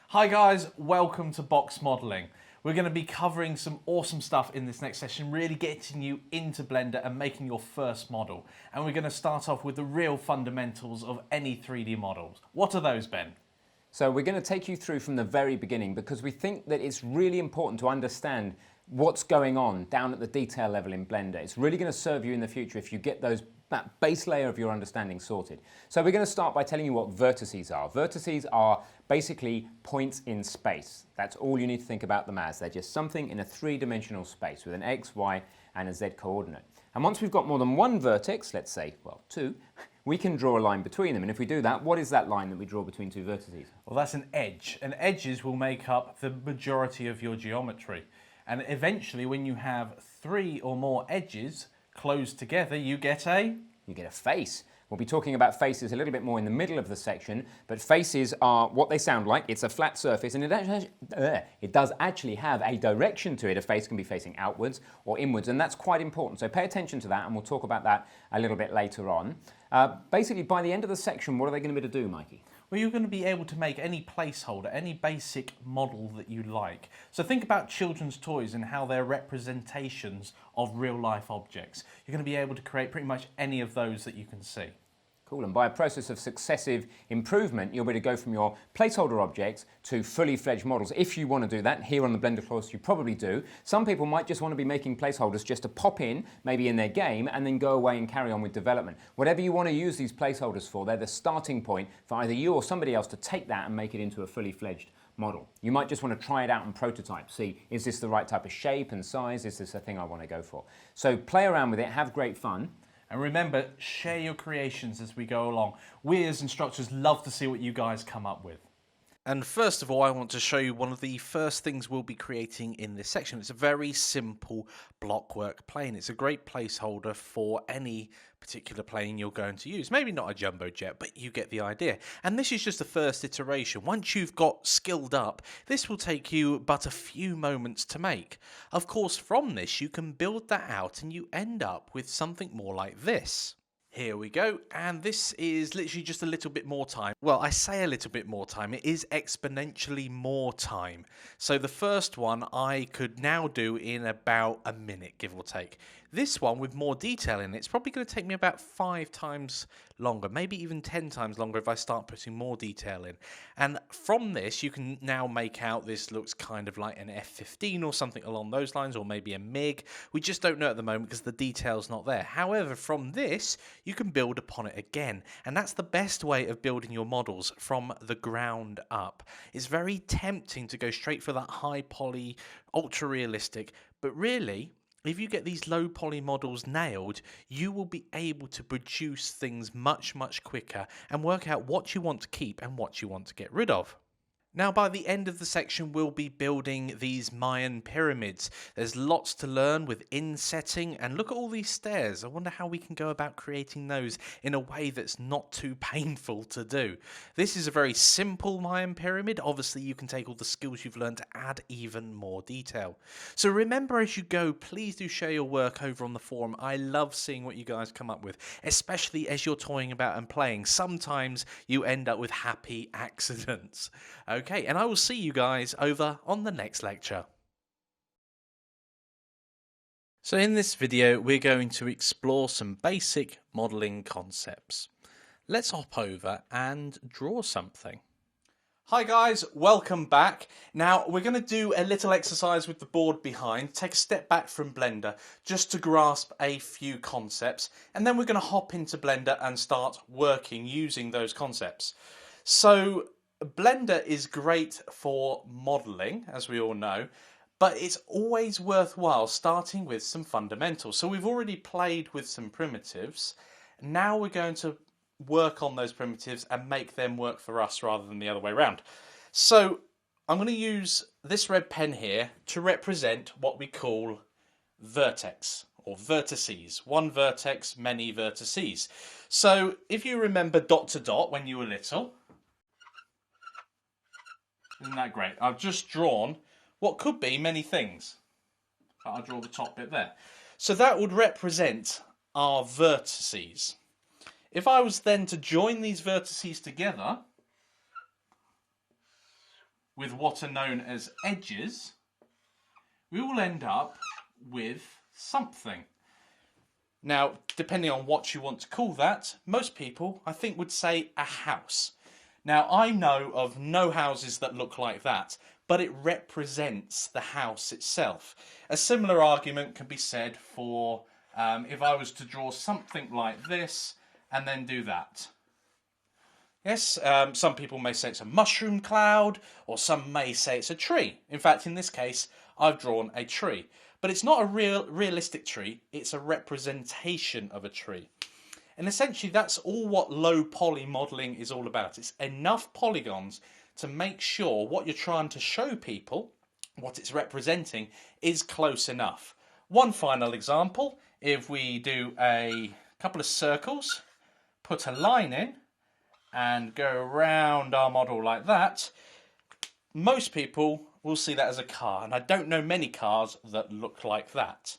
Hi guys, welcome to Box Modeling. We're going to be covering some awesome stuff in this next session, really getting you into Blender and making your first model. And we're going to start off with the real fundamentals of any 3D models. What are those, Ben? So we're going to take you through from the very beginning because we think that it's really important to understand what's going on down at the detail level in Blender. It's really going to serve you in the future if you get that base layer of your understanding sorted. So we're going to start by telling you what vertices are. Vertices are basically points in space. That's all you need to think about them as. They're just something in a three-dimensional space with an X, Y, and a Z coordinate. And once we've got more than one vertex, let's say, well, two, we can draw a line between them. And if we do that, what is that line that we draw between two vertices? Well, that's an edge. And edges will make up the majority of your geometry. And eventually, when you have three or more edges closed together, you get a face. We'll be talking about faces a little bit more in the middle of the section, but faces are what they sound like. It's a flat surface, and it does actually have a direction to it. A face can be facing outwards or inwards, and that's quite important. So pay attention to that, and we'll talk about that a little bit later on. Basically, by the end of the section, what are they going to be able to do, Mikey? Well, you're going to be able to make any placeholder, any basic model that you like. So think about children's toys and how they're representations of real-life objects. You're going to be able to create pretty much any of those that you can see. Cool, and by a process of successive improvement, you'll be able to go from your placeholder objects to fully fledged models. If you want to do that, here on the Blender course you probably do. Some people might just want to be making placeholders just to pop in, maybe in their game, and then go away and carry on with development. Whatever you want to use these placeholders for, they're the starting point for either you or somebody else to take that and make it into a fully fledged model. You might just want to try it out and prototype, see, is this the right type of shape and size, is this a thing I want to go for? So play around with it, have great fun. And remember, share your creations as we go along. We as instructors love to see what you guys come up with. And first of all, I want to show you one of the first things we'll be creating in this section. It's a very simple blockwork plane. It's a great placeholder for any particular plane you're going to use. Maybe not a jumbo jet, but you get the idea. And this is just the first iteration. Once you've got skilled up, this will take you but a few moments to make. Of course, from this, you can build that out and you end up with something more like this. Here we go, and this is literally just a little bit more time. Well, I say a little bit more time, it is exponentially more time. So the first one I could now do in about a minute, give or take. This one with more detail in it, it's probably going to take me about 5 times longer, maybe even 10 times longer if I start putting more detail in. And from this, you can now make out this looks kind of like an F-15 or something along those lines, or maybe a MiG. We just don't know at the moment because the detail's not there. However, from this, you can build upon it again. And that's the best way of building your models, from the ground up. It's very tempting to go straight for that high poly, ultra realistic, but really, if you get these low poly models nailed, you will be able to produce things much, much quicker and work out what you want to keep and what you want to get rid of. Now, by the end of the section, we'll be building these Mayan pyramids. There's lots to learn with insetting, and look at all these stairs. I wonder how we can go about creating those in a way that's not too painful to do. This is a very simple Mayan pyramid. Obviously, you can take all the skills you've learned to add even more detail. So remember, as you go, please do share your work over on the forum. I love seeing what you guys come up with, especially as you're toying about and playing. Sometimes you end up with happy accidents. Okay, and I will see you guys over on the next lecture. So in this video, we're going to explore some basic modelling concepts. Let's hop over and draw something. Hi guys, welcome back. Now we're going to do a little exercise with the board behind, take a step back from Blender just to grasp a few concepts, and then we're going to hop into Blender and start working using those concepts. So Blender is great for modelling, as we all know, but it's always worthwhile starting with some fundamentals. So we've already played with some primitives. Now we're going to work on those primitives and make them work for us rather than the other way around. So I'm going to use this red pen here to represent what we call vertex or vertices. One vertex, many vertices. So if you remember dot to dot when you were little, isn't that great? I've just drawn what could be many things. I'll draw the top bit there. So that would represent our vertices. If I was then to join these vertices together, with what are known as edges, we will end up with something. Now, depending on what you want to call that, most people, I think, would say a house. Now, I know of no houses that look like that, but it represents the house itself. A similar argument can be said for if I was to draw something like this and then do that. Yes, some people may say it's a mushroom cloud, or some may say it's a tree. In fact, in this case, I've drawn a tree. But it's not a realistic tree, it's a representation of a tree. And essentially that's all what low poly modelling is all about. It's enough polygons to make sure what you're trying to show people, what it's representing, is close enough. One final example, if we do a couple of circles, put a line in, and go around our model like that, most people will see that as a car, and I don't know many cars that look like that.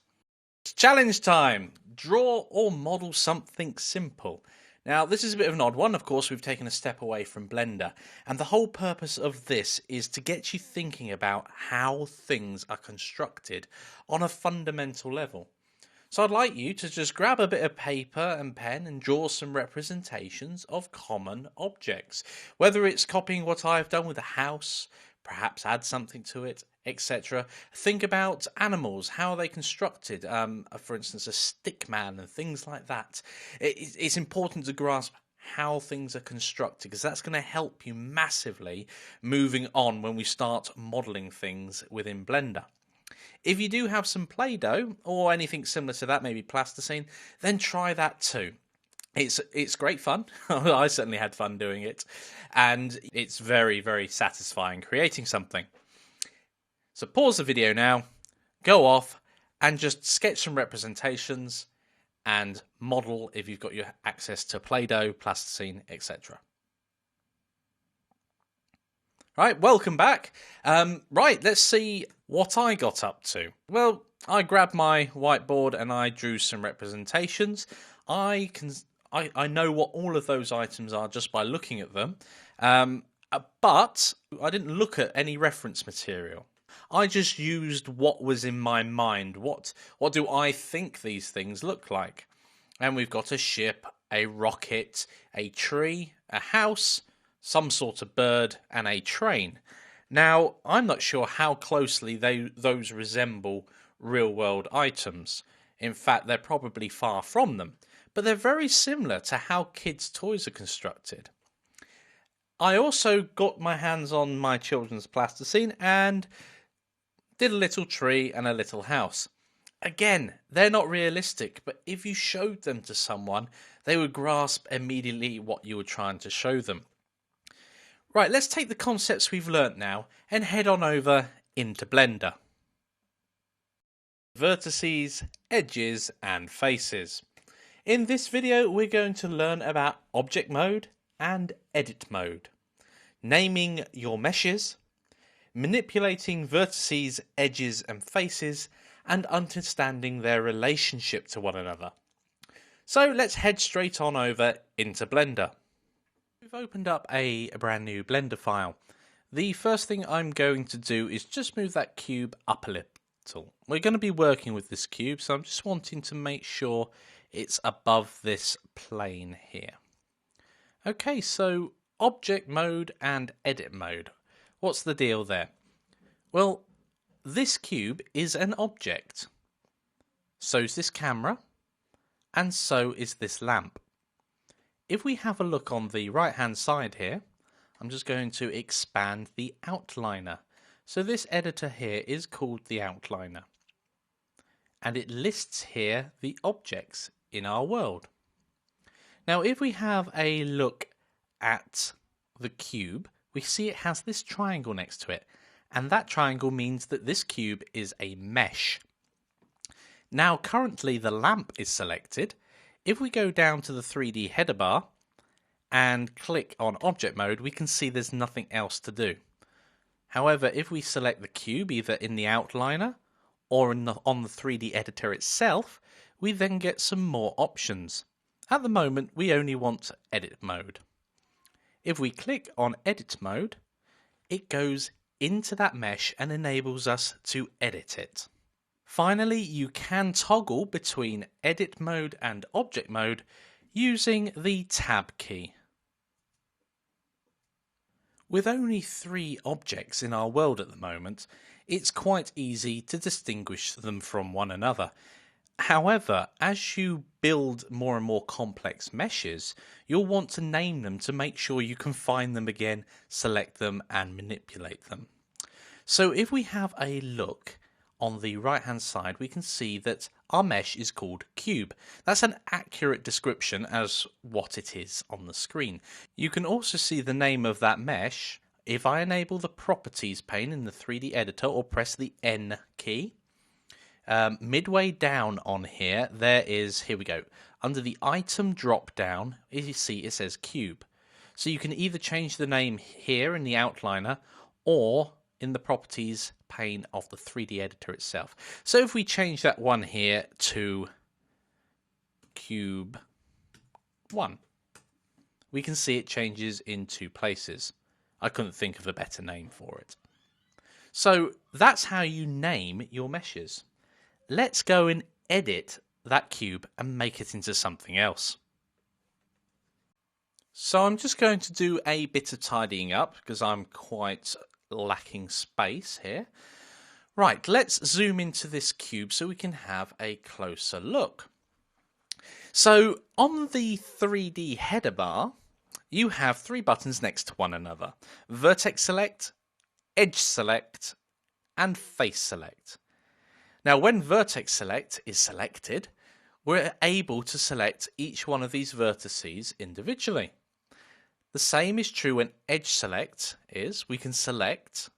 Challenge time! Draw or model something simple. Now, this is a bit of an odd one. Of course, we've taken a step away from Blender, and the whole purpose of this is to get you thinking about how things are constructed on a fundamental level. So I'd like you to just grab a bit of paper and pen and draw some representations of common objects. Whether it's copying what I've done with a house, perhaps add something to it, etc. Think about animals, how are they constructed? For instance, a stick man and things like that. It's important to grasp how things are constructed, because that's going to help you massively moving on when we start modelling things within Blender. If you do have some Play-Doh or anything similar to that, maybe plasticine, then try that too. It's great fun. I certainly had fun doing it, and it's very, very satisfying creating something. So pause the video now, go off and just sketch some representations and model if you've got your access to Play-Doh, plasticine, etc. Right, welcome back. Right, let's see what I got up to. Well, I grabbed my whiteboard and I drew some representations. I know what all of those items are just by looking at them, but I didn't look at any reference material. I just used what was in my mind. What do I think these things look like? And we've got a ship, a rocket, a tree, a house, some sort of bird, and a train. Now, I'm not sure how closely those resemble real-world items. In fact, they're probably far from them. But they're very similar to how kids' toys are constructed. I also got my hands on my children's plasticine and did a little tree and a little house. Again, they're not realistic, but if you showed them to someone, they would grasp immediately what you were trying to show them. Right, let's take the concepts we've learnt now and head on over into Blender. Vertices, edges and faces. In this video we're going to learn about object mode and edit mode, naming your meshes, manipulating vertices, edges and faces, and understanding their relationship to one another. So let's head straight on over into Blender. We've opened up a brand new Blender file. The first thing I'm going to do is just move that cube up a little. We're going to be working with this cube, so I'm just wanting to make sure it's above this plane here. Okay, so object mode and edit mode. What's the deal there? Well, this cube is an object. So is this camera, and so is this lamp. If we have a look on the right hand side here, I'm just going to expand the outliner. So this editor here is called the outliner. And it lists here the objects in our world. Now if we have a look at the cube, we see it has this triangle next to it. And that triangle means that this cube is a mesh. Now currently the lamp is selected. If we go down to the 3D header bar and click on object mode, we can see there's nothing else to do. However, if we select the cube either in the outliner or on the 3D editor itself, we then get some more options. At the moment, we only want edit mode. If we click on edit mode, it goes into that mesh and enables us to edit it. Finally, you can toggle between edit mode and object mode using the tab key. With only 3 objects in our world at the moment, it's quite easy to distinguish them from one another. However, as you build more and more complex meshes, you'll want to name them to make sure you can find them again, select them and manipulate them. So if we have a look on the right hand side, we can see that our mesh is called cube. That's an accurate description as what it is on the screen. You can also see the name of that mesh if I enable the properties pane in the 3D editor or press the N key. Midway down on here, here we go, under the item drop down, as you see it says cube. So you can either change the name here in the outliner or in the properties pane of the 3D editor itself. So if we change that one here to cube 1, we can see it changes in 2 places. I couldn't think of a better name for it. So that's how you name your meshes. Let's go and edit that cube and make it into something else. So I'm just going to do a bit of tidying up because I'm quite lacking space here. Right, let's zoom into this cube so we can have a closer look. So on the 3D header bar, you have 3 buttons next to one another: Vertex Select, Edge Select, and Face Select. Now, when Vertex Select is selected, we're able to select each one of these vertices individually. The same is true when Edge Select is. We can select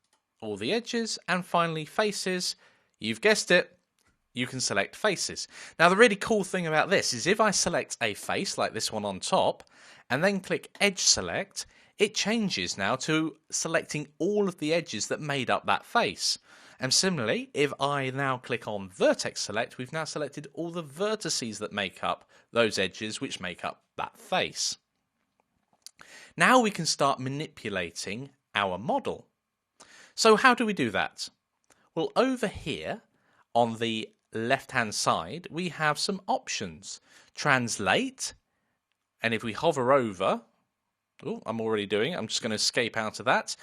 all the edges, and finally Faces, you've guessed it, you can select faces. Now, the really cool thing about this is if I select a face like this one on top and then click Edge Select, it changes now to selecting all of the edges that made up that face. And similarly, if I now click on Vertex Select, we've now selected all the vertices that make up those edges which make up that face. Now we can start manipulating our model. So how do we do that? Well, over here on the left-hand side, we have some options. Translate, and if we hover over, I'm already doing it, I'm just going to escape out of that.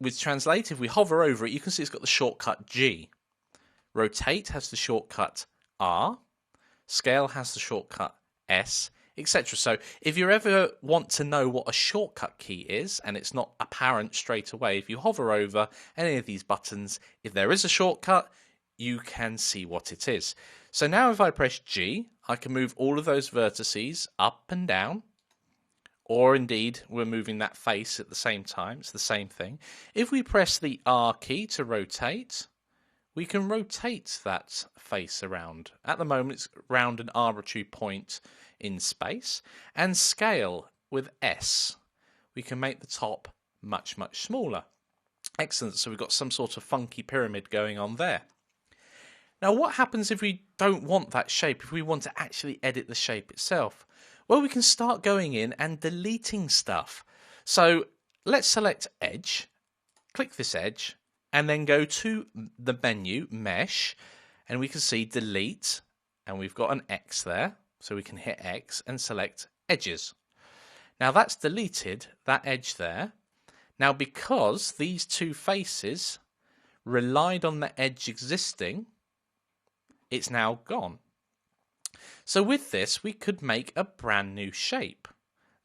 With Translate, if we hover over it, you can see it's got the shortcut G. Rotate has the shortcut R. Scale has the shortcut S, etc. So if you ever want to know what a shortcut key is and it's not apparent straight away, if you hover over any of these buttons, if there is a shortcut, you can see what it is. So now if I press G, I can move all of those vertices up and down. Or indeed, we're moving that face at the same time. It's the same thing. If we press the R key to rotate, we can rotate that face around. At the moment, it's around an arbitrary point in space. And scale with S, we can make the top much, much smaller. Excellent. So we've got some sort of funky pyramid going on there. Now, what happens if we don't want that shape, if we want to actually edit the shape itself? Well, we can start going in and deleting stuff. So let's select Edge, click this edge, and then go to the menu, Mesh, and we can see Delete, and we've got an X there, so we can hit X and select Edges. Now that's deleted that edge there. Now because these 2 faces relied on the edge existing, it's now gone. So with this, we could make a brand new shape.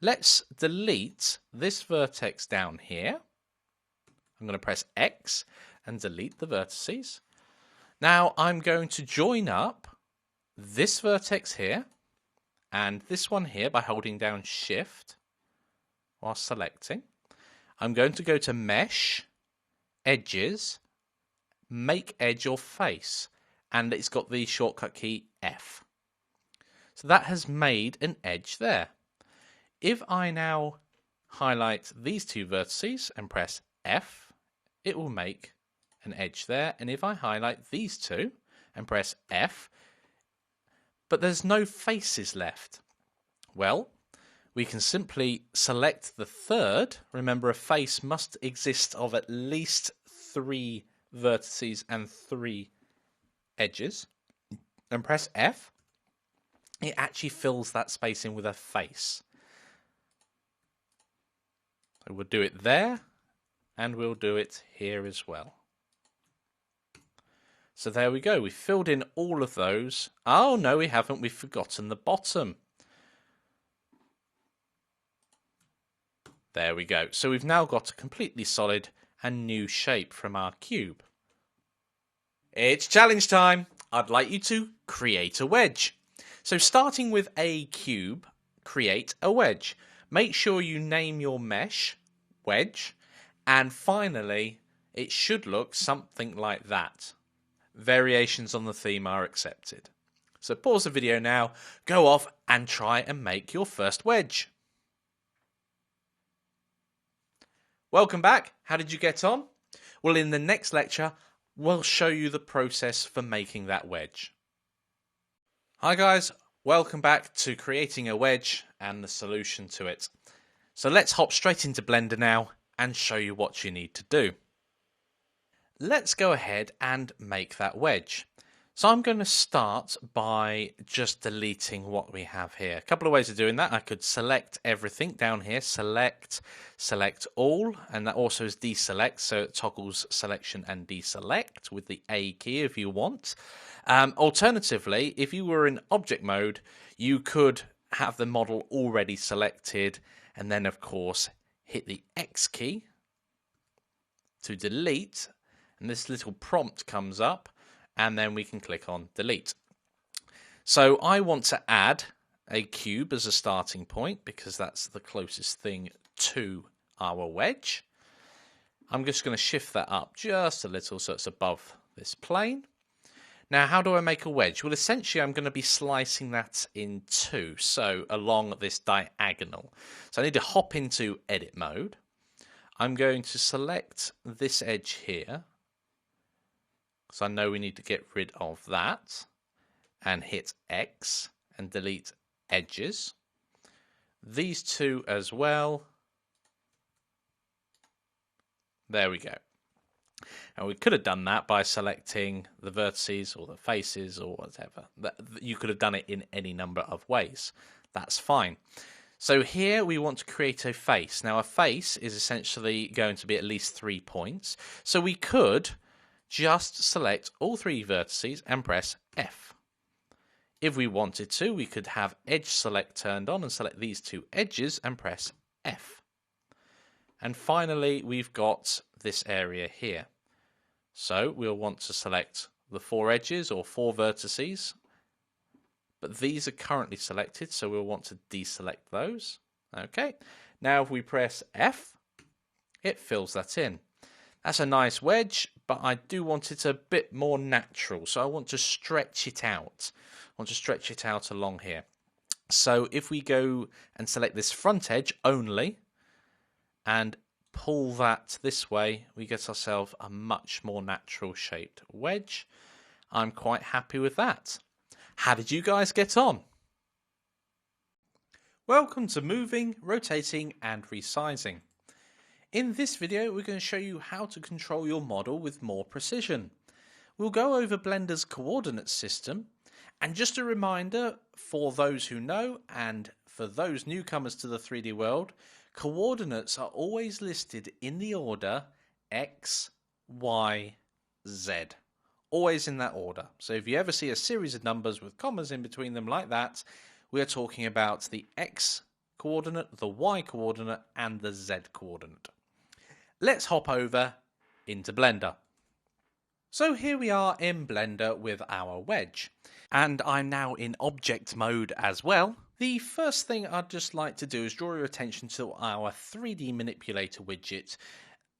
Let's delete this vertex down here. I'm going to press X and delete the vertices. Now I'm going to join up this vertex here and this one here by holding down Shift while selecting. I'm going to go to Mesh, Edges, Make Edge or Face, and it's got the shortcut key F. So that has made an edge there. If I now highlight these 2 vertices and press F, it will make an edge there. And if I highlight these 2 and press F, but there's no faces left. Well, we can simply select the third. Remember, a face must exist of at least 3 vertices and 3 edges. And press F. It actually fills that space in with a face. So we'll do it there, and we'll do it here as well. So there we go. We've filled in all of those. Oh, no, we haven't. We've forgotten the bottom. There we go. So we've now got a completely solid and new shape from our cube. It's challenge time. I'd like you to create a wedge. So starting with a cube, create a wedge. Make sure you name your mesh, wedge, and finally, it should look something like that. Variations on the theme are accepted. So pause the video now, go off and try and make your first wedge. Welcome back. How did you get on? Well, in the next lecture, we'll show you the process for making that wedge. Hi guys, welcome back to creating a wedge and the solution to it. So let's hop straight into Blender now and show you what you need to do. Let's go ahead and make that wedge. So I'm going to start by just deleting what we have here. A couple of ways of doing that. I could select everything down here, select all, and that also is deselect, so it toggles selection and deselect with the A key if you want. Alternatively, if you were in object mode, you could have the model already selected and then of course hit the X key to delete, and this little prompt comes up, and then we can click on delete. So I want to add a cube as a starting point because that's the closest thing to our wedge. I'm just going to shift that up just a little so it's above this plane. Now, how do I make a wedge? Well, essentially, I'm going to be slicing that in two, so along this diagonal. So I need to hop into edit mode. I'm going to select this edge here, so I know we need to get rid of that, and hit X and delete edges. These two as well. There we go. And we could have done that by selecting the vertices or the faces or whatever. You could have done it in any number of ways. That's fine. So here we want to create a face. Now a face is essentially going to be at least 3 points. So we could just select all 3 vertices and press F. If we wanted to, we could have edge select turned on and select these 2 edges and press F. And finally, we've got this area here. So we'll want to select the 4 edges or 4 vertices, but these are currently selected, so we'll want to deselect those. Okay, now if we press F, it fills that in. That's a nice wedge, but I do want it a bit more natural, so I want to stretch it out. I want to stretch it out along here. So if we go and select this front edge only, and pull that this way, we get ourselves a much more natural shaped wedge. I'm quite happy with that. How did you guys get on? Welcome to moving, rotating and resizing. In this video we're going to show you how to control your model with more precision. We'll go over Blender's coordinate system, and just a reminder for those who know and for those newcomers to the 3D world, coordinates are always listed in the order X, Y, Z. Always in that order. So if you ever see a series of numbers with commas in between them like that, we are talking about the X coordinate, the Y coordinate, and the Z coordinate. Let's hop over into Blender. So here we are in Blender with our wedge, and I'm now in object mode as well. The first thing I'd just like to do is draw your attention to our 3D manipulator widget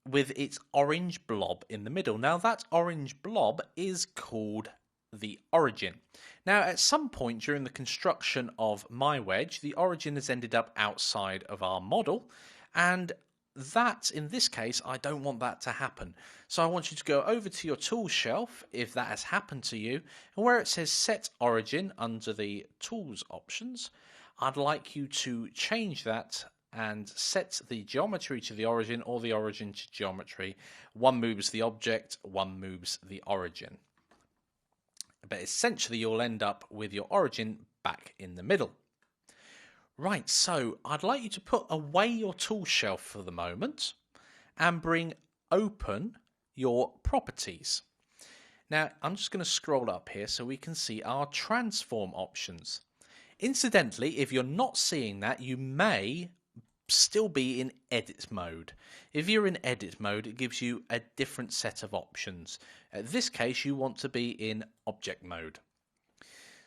with its orange blob in the middle. Now that orange blob is called the origin. Now at some point during the construction of my wedge, the origin has ended up outside of our model, and that, in this case, I don't want that to happen. So I want you to go over to your tools shelf if that has happened to you, and where it says set origin under the tools options, I'd like you to change that and set the geometry to the origin or the origin to geometry. One moves the object, one moves the origin. But essentially you'll end up with your origin back in the middle. Right, so I'd like you to put away your tool shelf for the moment and bring open your properties. Now, I'm just going to scroll up here so we can see our transform options. Incidentally, if you're not seeing that, you may still be in edit mode. If you're in edit mode, it gives you a different set of options. In this case, you want to be in object mode.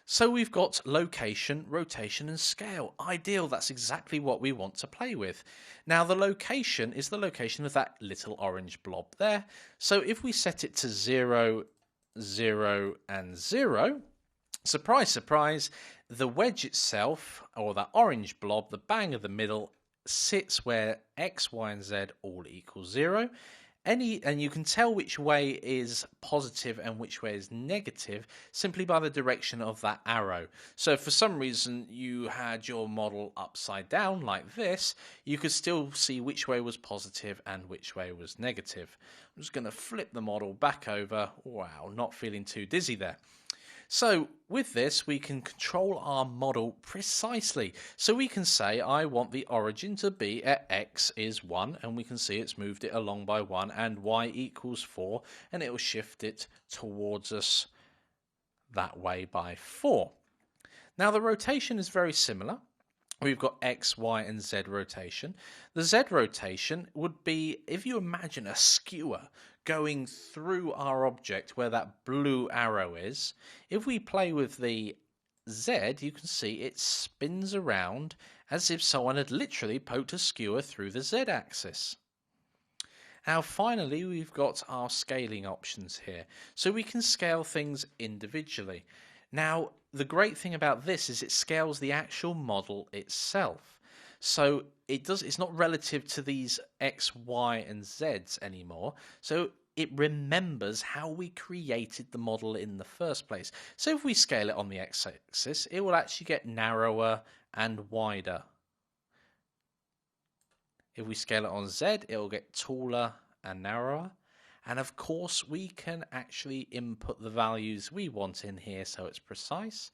So we've got location, rotation and scale. Ideal, that's exactly what we want to play with. Now the location is the location of that little orange blob there. So if we set it to 0, 0 and 0, surprise, surprise, the wedge itself, or that orange blob, the bang of the middle, sits where X, Y and Z all equal 0. And you can tell which way is positive and which way is negative simply by the direction of that arrow. So if for some reason you had your model upside down like this, you could still see which way was positive and which way was negative. I'm just going to flip the model back over. Wow, not feeling too dizzy there. So with this, we can control our model precisely. So we can say, I want the origin to be at X is 1, and we can see it's moved it along by 1, and Y equals 4, and it will shift it towards us that way by 4. Now the rotation is very similar. We've got X, Y, and Z rotation. The Z rotation would be, if you imagine a skewer going through our object where that blue arrow is, if we play with the Z, you can see it spins around as if someone had literally poked a skewer through the Z axis. Now finally, we've got our scaling options here. So we can scale things individually. Now, the great thing about this is it scales the actual model itself. So it's not relative to these X, Y, and Zs anymore. So it remembers how we created the model in the first place. So if we scale it on the X-axis, it will actually get narrower and wider. If we scale it on Z, it will get taller and narrower. And of course, we can actually input the values we want in here so it's precise.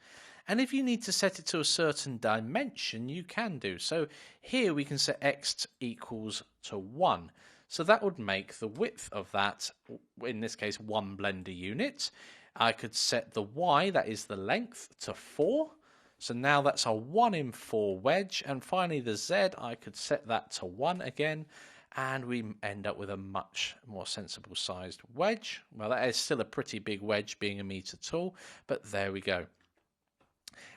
And if you need to set it to a certain dimension, you can do. So here we can set X equals to 1. So that would make the width of that, in this case, 1 Blender unit. I could set the Y, that is the length, to 4. So now that's a 1 in 4 wedge. And finally the Z, I could set that to 1 again. And we end up with a much more sensible sized wedge. Well, that is still a pretty big wedge being a meter tall, but there we go.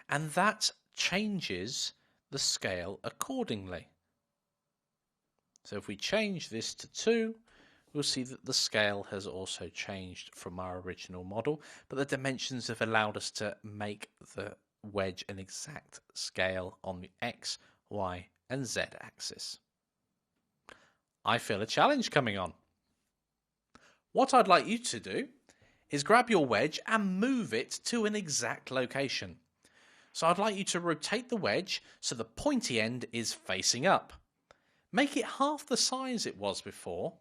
And that changes the scale accordingly. So if we change this to 2, we'll see that the scale has also changed from our original model, but the dimensions have allowed us to make the wedge an exact scale on the X, Y, and Z axis. I feel a challenge coming on. What I'd like you to do is grab your wedge and move it to an exact location. So I'd like you to rotate the wedge so the pointy end is facing up. Make it half the size it was before,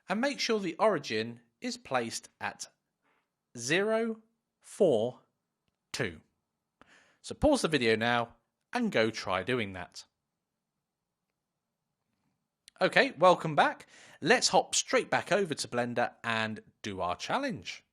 and make sure the origin is placed at 0, 4, 2. So pause the video now and go try doing that. Okay, welcome back. Let's hop straight back over to Blender and do our challenge.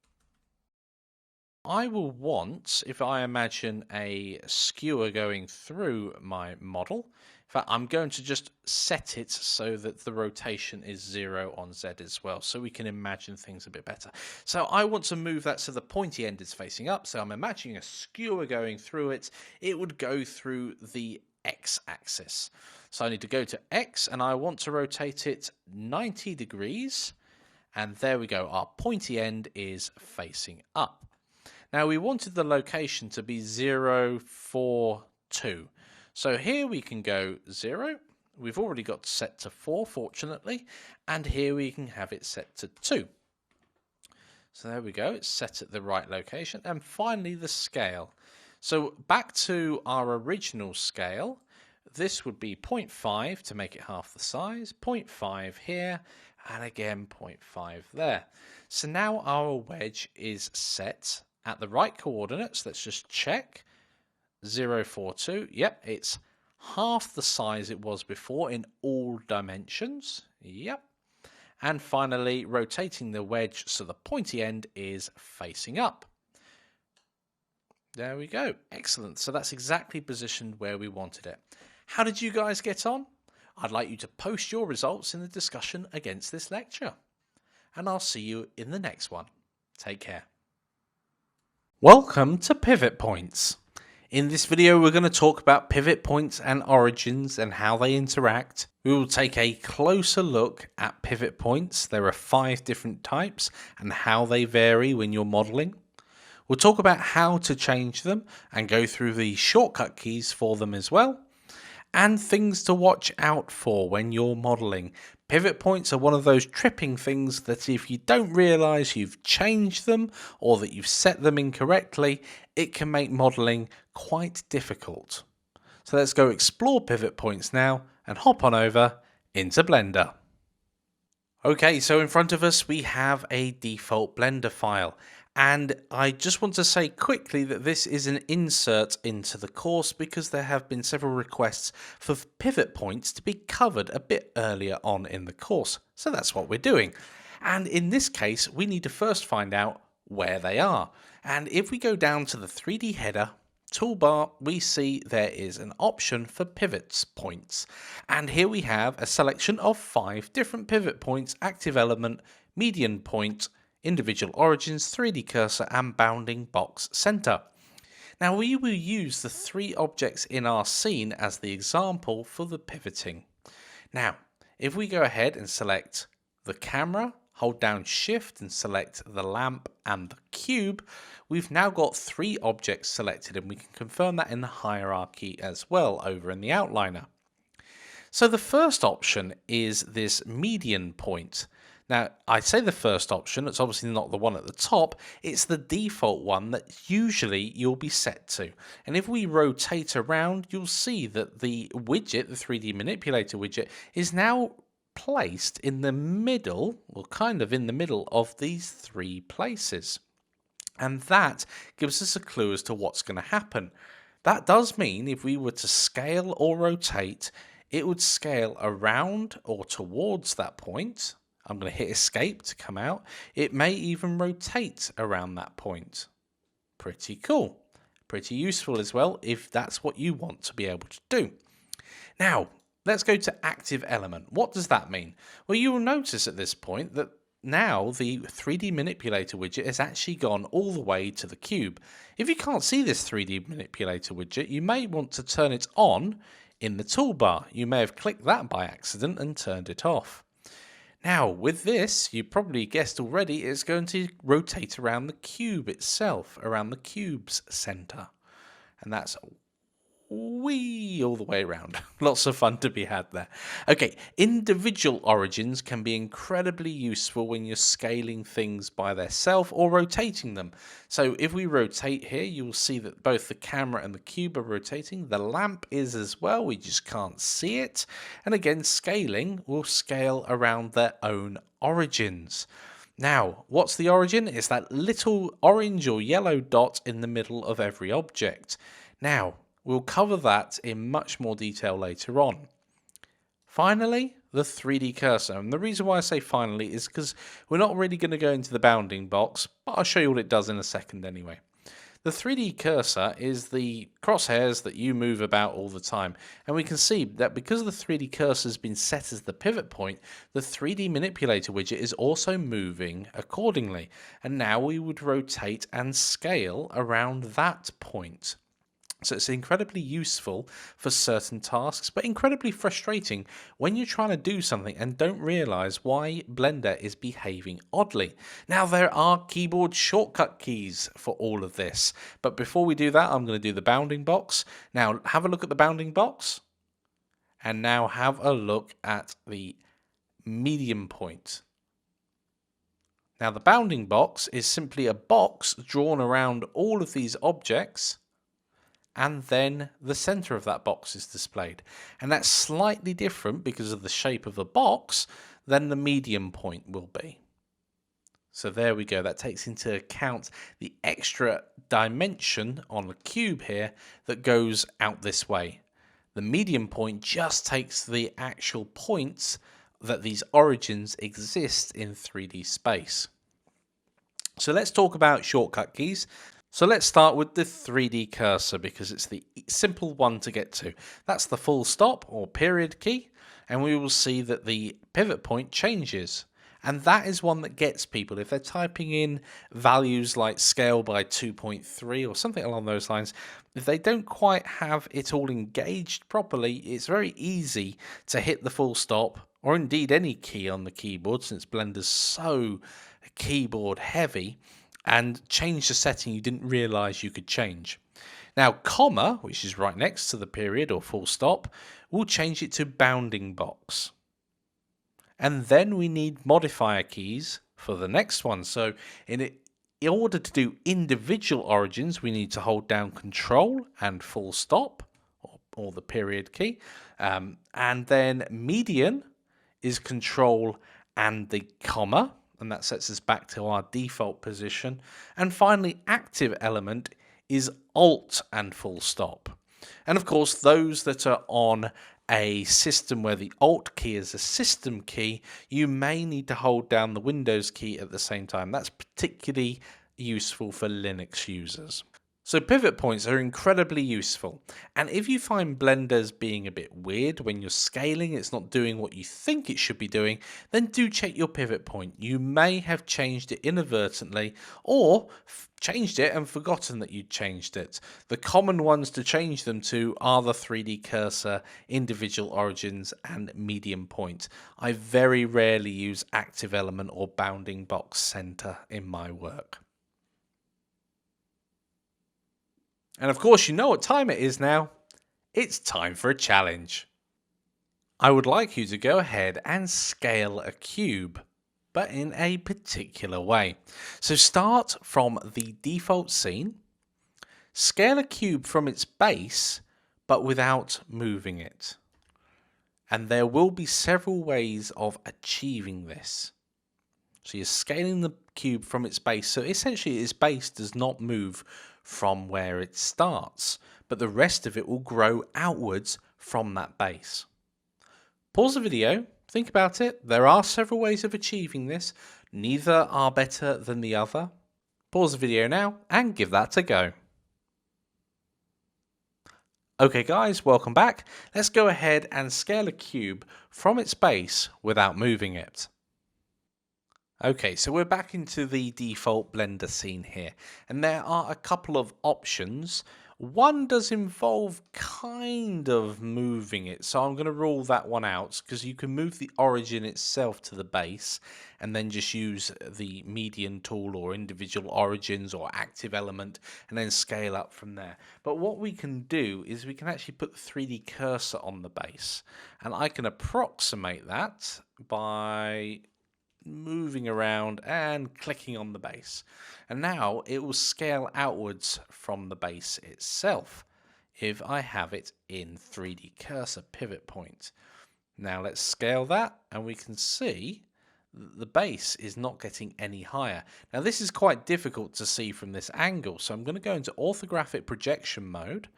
I will want, if I imagine a skewer going through my model, in fact, I'm going to just set it so that the rotation is 0 on Z as well, so we can imagine things a bit better. So I want to move that so the pointy end is facing up, so I'm imagining a skewer going through it. It would go through the X-axis. So I need to go to X, and I want to rotate it 90 degrees, and there we go. Our pointy end is facing up. Now we wanted the location to be 0, 4, 2. So here we can go 0. We've already got set to 4, fortunately. And here we can have it set to 2. So there we go. It's set at the right location. And finally the scale. So back to our original scale, this would be 0.5 to make it half the size, 0.5 here, and again 0.5 there. So now our wedge is set at the right coordinates. Let's just check. 0, 4, 2. Yep, it's half the size it was before in all dimensions. Yep. And finally, rotating the wedge so the pointy end is facing up. There we go. Excellent. So that's exactly positioned where we wanted it. How did you guys get on? I'd like you to post your results in the discussion against this lecture. And I'll see you in the next one. Take care. Welcome to Pivot Points. In this video, we're going to talk about pivot points and origins and how they interact. We will take a closer look at pivot points. There are 5 different types and how they vary when you're modeling. We'll talk about how to change them and go through the shortcut keys for them as well. And things to watch out for when you're modeling. Pivot points are one of those tripping things that if you don't realize you've changed them or that you've set them incorrectly, it can make modeling quite difficult. So let's go explore pivot points now and hop on over into Blender. Okay, so in front of us we have a default Blender file. And I just want to say quickly that this is an insert into the course because there have been several requests for pivot points to be covered a bit earlier on in the course. So that's what we're doing. And in this case, we need to first find out where they are. And if we go down to the 3D header toolbar, we see there is an option for pivots points. And here we have a selection of 5 different pivot points: active element, median point, individual origins, 3D cursor, and bounding box center. Now we will use the 3 objects in our scene as the example for the pivoting. Now, if we go ahead and select the camera, hold down Shift and select the lamp and the cube, we've now got 3 objects selected, and we can confirm that in the hierarchy as well over in the outliner. So the first option is this median point. Now, I say the first option, it's obviously not the one at the top, it's the default one that usually you'll be set to. And if we rotate around, you'll see that the widget, the 3D manipulator widget, is now placed in the middle, or kind of in the middle of these 3 places. And that gives us a clue as to what's going to happen. That does mean if we were to scale or rotate, it would scale around or towards that point. I'm going to hit escape to come out. It may even rotate around that point. Pretty cool. Pretty useful as well if that's what you want to be able to do. Now, let's go to active element. What does that mean? Well, you will notice at this point that now the 3D manipulator widget has actually gone all the way to the cube. If you can't see this 3D manipulator widget, you may want to turn it on in the toolbar. You may have clicked that by accident and turned it off. Now, with this, you probably guessed already, it's going to rotate around the cube itself, around the cube's center. And that's wee all the way around. Lots of fun to be had there. Okay, individual origins can be incredibly useful when you're scaling things by themselves or rotating them. So if we rotate here, you'll see that both the camera and the cube are rotating. The lamp is as well, we just can't see it. And again, scaling will scale around their own origins. Now, what's the origin? It's that little orange or yellow dot in the middle of every object. Now, we'll cover that in much more detail later on. Finally, the 3D cursor. And the reason why I say finally is because we're not really going to go into the bounding box, but I'll show you what it does in a second anyway. The 3D cursor is the crosshairs that you move about all the time. And we can see that because the 3D cursor has been set as the pivot point, the 3D manipulator widget is also moving accordingly. And now we would rotate and scale around that point. So it's incredibly useful for certain tasks, but incredibly frustrating when you're trying to do something and don't realize why Blender is behaving oddly. Now, there are keyboard shortcut keys for all of this, but before we do that, I'm going to do the bounding box. Now, have a look at the bounding box, and now have a look at the median point. Now, the bounding box is simply a box drawn around all of these objects, and then the center of that box is displayed. And that's slightly different because of the shape of the box than the median point will be. So there we go. That takes into account the extra dimension on the cube here that goes out this way. The median point just takes the actual points that these origins exist in 3D space. So let's talk about shortcut keys. So let's start with the 3D cursor because it's the simple one to get to. That's the full stop or period key, and we will see that the pivot point changes. And that is one that gets people. If they're typing in values like scale by 2.3 or something along those lines, if they don't quite have it all engaged properly, it's very easy to hit the full stop, or indeed any key on the keyboard, since Blender's so keyboard heavy, and change the setting you didn't realize you could change. Now, comma, which is right next to the period or full stop, we'll change it to bounding box. And then we need modifier keys for the next one. So in order to do individual origins, we need to hold down Control and full stop, or the period key. And then median is Control and the comma, and that sets us back to our default position. And finally, active element is Alt and full stop. And of course, those that are on a system where the Alt key is a system key, you may need to hold down the Windows key at the same time. That's particularly useful for Linux users. So pivot points are incredibly useful, and if you find Blender's being a bit weird when you're scaling, it's not doing what you think it should be doing, then do check your pivot point. You may have changed it inadvertently or changed it and forgotten that you'd changed it. The common ones to change them to are the 3D cursor, individual origins, and median point. I very rarely use active element or bounding box center in my work. And of course, you know what time it is now. It's time for a challenge. I would like you to go ahead and scale a cube, but in a particular way. So start from the default scene, scale a cube from its base, but without moving it. And there will be several ways of achieving this. So you're scaling the cube from its base. So essentially its base does not move from where it starts, but the rest of it will grow outwards from that base. Pause the video, think about it. There are several ways of achieving this. Neither are better than the other. Pause the video now and give that a go. Okay guys, welcome back. Let's go ahead and scale a cube from its base without moving it. Okay, so we're back into the default Blender scene here, and there are a couple of options. One does involve kind of moving it, so I'm going to rule that one out, because you can move the origin itself to the base, and then just use the median tool or individual origins or active element, and then scale up from there. But what we can do is we can actually put the 3D cursor on the base, and I can approximate that by moving around and clicking on the base, and now it will scale outwards from the base itself if I have it in 3D cursor pivot point. Now let's scale that, and we can see the base is not getting any higher. Now this is quite difficult to see from this angle, so I'm going to go into orthographic projection mode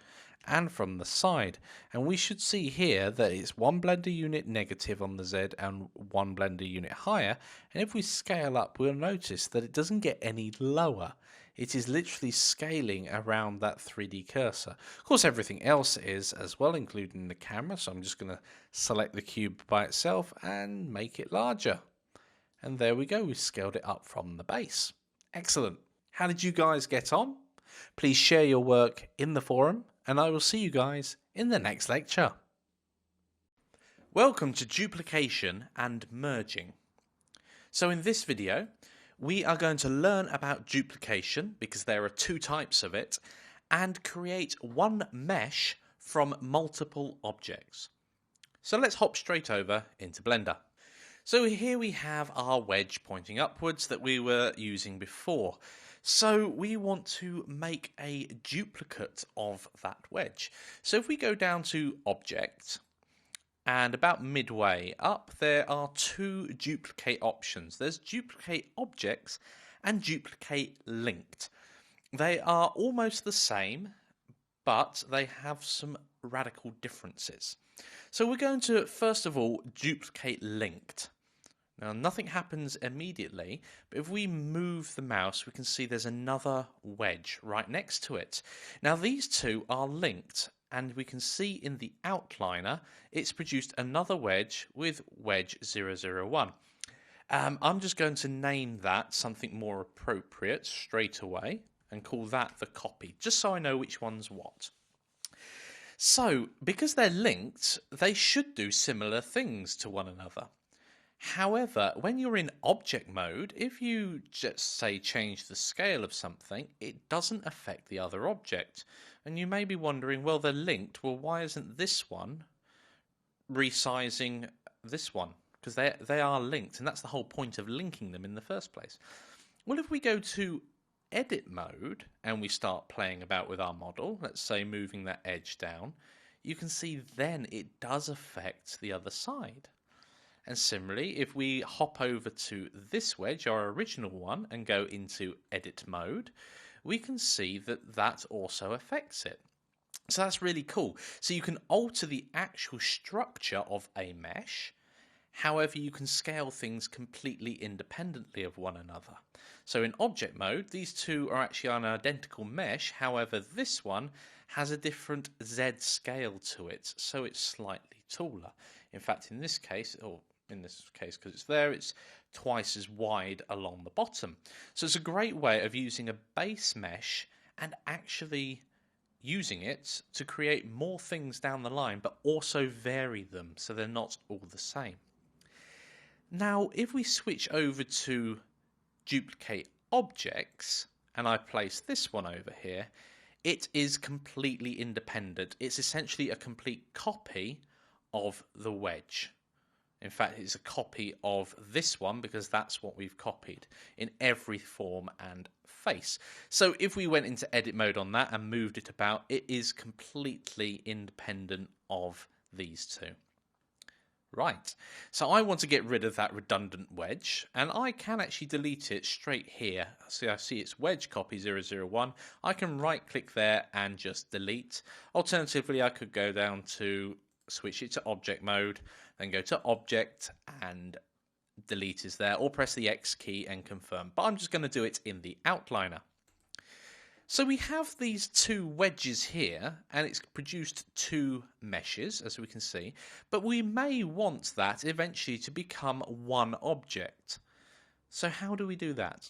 and from the side, and we should see here that it's one Blender unit negative on the Z and one Blender unit higher, and if we scale up we'll notice that it doesn't get any lower. It is literally scaling around that 3D cursor. Of course everything else is as well, including the camera, so I'm just going to select the cube by itself and make it larger. And there we go, we've scaled it up from the base. Excellent. How did you guys get on? Please share your work in the forum, and I will see you guys in the next lecture. Welcome to Duplication and Merging. So in this video, we are going to learn about duplication, because there are two types of it, and create one mesh from multiple objects. So let's hop straight over into Blender. So here we have our wedge pointing upwards that we were using before. So we want to make a duplicate of that wedge. So if we go down to Object, and about midway up, there are two duplicate options. There's Duplicate Objects and Duplicate Linked. They are almost the same, but they have some radical differences. So we're going to, first of all, Duplicate Linked. Now, nothing happens immediately, but if we move the mouse, we can see there's another wedge right next to it. Now, these two are linked, and we can see in the outliner, it's produced another wedge with wedge 001. I'm just going to name that something more appropriate straight away and call that the copy, just so I know which one's what. So, because they're linked, they should do similar things to one another. However, when you're in object mode, if you just say change the scale of something, it doesn't affect the other object. And you may be wondering, well, they're linked. Well, why isn't this one resizing this one? Because they are linked, and that's the whole point of linking them in the first place. Well, if we go to edit mode and we start playing about with our model, let's say moving that edge down, you can see then it does affect the other side. And similarly, if we hop over to this wedge, our original one, and go into edit mode, we can see that that also affects it. So that's really cool. So you can alter the actual structure of a mesh. However, you can scale things completely independently of one another. So in object mode, these two are actually on an identical mesh. However, this one has a different Z scale to it, so it's slightly taller. In fact, in this case, because it's there, it's twice as wide along the bottom. So it's a great way of using a base mesh and actually using it to create more things down the line, but also vary them so they're not all the same. Now, if we switch over to Duplicate Objects, and I place this one over here, it is completely independent. It's essentially a complete copy of the wedge. In fact, it's a copy of this one because that's what we've copied in every form and face. So if we went into edit mode on that and moved it about, it is completely independent of these two. Right, so I want to get rid of that redundant wedge, and I can actually delete it straight here. So I see it's wedge copy 001. I can right click there and just delete. Alternatively, I could go down to switch it to object mode, then go to object and delete is there, or press the X key and confirm. But I'm just going to do it in the outliner. So we have these two wedges here, and it's produced two meshes, as we can see, but we may want that eventually to become one object. So how do we do that?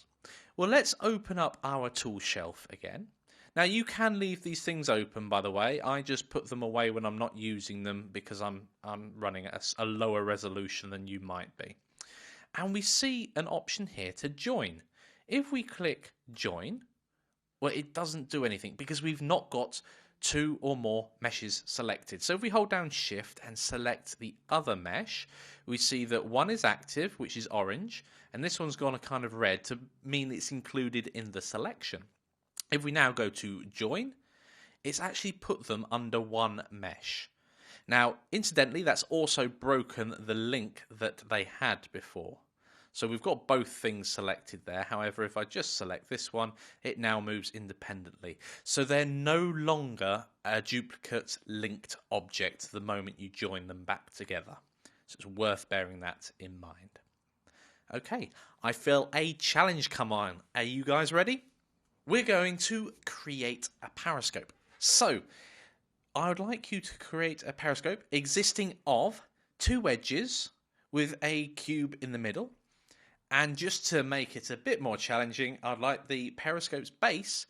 Well, let's open up our tool shelf again. Now, you can leave these things open, by the way. I just put them away when I'm not using them because I'm running at a lower resolution than you might be. And we see an option here to join. If we click join, well, it doesn't do anything because we've not got two or more meshes selected. So if we hold down Shift and select the other mesh, we see that one is active, which is orange, and this one's gone a kind of red to mean it's included in the selection. If we now go to join, it's actually put them under one mesh. Now, incidentally, that's also broken the link that they had before. So we've got both things selected there. However, if I just select this one, it now moves independently. So they're no longer a duplicate linked object the moment you join them back together. So it's worth bearing that in mind. Okay, I feel a challenge come on. Are you guys ready? We're going to create a periscope. So I would like you to create a periscope existing of two wedges with a cube in the middle. And just to make it a bit more challenging, I'd like the periscope's base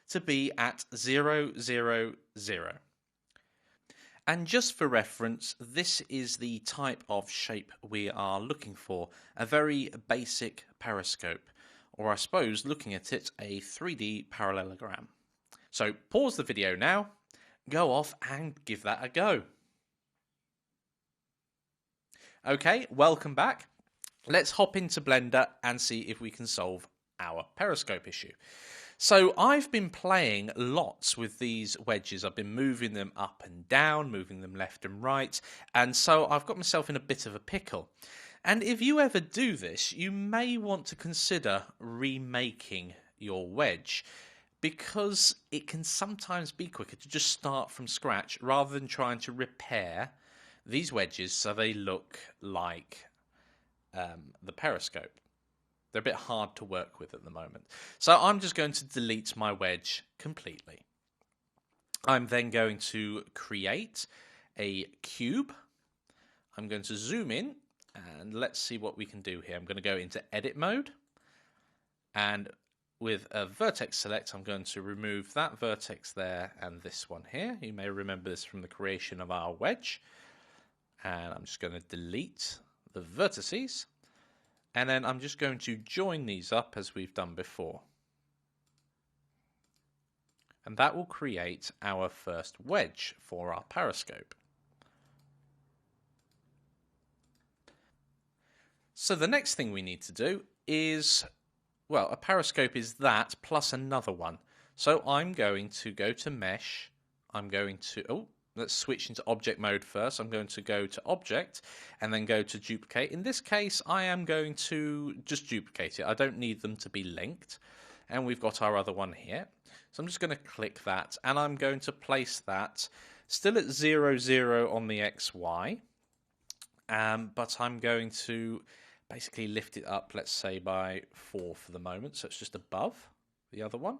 to be at 0, 0, 0. And just for reference, this is the type of shape we are looking for, a very basic periscope, or I suppose, looking at it, a 3D parallelogram. So pause the video now, go off and give that a go. Okay, welcome back. Let's hop into Blender and see if we can solve our periscope issue. So I've been playing lots with these wedges. I've been moving them up and down, moving them left and right, and so I've got myself in a bit of a pickle. And if you ever do this, you may want to consider remaking your wedge, because it can sometimes be quicker to just start from scratch rather than trying to repair these wedges so they look like the periscope. They're a bit hard to work with at the moment. So I'm just going to delete my wedge completely. I'm then going to create a cube. I'm going to zoom in and let's see what we can do here. I'm going to go into edit mode, and with a vertex select, I'm going to remove that vertex there and this one here. You may remember this from the creation of our wedge. And I'm just going to delete the vertices. And then I'm just going to join these up as we've done before. And that will create our first wedge for our periscope. So the next thing we need to do is, well, a periscope is that plus another one. So I'm going to go to mesh. I'm going to, let's switch into object mode first. I'm going to go to object and then go to duplicate. In this case, I am going to just duplicate it. I don't need them to be linked. And we've got our other one here. So I'm just going to click that, and I'm going to place that still at 0, 0 on the XY. But I'm going to basically lift it up, let's say by 4 for the moment. So it's just above the other one.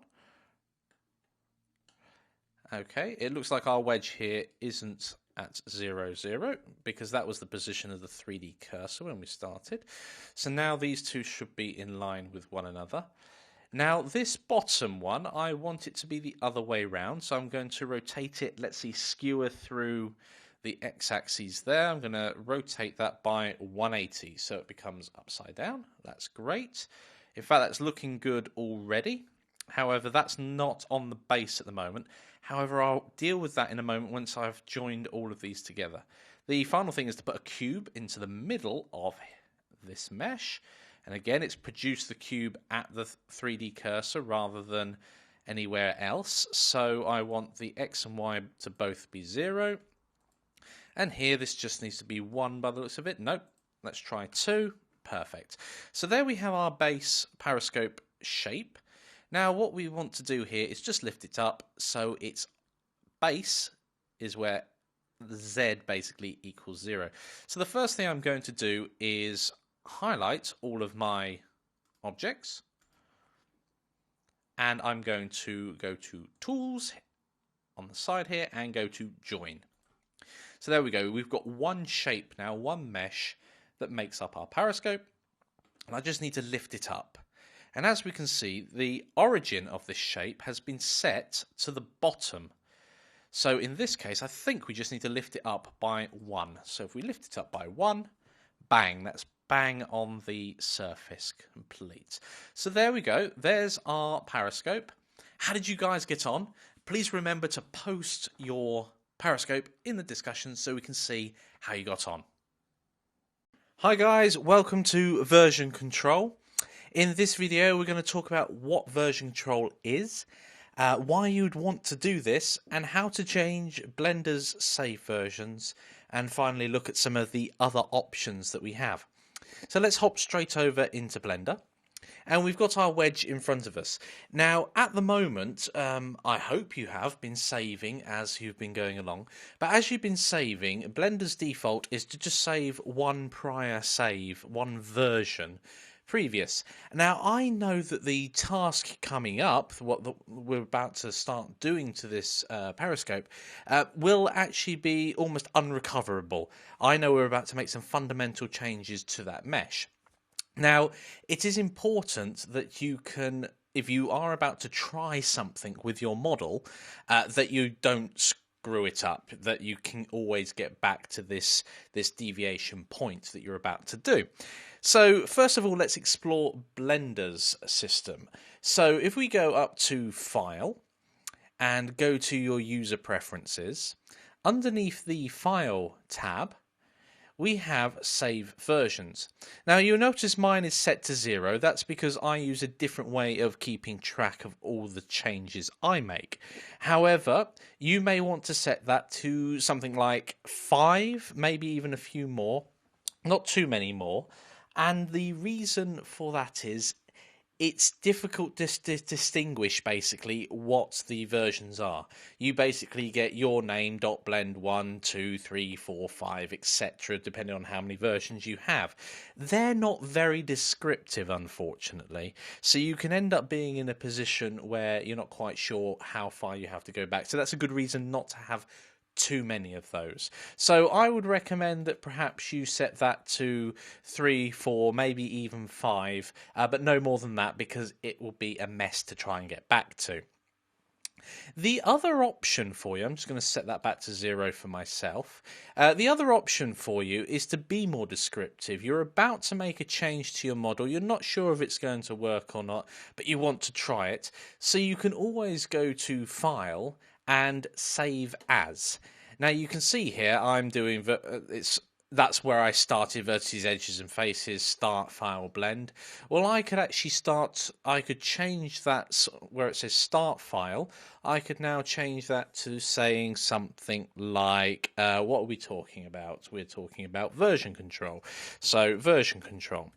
Okay, it looks like our wedge here isn't at 0, 0, because that was the position of the 3D cursor when we started. So now these two should be in line with one another. Now this bottom one, I want it to be the other way round, so I'm going to rotate it, let's see, skewer through the x-axis there. I'm going to rotate that by 180, so it becomes upside down. That's great. In fact, that's looking good already. However, that's not on the base at the moment. However, I'll deal with that in a moment once I've joined all of these together. The final thing is to put a cube into the middle of this mesh. And again, it's produced the cube at the 3D cursor rather than anywhere else. So I want the X and Y to both be 0. And here, this just needs to be 1 by the looks of it. Nope. Let's try 2. Perfect. So there we have our base periscope shape. Now what we want to do here is just lift it up so its base is where the Z basically equals 0. So the first thing I'm going to do is highlight all of my objects, and I'm going to go to Tools on the side here and go to Join. So there we go. We've got one shape now, one mesh that makes up our periscope, and I just need to lift it up. And as we can see, the origin of this shape has been set to the bottom. So in this case, I think we just need to lift it up by 1. So if we lift it up by 1, bang, that's bang on the surface complete. So there we go. There's our periscope. How did you guys get on? Please remember to post your periscope in the discussion so we can see how you got on. Hi guys, welcome to version control. In this video, we're going to talk about what version control is, why you'd want to do this, and how to change Blender's save versions, and finally look at some of the other options that we have. So let's hop straight over into Blender, and we've got our wedge in front of us. Now, at the moment, I hope you have been saving as you've been going along, but as you've been saving, Blender's default is to just save one prior save, one version previous. Now, I know that the task coming up, what we're about to start doing to this periscope, will actually be almost unrecoverable. I know we're about to make some fundamental changes to that mesh. Now, it is important that you can, if you are about to try something with your model, that you don't screw it up, that you can always get back to this deviation point that you're about to do. So first of all, let's explore Blender's system. So if we go up to File and go to your user preferences, underneath the File tab, we have save versions. Now you'll notice mine is set to 0. That's because I use a different way of keeping track of all the changes I make. However, you may want to set that to something like 5, maybe even a few more, not too many more. And the reason for that is it's difficult to distinguish basically what the versions are. You basically get your name .blend 1, 2, 3, 4, 5, etc. depending on how many versions you have. They're not very descriptive, unfortunately, so you can end up being in a position where you're not quite sure how far you have to go back. So that's a good reason not to have too many of those. So I would recommend that perhaps you set that to 3, 4, maybe even 5, but no more than that, because it will be a mess to try and get back to. The other option for you, I'm just going to set that back to 0 for myself. The other option for you is to be more descriptive. You're about to make a change to your model. You're not sure if it's going to work or not, but you want to try it. So you can always go to File and Save As. Now you can see here I'm doing that's where I started: vertices, edges and faces, start file blend. Well, I could change that where it says start file. I could now change that to saying something like, what are we talking about? We're talking about version control. So version control.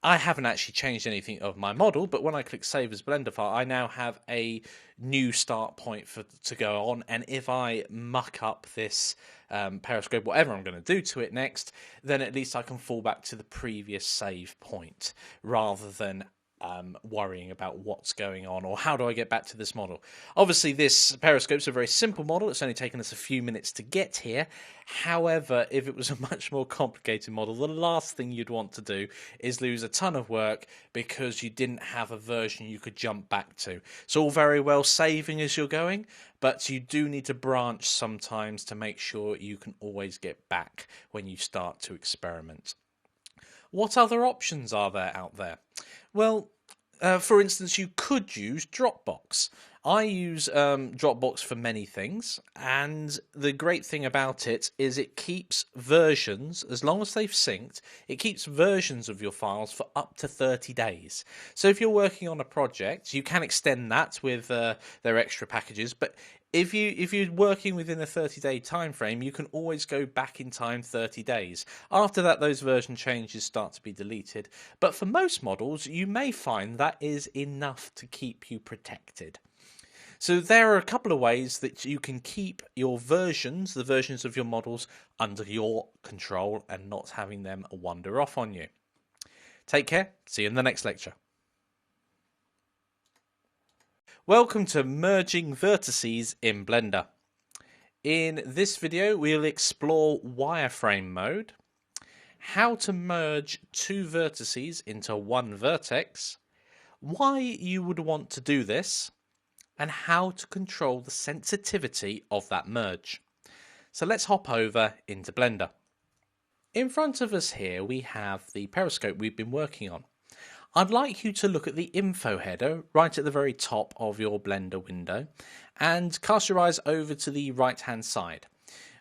I haven't actually changed anything of my model, but when I click Save as Blender file, I now have a new start point to go on. And if I muck up this periscope, whatever I'm going to do to it next, then at least I can fall back to the previous save point rather than worrying about what's going on or how do I get back to this model. Obviously, this periscope's a very simple model. It's only taken us a few minutes to get here. However, if it was a much more complicated model, the last thing you'd want to do is lose a ton of work because you didn't have a version you could jump back to. It's all very well saving as you're going, but you do need to branch sometimes to make sure you can always get back when you start to experiment. What other options are there out there? Well, for instance, you could use Dropbox. I use Dropbox for many things, and the great thing about it is it keeps versions, as long as they've synced, it keeps versions of your files for up to 30 days. So if you're working on a project, you can extend that with their extra packages, but if you're working within a 30-day time frame, you can always go back in time 30 days. After that, those version changes start to be deleted. But for most models, you may find that is enough to keep you protected. So there are a couple of ways that you can keep your versions, the versions of your models, under your control and not having them wander off on you. Take care. See you in the next lecture. Welcome to Merging Vertices in Blender. In this video, we'll explore wireframe mode, how to merge two vertices into one vertex, why you would want to do this, and how to control the sensitivity of that merge. So let's hop over into Blender. In front of us here, we have the periscope we've been working on. I'd like you to look at the info header right at the very top of your Blender window and cast your eyes over to the right hand side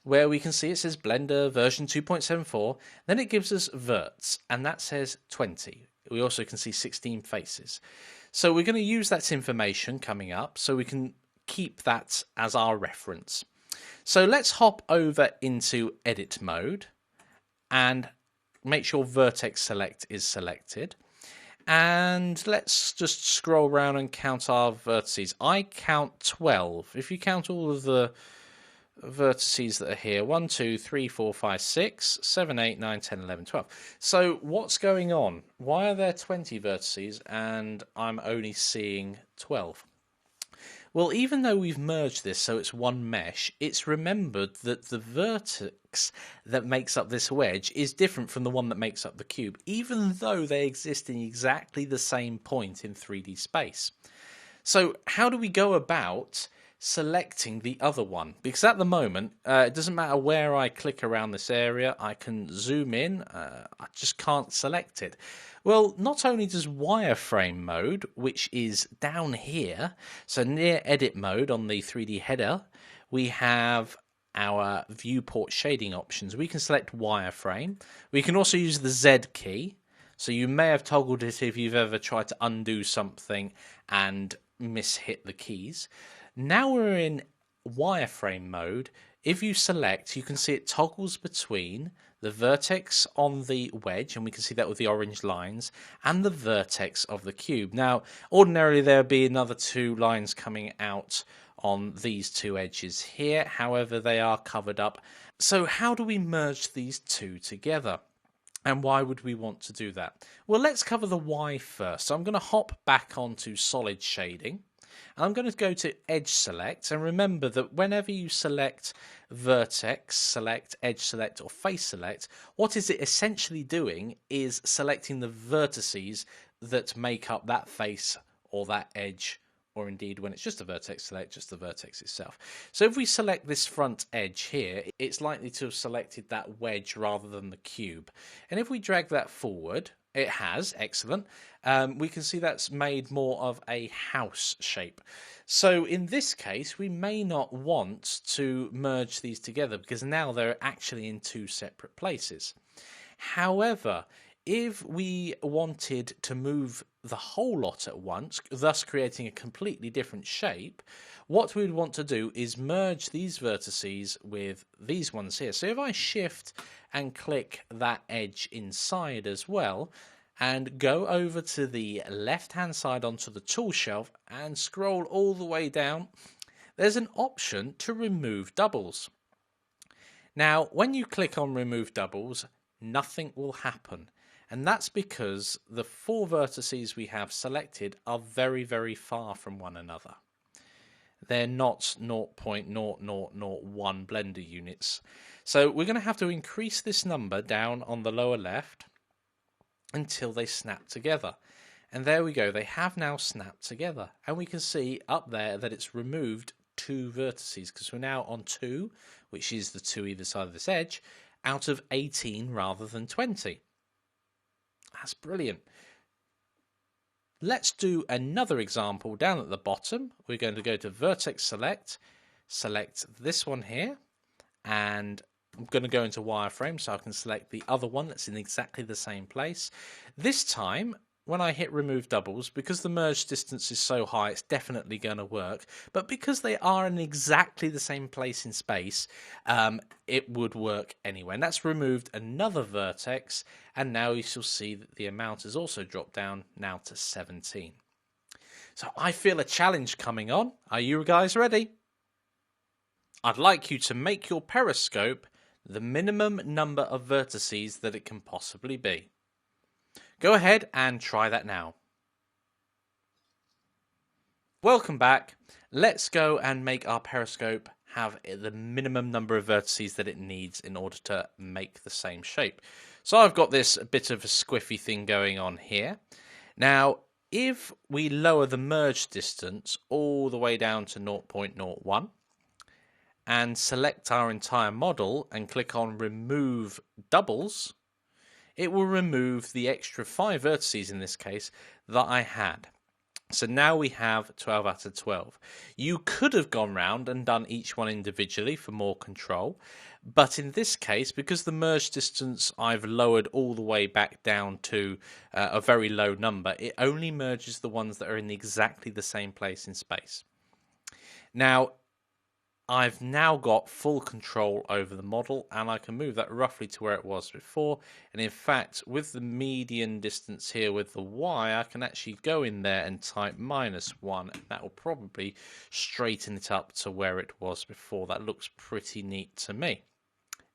where we can see it says Blender version 2.74, then it gives us verts and that says 20. We also can see 16 faces. So we're going to use that information coming up so we can keep that as our reference. So let's hop over into edit mode and make sure vertex select is selected. And let's just scroll around and count our vertices. I count 12. If you count all of the vertices that are here, 1, 2, 3, 4, 5, 6, 7, 8, 9, 10, 11, 12. So what's going on? Why are there 20 vertices and I'm only seeing 12? Well, even though we've merged this so it's one mesh, it's remembered that the vertex that makes up this wedge is different from the one that makes up the cube, even though they exist in exactly the same point in 3D space. So how do we go about selecting the other one? Because at the moment, it doesn't matter where I click around this area, I can zoom in, I just can't select it. Well, not only does wireframe mode, which is down here, so near edit mode on the 3D header, we have our viewport shading options, we can select wireframe. We can also use the Z key. So you may have toggled it if you've ever tried to undo something and mishit the keys. Now we're in wireframe mode. If you select, you can see it toggles between the vertex on the wedge, and we can see that with the orange lines, and the vertex of the cube. Now, ordinarily there would be another 2 lines coming out on these 2 edges here. However, they are covered up. So how do we merge these 2 together? And why would we want to do that? Well, let's cover the why first. So I'm going to hop back onto solid shading. I'm going to go to edge select, and remember that whenever you select vertex, select, edge select or face select, what is it essentially doing is selecting the vertices that make up that face or that edge, or indeed when it's just a vertex select, just the vertex itself. So if we select this front edge here, it's likely to have selected that wedge rather than the cube. And if we drag that forward, it has, excellent. We can see that's made more of a house shape. So in this case, we may not want to merge these together because now they're actually in 2 separate places. However, if we wanted to move the whole lot at once, thus creating a completely different shape, what we'd want to do is merge these vertices with these ones here. So if I shift and click that edge inside as well, and go over to the left-hand side onto the tool shelf and scroll all the way down, there's an option to remove doubles. Now, when you click on remove doubles, nothing will happen. And that's because the 4 vertices we have selected are very, very far from one another. They're not 0.0001 Blender units. So we're going to have to increase this number down on the lower left until they snap together. And there we go, they have now snapped together. And we can see up there that it's removed 2 vertices because we're now on 2, which is the 2 either side of this edge, out of 18 rather than 20. That's brilliant. Let's do another example down at the bottom. We're going to go to vertex select, select this one here, and I'm going to go into wireframe so I can select the other one that's in exactly the same place. This time, when I hit remove doubles, because the merge distance is so high, it's definitely going to work. But because they are in exactly the same place in space, it would work anyway. And that's removed another vertex, and now you shall see that the amount has also dropped down now to 17. So I feel a challenge coming on. Are you guys ready? I'd like you to make your periscope the minimum number of vertices that it can possibly be. Go ahead and try that now. Welcome back. Let's go and make our periscope have the minimum number of vertices that it needs in order to make the same shape. So I've got this bit of a squiffy thing going on here. Now, if we lower the merge distance all the way down to 0.01, and select our entire model and click on remove doubles, it will remove the extra 5 vertices in this case that I had. So now we have 12 out of 12. You could have gone round and done each one individually for more control, but in this case, because the merge distance I've lowered all the way back down to a very low number, it only merges the ones that are in exactly the same place in space. Now, I've now got full control over the model, and I can move that roughly to where it was before. And in fact, with the median distance here with the Y, I can actually go in there and type -1, and that will probably straighten it up to where it was before. That looks pretty neat to me.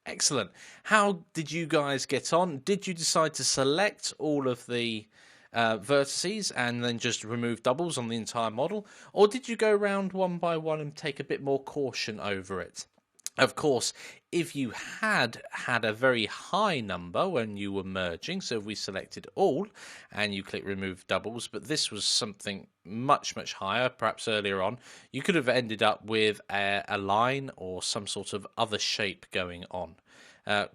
Excellent. How did you guys get on? Did you decide to select all of the vertices and then just remove doubles on the entire model, or did you go round one by one and take a bit more caution over it? Of course, if you had a very high number when you were merging, so if we selected all and you click remove doubles, but this was something much higher, perhaps earlier on, you could have ended up with a line or some sort of other shape going on.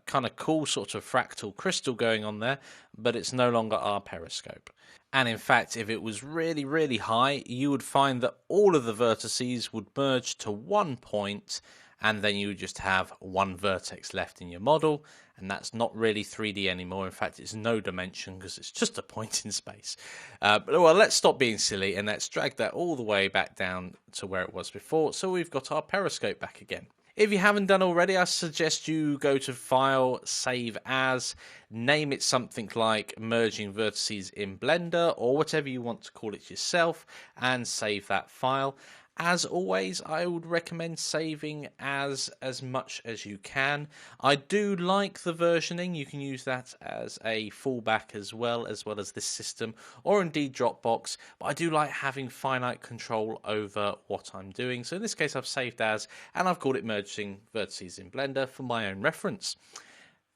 Kind of cool sort of fractal crystal going on there, but it's no longer our periscope. And in fact, if it was really high, you would find that all of the vertices would merge to one point, and then you just have one vertex left in your model, and that's not really 3D anymore. In fact, it's no dimension because it's just a point in space. But well, let's stop being silly and let's drag that all the way back down to where it was before, so we've got our periscope back again. If you haven't done already, I suggest you go to File, Save As, name it something like Merging Vertices in Blender, or whatever you want to call it yourself, and save that file. As always, I would recommend saving as much as you can. I do like the versioning. You can use that as a fallback as well as this system, or indeed Dropbox. But I do like having finite control over what I'm doing. So in this case, I've saved as, and I've called it Merging Vertices in Blender for my own reference.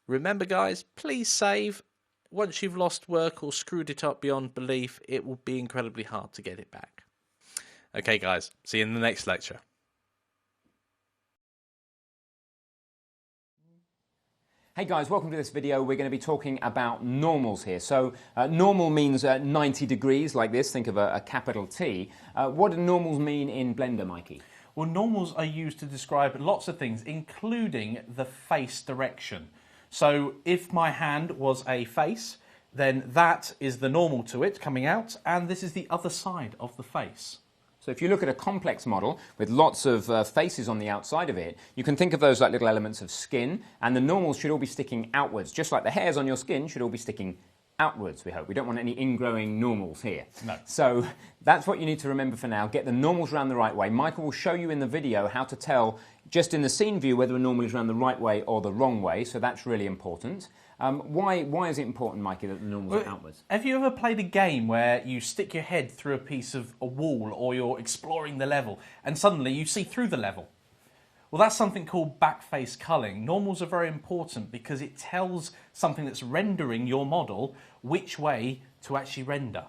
Remember, guys, please save. Once you've lost work or screwed it up beyond belief, it will be incredibly hard to get it back. Okay, guys, see you in the next lecture. Hey guys, welcome to this video. We're going to be talking about normals here. So normal means 90 degrees like this. Think of a capital T. What do normals mean in Blender, Mikey? Well, normals are used to describe lots of things, including the face direction. So if my hand was a face, then that is the normal to it coming out, and this is the other side of the face. So if you look at a complex model with lots of faces on the outside of it, you can think of those like little elements of skin, and the normals should all be sticking outwards, just like the hairs on your skin should all be sticking outwards, we hope. We don't want any ingrowing normals here. No. So that's what you need to remember for now. Get the normals around the right way. Michael will show you in the video how to tell, just in the scene view, whether a normal is around the right way or the wrong way, so that's really important. Why is it important, Mikey, that the normals are outwards? Have you ever played a game where you stick your head through a piece of a wall, or you're exploring the level and suddenly you see through the level? Well, that's something called backface culling. Normals are very important because it tells something that's rendering your model which way to actually render.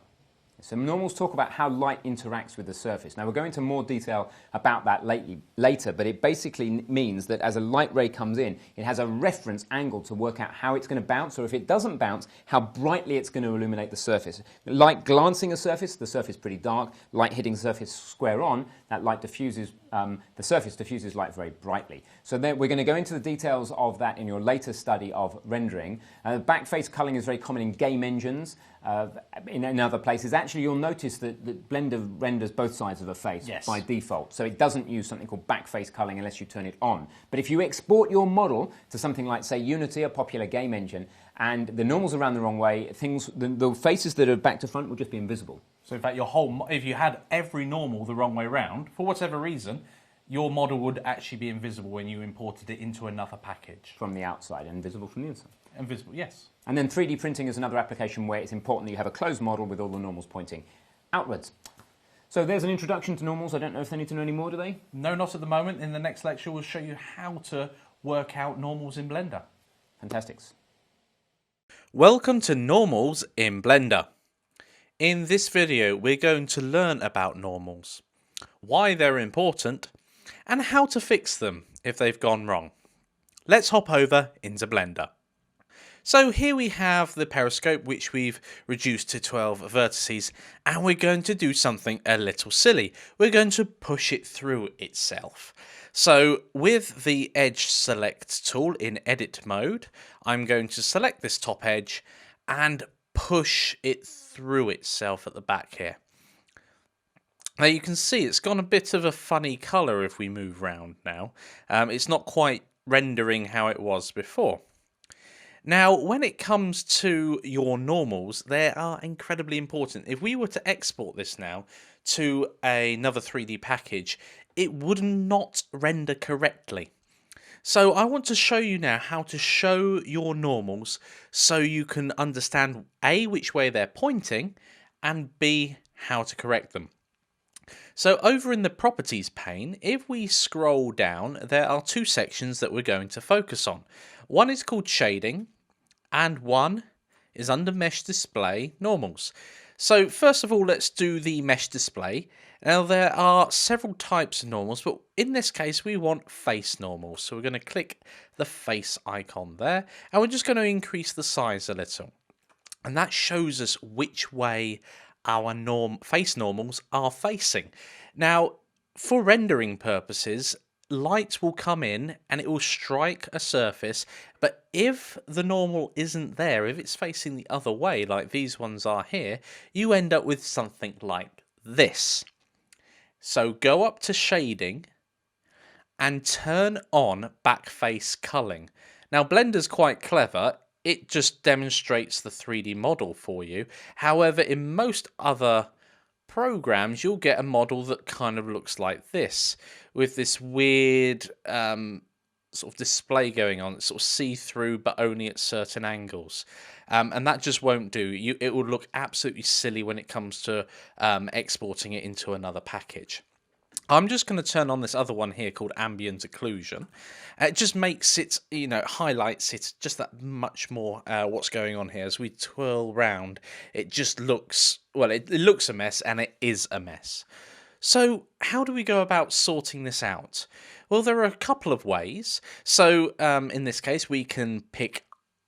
So normals talk about how light interacts with the surface. Now we'll go into more detail about that later, but it basically means that as a light ray comes in, it has a reference angle to work out how it's going to bounce, or if it doesn't bounce, how brightly it's going to illuminate the surface. Light glancing a surface, the surface is pretty dark. Light hitting the surface square on, that light diffuses, the surface diffuses light very brightly. So then we're going to go into the details of that in your later study of rendering. Backface culling is very common in game engines, in other places. Actually, you'll notice that Blender renders both sides of a face by default. So it doesn't use something called backface culling unless you turn it on. But if you export your model to something like, say, Unity, a popular game engine, and the normals are around the wrong way, the faces that are back to front will just be invisible. So in fact, if you had every normal the wrong way round, for whatever reason, your model would actually be invisible when you imported it into another package. From the outside, and invisible from the inside. Invisible, yes. And then 3D printing is another application where it's important that you have a closed model with all the normals pointing outwards. So there's an introduction to normals. I don't know if they need to know any more, do they? No, not at the moment. In the next lecture, we'll show you how to work out normals in Blender. Fantastics. Welcome to Normals in Blender. In this video, we're going to learn about normals, why they're important, and how to fix them if they've gone wrong. Let's hop over into Blender. So here we have the periscope, which we've reduced to 12 vertices, and we're going to do something a little silly. We're going to push it through itself. So with the edge select tool in edit mode, I'm going to select this top edge and push it through itself at the back here. Now you can see it's gone a bit of a funny colour if we move round now. It's not quite rendering how it was before. Now, when it comes to your normals, they are incredibly important. If we were to export this now to another 3D package, it would not render correctly. So I want to show you now how to show your normals so you can understand A, which way they're pointing, and B, how to correct them. So over in the properties pane, if we scroll down, there are two sections that we're going to focus on. One is called shading, and one is under mesh display normals. So first of all, let's do the mesh display. Now there are several types of normals, but in this case we want face normals. So we're going to click the face icon there, and we're just going to increase the size a little. And that shows us which way our face normals are facing. Now, for rendering purposes, light will come in and it will strike a surface, but if the normal isn't there, if it's facing the other way like these ones are here, you end up with something like this. So go up to shading and turn on backface culling. Now Blender's quite clever, it just demonstrates the 3D model for you. However, in most other programs you'll get a model that kind of looks like this, with this weird sort of display going on. It's sort of see-through but only at certain angles, and that just won't do. It will look absolutely silly when it comes to exporting it into another package. I'm just going to turn on this other one here called ambient occlusion. It just makes it, highlights it just that much more what's going on here. As we twirl round, it just looks, well, it looks a mess, and it is a mess. So how do we go about sorting this out? Well, there are a couple of ways. So in this case, we can pick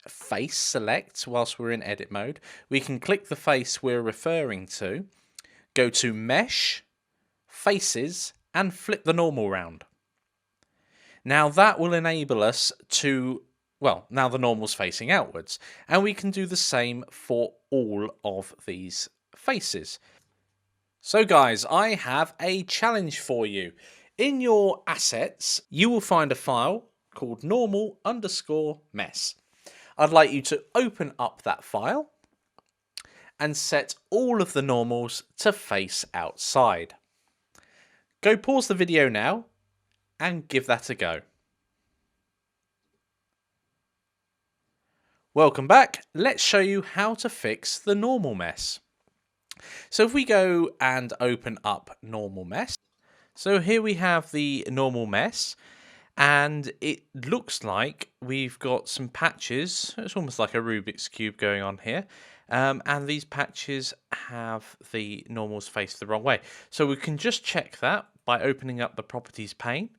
face select whilst we're in edit mode. We can click the face we're referring to, go to mesh, faces, and flip the normal round. Now that will enable us to, well, now the normal's facing outwards, and we can do the same for all of these faces. So guys, I have a challenge for you. In your assets, you will find a file called normal_mess. I'd like you to open up that file and set all of the normals to face outside. Go pause the video now and give that a go. Welcome back. Let's show you how to fix the normal mess. So if we go and open up normal mess. So here we have the normal mess, and it looks like we've got some patches. It's almost like a Rubik's Cube going on here. And these patches have the normals faced the wrong way. So we can just check that by opening up the properties pane,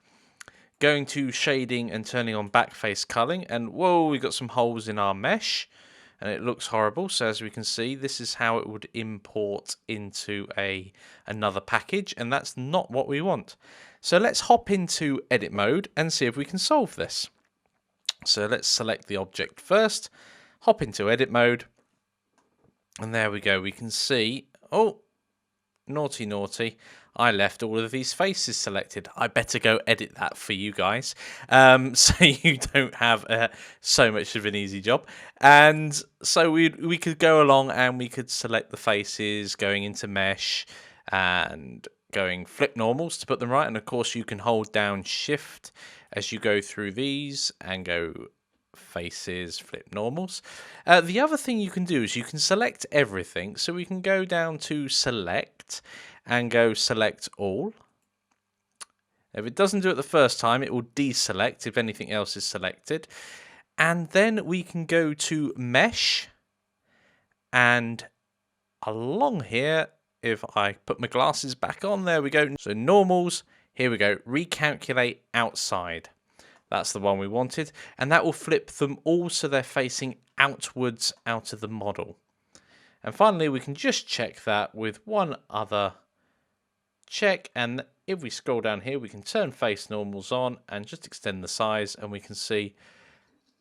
going to shading and turning on backface culling, and whoa, we've got some holes in our mesh and it looks horrible. So as we can see, this is how it would import into another package, and that's not what we want. So let's hop into edit mode and see if we can solve this. So let's select the object first, hop into edit mode, and there we go. We can see, oh, naughty, naughty. I left all of these faces selected. I better go edit that for you guys, so you don't have so much of an easy job. And so we could go along and we could select the faces, going into mesh and going flip normals to put them right. And of course you can hold down shift as you go through these and go faces, flip normals. The other thing you can do is you can select everything. So we can go down to select and go select all. If it doesn't do it the first time, it will deselect if anything else is selected. And then we can go to mesh, and along here, if I put my glasses back on, there we go. So normals, here we go, recalculate outside. That's the one we wanted, and that will flip them all so they're facing outwards out of the model. And finally, we can just check that with one other check, and if we scroll down here, we can turn face normals on and just extend the size, and we can see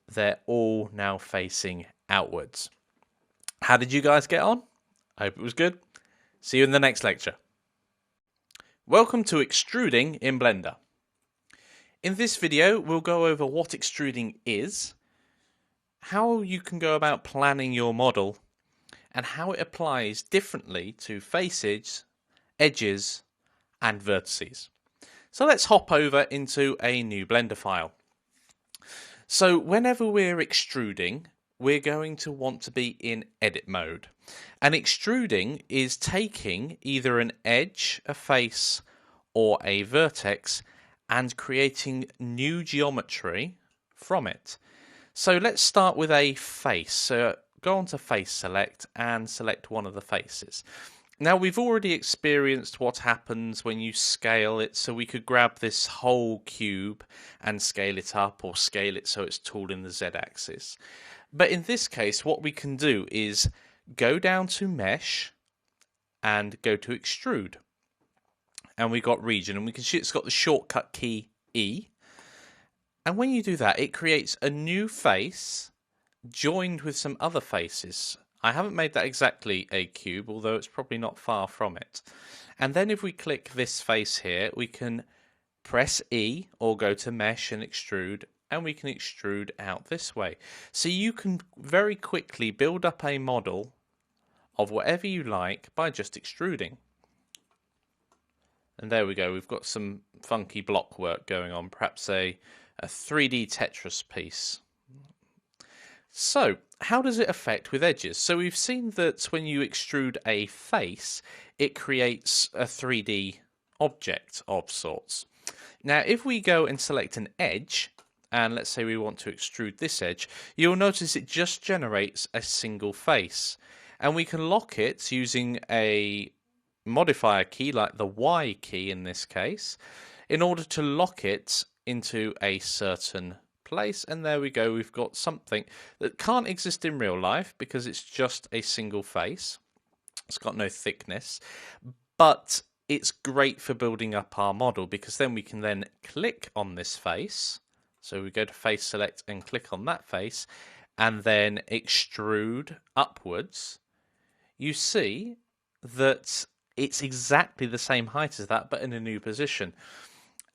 they're all now facing outwards. How did you guys get on? I hope it was good. See you in the next lecture. Welcome to Extruding in Blender. In this video, we'll go over what extruding is, how you can go about planning your model, and how it applies differently to faces, edges, and vertices. So let's hop over into a new Blender file. So whenever we're extruding, we're going to want to be in edit mode. And extruding is taking either an edge, a face, or a vertex and creating new geometry from it. So let's start with a face. So go on to face select and select one of the faces. Now we've already experienced what happens when you scale it, so we could grab this whole cube and scale it up or scale it so it's tooled in the Z-axis. But in this case, what we can do is go down to mesh and go to extrude. And we've got region, and we can see it's got the shortcut key E. And when you do that, it creates a new face joined with some other faces. I haven't made that exactly a cube, although it's probably not far from it. And then if we click this face here, we can press E or go to Mesh and Extrude, and we can extrude out this way. So you can very quickly build up a model of whatever you like by just extruding. And there we go, we've got some funky block work going on, perhaps a 3D Tetris piece. So, how does it affect with edges? So we've seen that when you extrude a face, it creates a 3D object of sorts. Now, if we go and select an edge, and let's say we want to extrude this edge, you'll notice it just generates a single face. And we can lock it using a modifier key, like the Y key in this case, in order to lock it into a certain place. And there we go, we've got something that can't exist in real life because it's just a single face. It's got no thickness, but it's great for building up our model because then we can then click on this face. So we go to face select and click on that face and then extrude upwards. You see that it's exactly the same height as that, but in a new position.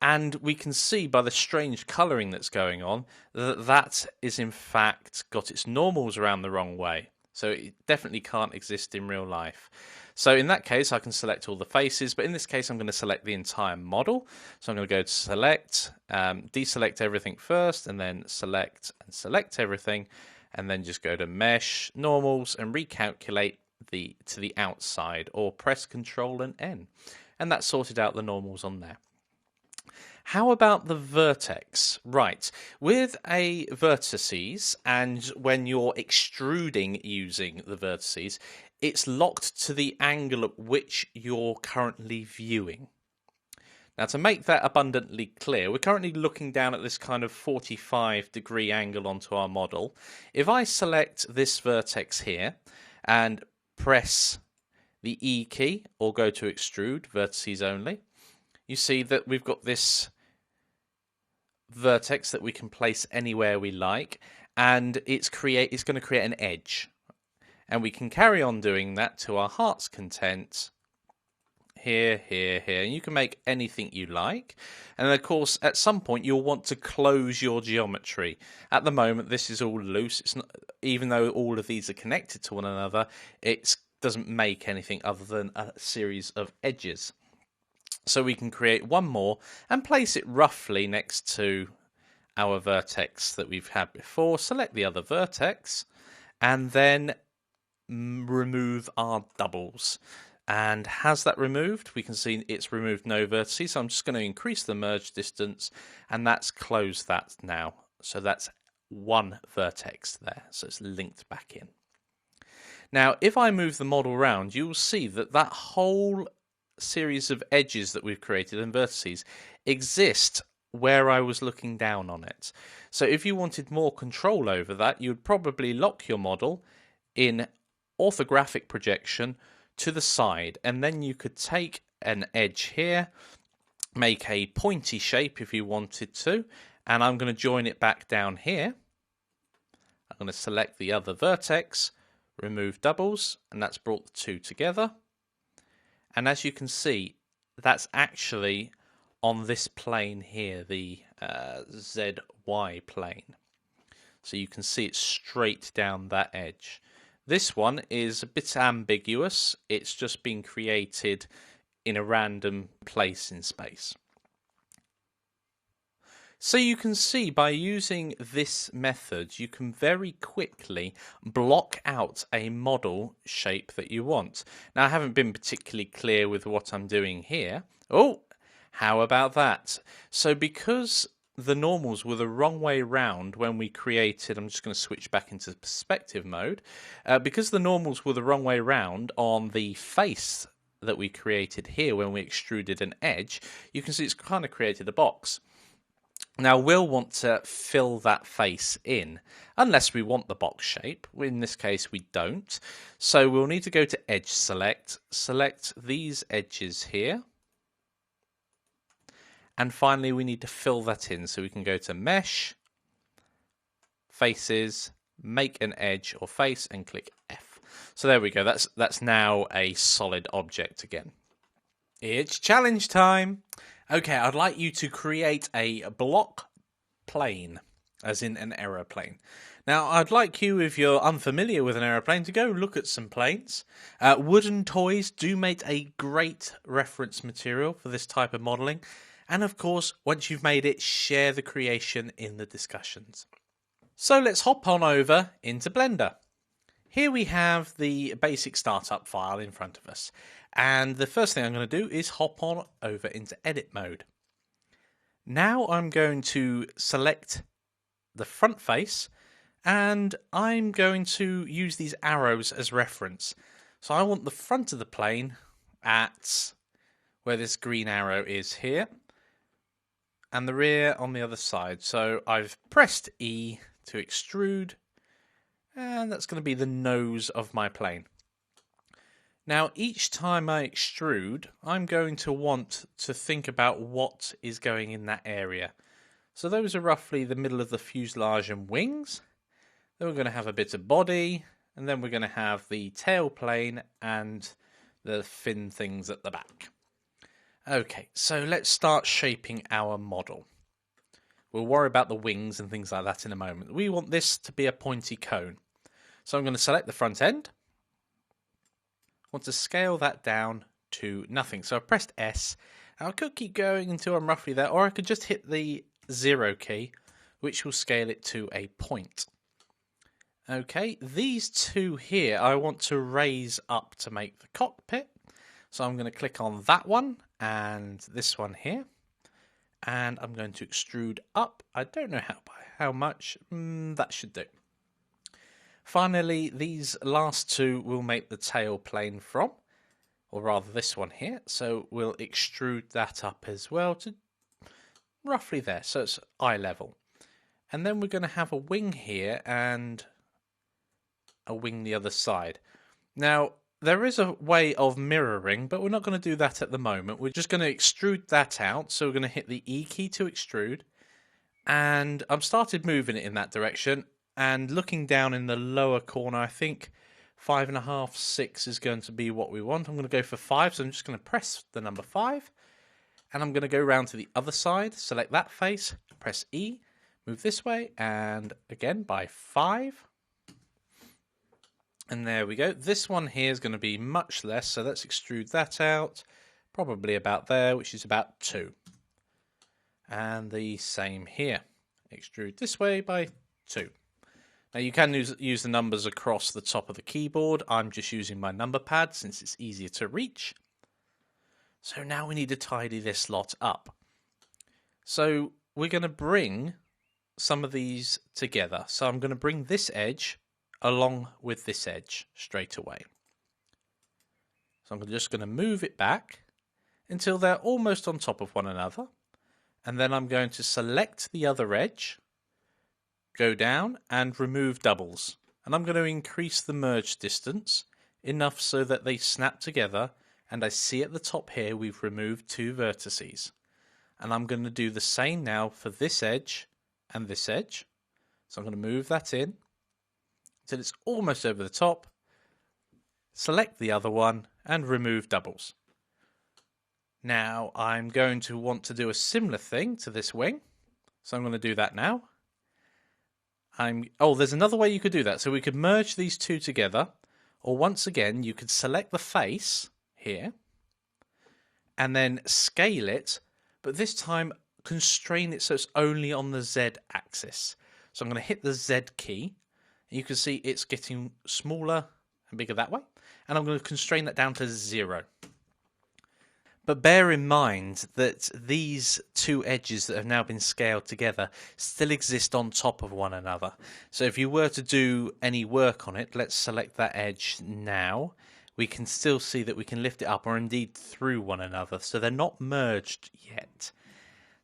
And we can see by the strange colouring that's going on that that is in fact got its normals around the wrong way. So it definitely can't exist in real life. So in that case, I can select all the faces, but in this case, I'm going to select the entire model. So I'm going to go to select, deselect everything first, and then select and select everything, and then just go to mesh, normals, and recalculate to the outside, or press Control and N. And that sorted out the normals on there. How about the vertex? Right, with a vertices, and when you're extruding using the vertices, it's locked to the angle at which you're currently viewing. Now, to make that abundantly clear, we're currently looking down at this kind of 45-degree angle onto our model. If I select this vertex here and press the E key or go to extrude, vertices only, you see that we've got this vertex that we can place anywhere we like, and it's going to create an edge. And we can carry on doing that to our heart's content. Here, here, here. And you can make anything you like. And of course, at some point, you'll want to close your geometry. At the moment, this is all loose. It's not, even though all of these are connected to one another, it doesn't make anything other than a series of edges. So we can create one more and place it roughly next to our vertex that we've had before. Select the other vertex and then remove our doubles. And has that removed? We can see it's removed no vertices. So I'm just going to increase the merge distance, and that's closed that now. So that's one vertex there. So it's linked back in. Now, if I move the model around, you'll see that that whole series of edges that we've created and vertices exist where I was looking down on it. So if you wanted more control over that, you would probably lock your model in orthographic projection to the side, and then you could take an edge here, make a pointy shape if you wanted to, and I'm going to join it back down here. I'm going to select the other vertex, remove doubles, and that's brought the two together. And as you can see, that's actually on this plane here, the ZY plane. So you can see it's straight down that edge. This one is a bit ambiguous. It's just been created in a random place in space. So you can see by using this method, you can very quickly block out a model shape that you want. Now, I haven't been particularly clear with what I'm doing here. Oh, how about that? So because the normals were the wrong way round when we created, I'm just going to switch back into perspective mode. Because the normals were the wrong way round on the face that we created here when we extruded an edge, you can see it's kind of created a box. Now we'll want to fill that face in, unless we want the box shape. In this case we don't. So we'll need to go to Edge Select, select these edges here, And finally, we need to fill that in. So we can go to Mesh, Faces, Make an Edge or Face, and click F. So there we go. That's now a solid object again. It's challenge time. Okay, I'd like you to create a block plane, as in an aeroplane. Now, I'd like you, if you're unfamiliar with an aeroplane, to go look at some planes. Wooden toys do make a great reference material for this type of modelling. And of course, once you've made it, share the creation in the discussions. So let's hop on over into Blender. Here we have the basic startup file in front of us. And the first thing I'm going to do is hop on over into edit mode. Now I'm going to select the front face, and I'm going to use these arrows as reference. So I want the front of the plane at where this green arrow is here, and the rear on the other side. So I've pressed E to extrude, and that's going to be the nose of my plane. Now, each time I extrude, I'm going to want to think about what is going in that area. So those are roughly the middle of the fuselage and wings. Then we're going to have a bit of body, and then we're going to have the tail plane and the fin things at the back. Okay, so let's start shaping our model. We'll worry about the wings and things like that in a moment. We want this to be a pointy cone. So I'm going to select the front end. I want to scale that down to nothing. So I've pressed S. I could keep going until I'm roughly there, or I could just hit the 0 key, which will scale it to a point. Okay, these two here I want to raise up to make the cockpit. So I'm going to click on that one and this one here. And I'm going to extrude up. I don't know how much. That should do. Finally, these last two will make the tail plane from, or rather this one here. So we'll extrude that up as well to roughly there. So it's eye level. And then we're going to have a wing here and a wing the other side. Now, there is a way of mirroring, but we're not going to do that at the moment. We're just going to extrude that out. So we're going to hit the E key to extrude. And I've started moving it in that direction. And looking down in the lower corner, I think 5.5, 6 is going to be what we want. I'm going to go for 5, so I'm just going to press the number 5. And I'm going to go around to the other side, select that face, press E, move this way, and again by 5. And there we go. This one here is going to be much less, so let's extrude that out, probably about there, which is about 2. And the same here. Extrude this way by 2. Now you can use the numbers across the top of the keyboard. I'm just using my number pad since it's easier to reach. So now we need to tidy this lot up. So we're going to bring some of these together. So I'm going to bring this edge along with this edge straight away. So I'm just going to move it back until they're almost on top of one another. And then I'm going to select the other edge, go down and remove doubles. And I'm going to increase the merge distance enough so that they snap together. And I see at the top here we've removed 2 vertices. And I'm going to do the same now for this edge and this edge. So I'm going to move that in until it's almost over the top. Select the other one and remove doubles. Now I'm going to want to do a similar thing to this wing. So I'm going to do that now. There's another way you could do that. So we could merge these two together, or once again, you could select the face here and then scale it, but this time constrain it so it's only on the Z axis. So I'm going to hit the Z key. And you can see it's getting smaller and bigger that way. And I'm going to constrain that down to 0. But bear in mind that these 2 edges that have now been scaled together still exist on top of one another. So if you were to do any work on it, let's select that edge now. We can still see that we can lift it up or indeed through one another. So they're not merged yet.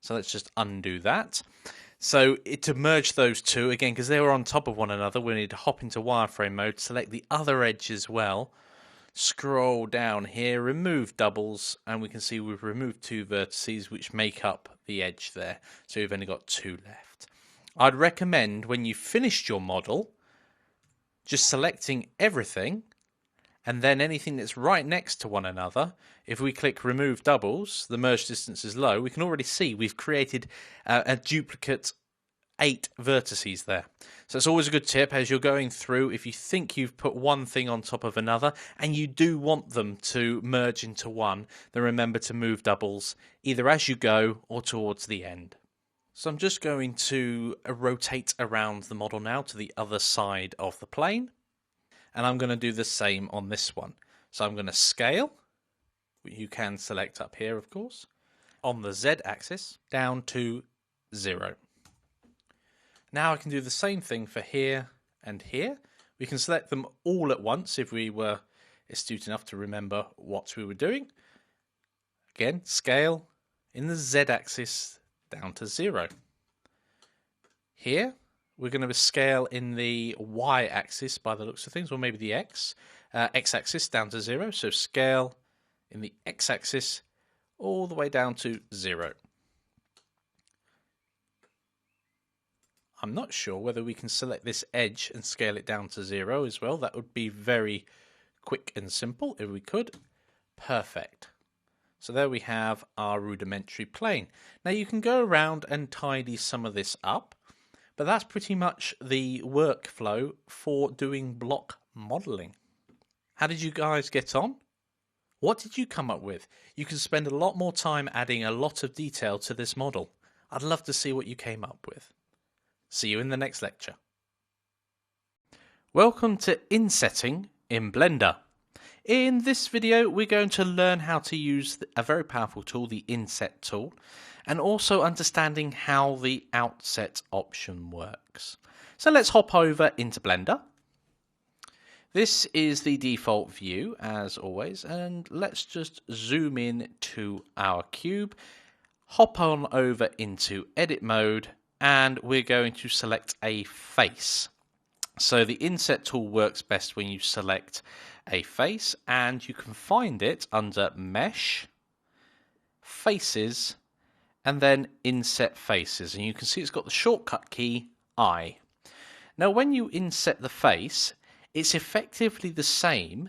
So let's just undo that. So to merge those 2, again, because they were on top of one another, we need to hop into wireframe mode, select the other edge as well. Scroll down here, remove doubles, and we can see we've removed 2 vertices which make up the edge there. So we've only got 2 left. I'd recommend when you've finished your model, just selecting everything and then anything that's right next to one another. If we click remove doubles, the merge distance is low. We can already see we've created a duplicate 8 vertices there. So it's always a good tip as you're going through, if you think you've put one thing on top of another and you do want them to merge into one, then remember to move doubles either as you go or towards the end. So I'm just going to rotate around the model now to the other side of the plane. And I'm going to do the same on this one. So I'm going to scale. You can select up here, of course. On the Z axis, down to 0. Now I can do the same thing for here and here. We can select them all at once if we were astute enough to remember what we were doing. Again, scale in the Z axis down to 0. Here, we're going to scale in the Y axis by the looks of things, or maybe the X axis down to 0. So scale in the X axis all the way down to 0. I'm not sure whether we can select this edge and scale it down to 0 as well. That would be very quick and simple if we could. Perfect. So there we have our rudimentary plane. Now you can go around and tidy some of this up, but that's pretty much the workflow for doing block modeling. How did you guys get on? What did you come up with? You can spend a lot more time adding a lot of detail to this model. I'd love to see what you came up with. See you in the next lecture. Welcome to Insetting in Blender. In this video, we're going to learn how to use a very powerful tool, the Inset tool, and also understanding how the Outset option works. So let's hop over into Blender. This is the default view, as always, and let's just zoom in to our cube, hop on over into Edit mode, and we're going to select a face. So the Inset tool works best when you select a face, and you can find it under Mesh, Faces, and then Inset Faces. And you can see it's got the shortcut key I. Now when you inset the face, it's effectively the same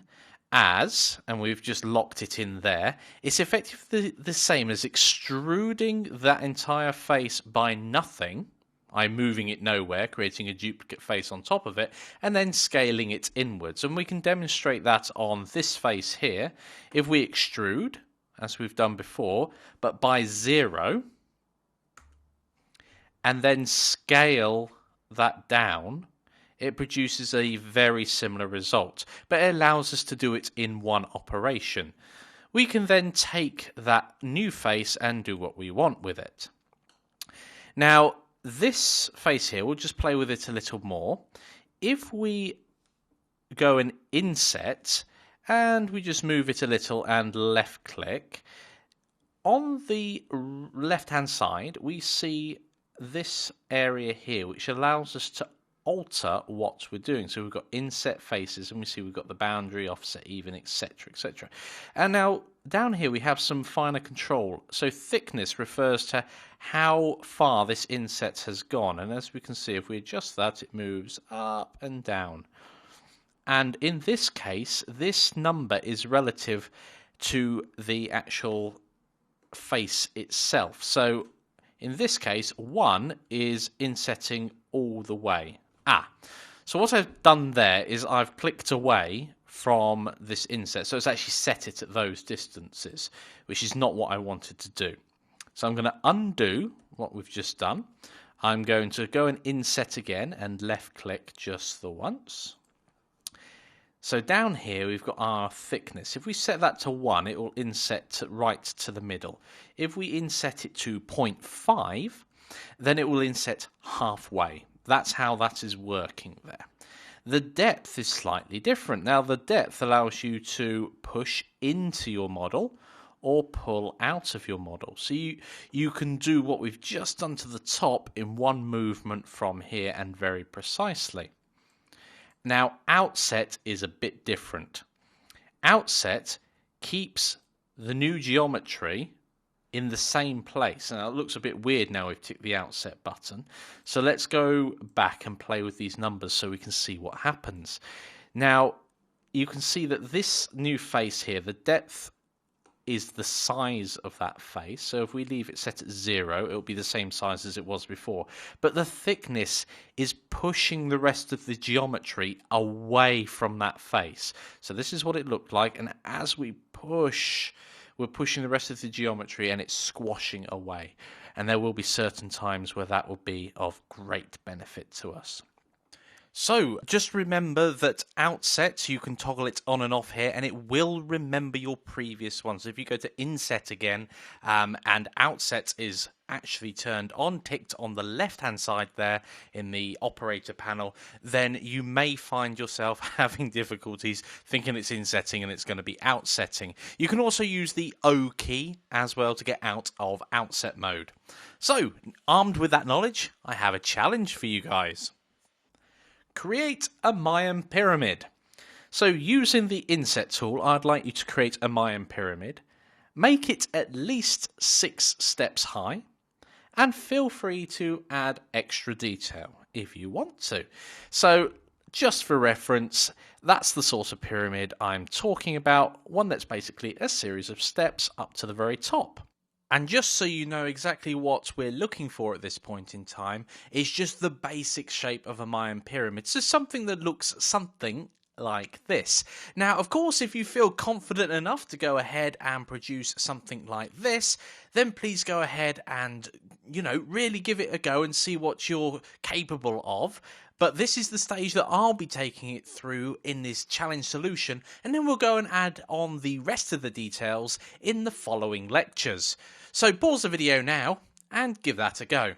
as, and we've just locked it in there, it's effectively the same as extruding that entire face by nothing. I'm moving it nowhere, creating a duplicate face on top of it, and then scaling it inwards. And we can demonstrate that on this face here. If we extrude, as we've done before, but by 0, and then scale that down, it produces a very similar result, but it allows us to do it in one operation. We can then take that new face and do what we want with it. Now, this face here, we'll just play with it a little more. If we go and inset, and we just move it a little and left click, on the left hand side we see this area here which allows us to alter what we're doing. So we've got inset faces, and we see we've got the boundary, offset, even, etc, etc. And now down here we have some finer control. So thickness refers to how far this inset has gone, and as we can see, if we adjust that, it moves up and down. And in this case, this number is relative to the actual face itself. So in this case, 1 is insetting all the way. So what I've done there is I've clicked away from this inset. So it's actually set it at those distances, which is not what I wanted to do. So I'm going to undo what we've just done. I'm going to go and inset again and left click just the once. So down here we've got our thickness. If we set that to 1, it will inset right to the middle. If we inset it to 0.5, then it will inset halfway. That's how that is working there. The depth is slightly different. Now the depth allows you to push into your model or pull out of your model. So you can do what we've just done to the top in one movement from here, and very precisely. Now outset is a bit different. Outset keeps the new geometry in the same place. Now, it looks a bit weird now we've ticked the outset button. So let's go back and play with these numbers so we can see what happens. Now, you can see that this new face here, the depth is the size of that face. So if we leave it set at 0, it'll be the same size as it was before. But the thickness is pushing the rest of the geometry away from that face. So this is what it looked like. And as we push, we're pushing the rest of the geometry and it's squashing away. And there will be certain times where that will be of great benefit to us. So just remember that outset, you can toggle it on and off here and it will remember your previous one. So if you go to inset again and outset is actually turned on, ticked on the left hand side there in the operator panel, then you may find yourself having difficulties thinking it's insetting and it's going to be outsetting. You can also use the O key as well to get out of outset mode. So armed with that knowledge, I have a challenge for you guys. Create a Mayan pyramid. So using the inset tool, I'd like you to create a Mayan pyramid. Make it at least 6 steps high. And feel free to add extra detail if you want to. So just for reference, that's the sort of pyramid I'm talking about. One that's basically a series of steps up to the very top. And just so you know exactly what we're looking for at this point in time, is just the basic shape of a Mayan pyramid. So something that looks something like this. Now, of course, if you feel confident enough to go ahead and produce something like this, then please go ahead and, really give it a go and see what you're capable of. But this is the stage that I'll be taking it through in this challenge solution, and then we'll go and add on the rest of the details in the following lectures. So pause the video now and give that a go.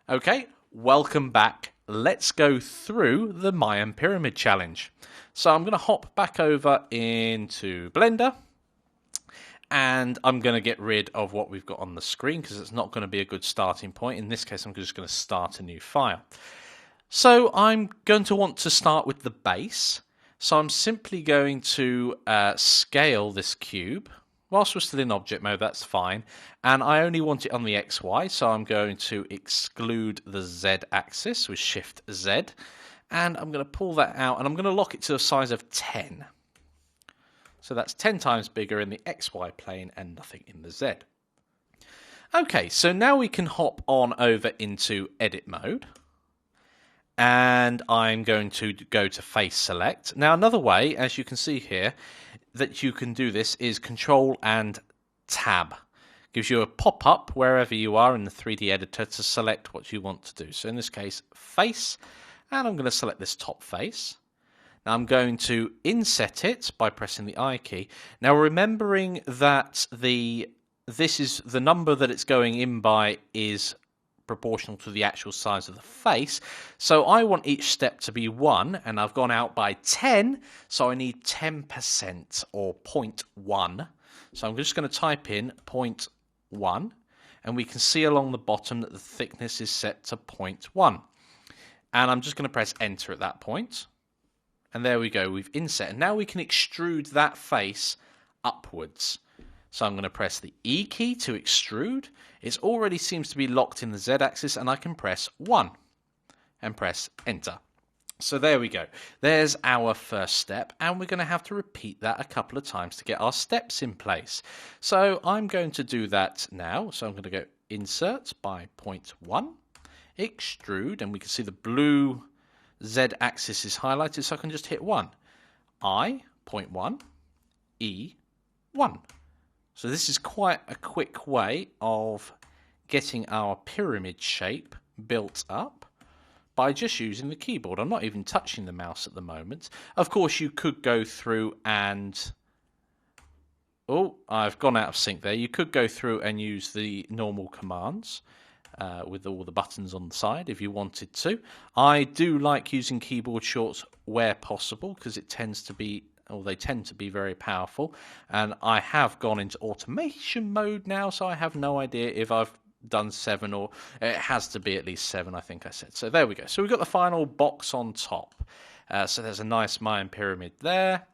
Okay, welcome back. Let's go through the Mayan Pyramid Challenge. So I'm going to hop back over into Blender. And I'm going to get rid of what we've got on the screen because it's not going to be a good starting point. In this case, I'm just going to start a new file. So I'm going to want to start with the base. So I'm simply going to scale this cube. Whilst we're still in object mode, that's fine. And I only want it on the XY, so I'm going to exclude the Z axis with Shift Z. And I'm going to pull that out, and I'm going to lock it to a size of 10. So that's 10 times bigger in the XY plane and nothing in the Z. Okay, so now we can hop on over into edit mode. And I'm going to go to face select. Now another way, as you can see here, that you can do this is Control and Tab. Gives you a pop-up wherever you are in the 3D editor to select what you want to do. So in this case, face, and I'm going to select this top face. Now I'm going to inset it by pressing the I key. Now remembering that this is the number that it's going in by is proportional to the actual size of the face. So I want each step to be 1, and I've gone out by 10, so I need 10% or 0.1. So I'm just going to type in 0.1, and we can see along the bottom that the thickness is set to 0.1. And I'm just going to press enter at that point. And there we go, we've inset. And now we can extrude that face upwards. So I'm going to press the E key to extrude. It already seems to be locked in the Z axis, and I can press 1 and press enter. So there we go. There's our first step, and we're going to have to repeat that a couple of times to get our steps in place. So I'm going to do that now. So I'm going to go insert by 0.1, extrude, and we can see the blue Z axis is highlighted, so I can just hit 1. I, 0.1, E, 1. So this is quite a quick way of getting our pyramid shape built up by just using the keyboard. I'm not even touching the mouse at the moment. Of course, you could go through and... Oh, I've gone out of sync there. You could go through and use the normal commands with all the buttons on the side if you wanted to. I do like using keyboard shorts where possible because it tends to be... or they tend to be very powerful, and I have gone into automation mode now, so I have no idea if I've done 7 or it has to be at least 7, I think I said. So there we go. So we've got the final box on top. So there's a nice Mayan pyramid there.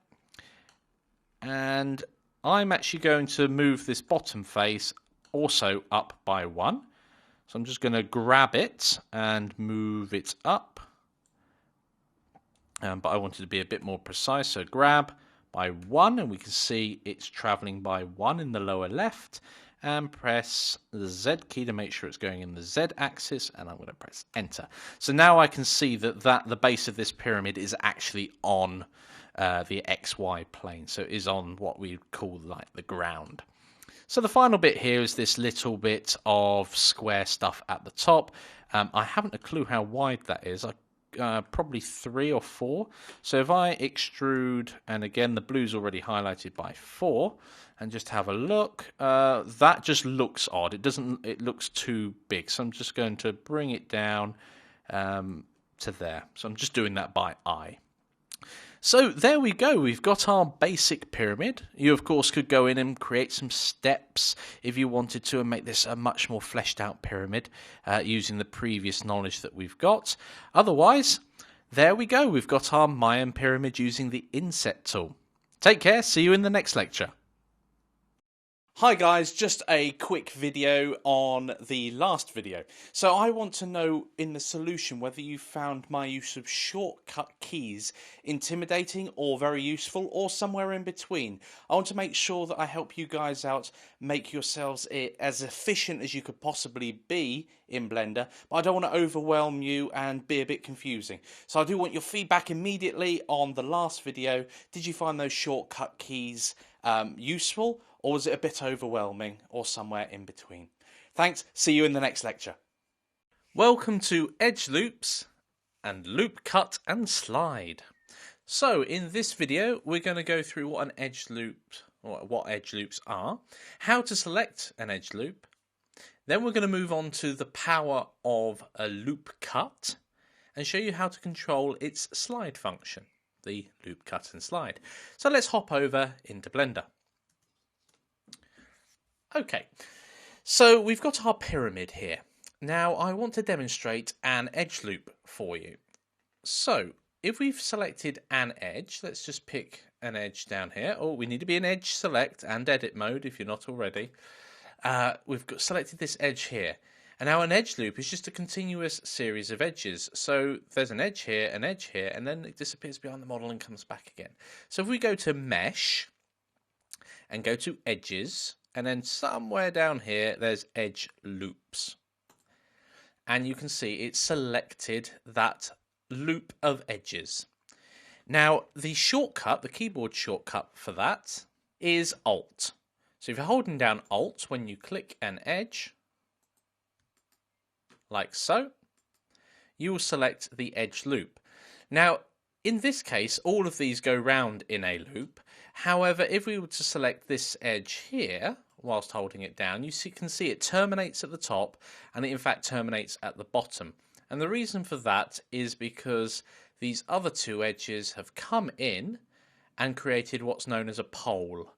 And I'm actually going to move this bottom face also up by 1. So I'm just going to grab it and move it up. But I wanted to be a bit more precise, so grab by 1, and we can see it's traveling by 1 in the lower left. And press the Z key to make sure it's going in the Z axis, and I'm going to press enter. So now I can see that the base of this pyramid is actually on the XY plane, so it is on what we call like the ground. So the final bit here is this little bit of square stuff at the top. I haven't a clue how wide that is. Probably 3 or 4. So if I extrude, and again the blue's already highlighted by 4, and just have a look, that just looks odd. It looks too big. So I'm just going to bring it down to there. So I'm just doing that by eye. So there we go, we've got our basic pyramid. You of course could go in and create some steps if you wanted to and make this a much more fleshed out pyramid using the previous knowledge that we've got. Otherwise, there we go, we've got our Mayan pyramid using the Inset tool. Take care, see you in the next lecture. Hi guys, just a quick video on the last video. So I want to know in the solution whether you found my use of shortcut keys intimidating or very useful, or somewhere in between. I want to make sure that I help you guys out, make yourselves as efficient as you could possibly be in Blender, but I don't want to overwhelm you and be a bit confusing. So I do want your feedback immediately on the last video. Did you find those shortcut keys useful? Or was it a bit overwhelming, or somewhere in between? Thanks, see you in the next lecture. Welcome to Edge Loops and Loop Cut and Slide. So in this video, we're going to go through what an edge loop, or what edge loops are, how to select an edge loop. Then we're going to move on to the power of a loop cut and show you how to control its slide function, the loop cut and slide. So let's hop over into Blender. Okay, so we've got our pyramid here. Now I want to demonstrate an edge loop for you. So if we've selected an edge, let's just pick an edge down here. Oh, we need to be in edge select and edit mode if you're not already. We've selected this edge here. And now an edge loop is just a continuous series of edges. So there's an edge here, and then it disappears behind the model and comes back again. So if we go to Mesh and go to Edges, and then somewhere down here, there's edge loops. And you can see it's selected that loop of edges. Now, the shortcut, the keyboard shortcut for that is Alt. So if you're holding down Alt when you click an edge, like so, you will select the edge loop. Now, in this case, all of these go round in a loop. However, if we were to select this edge here, whilst holding it down, you can see it terminates at the top, and it in fact terminates at the bottom. And the reason for that is because these other two edges have come in and created what's known as a pole,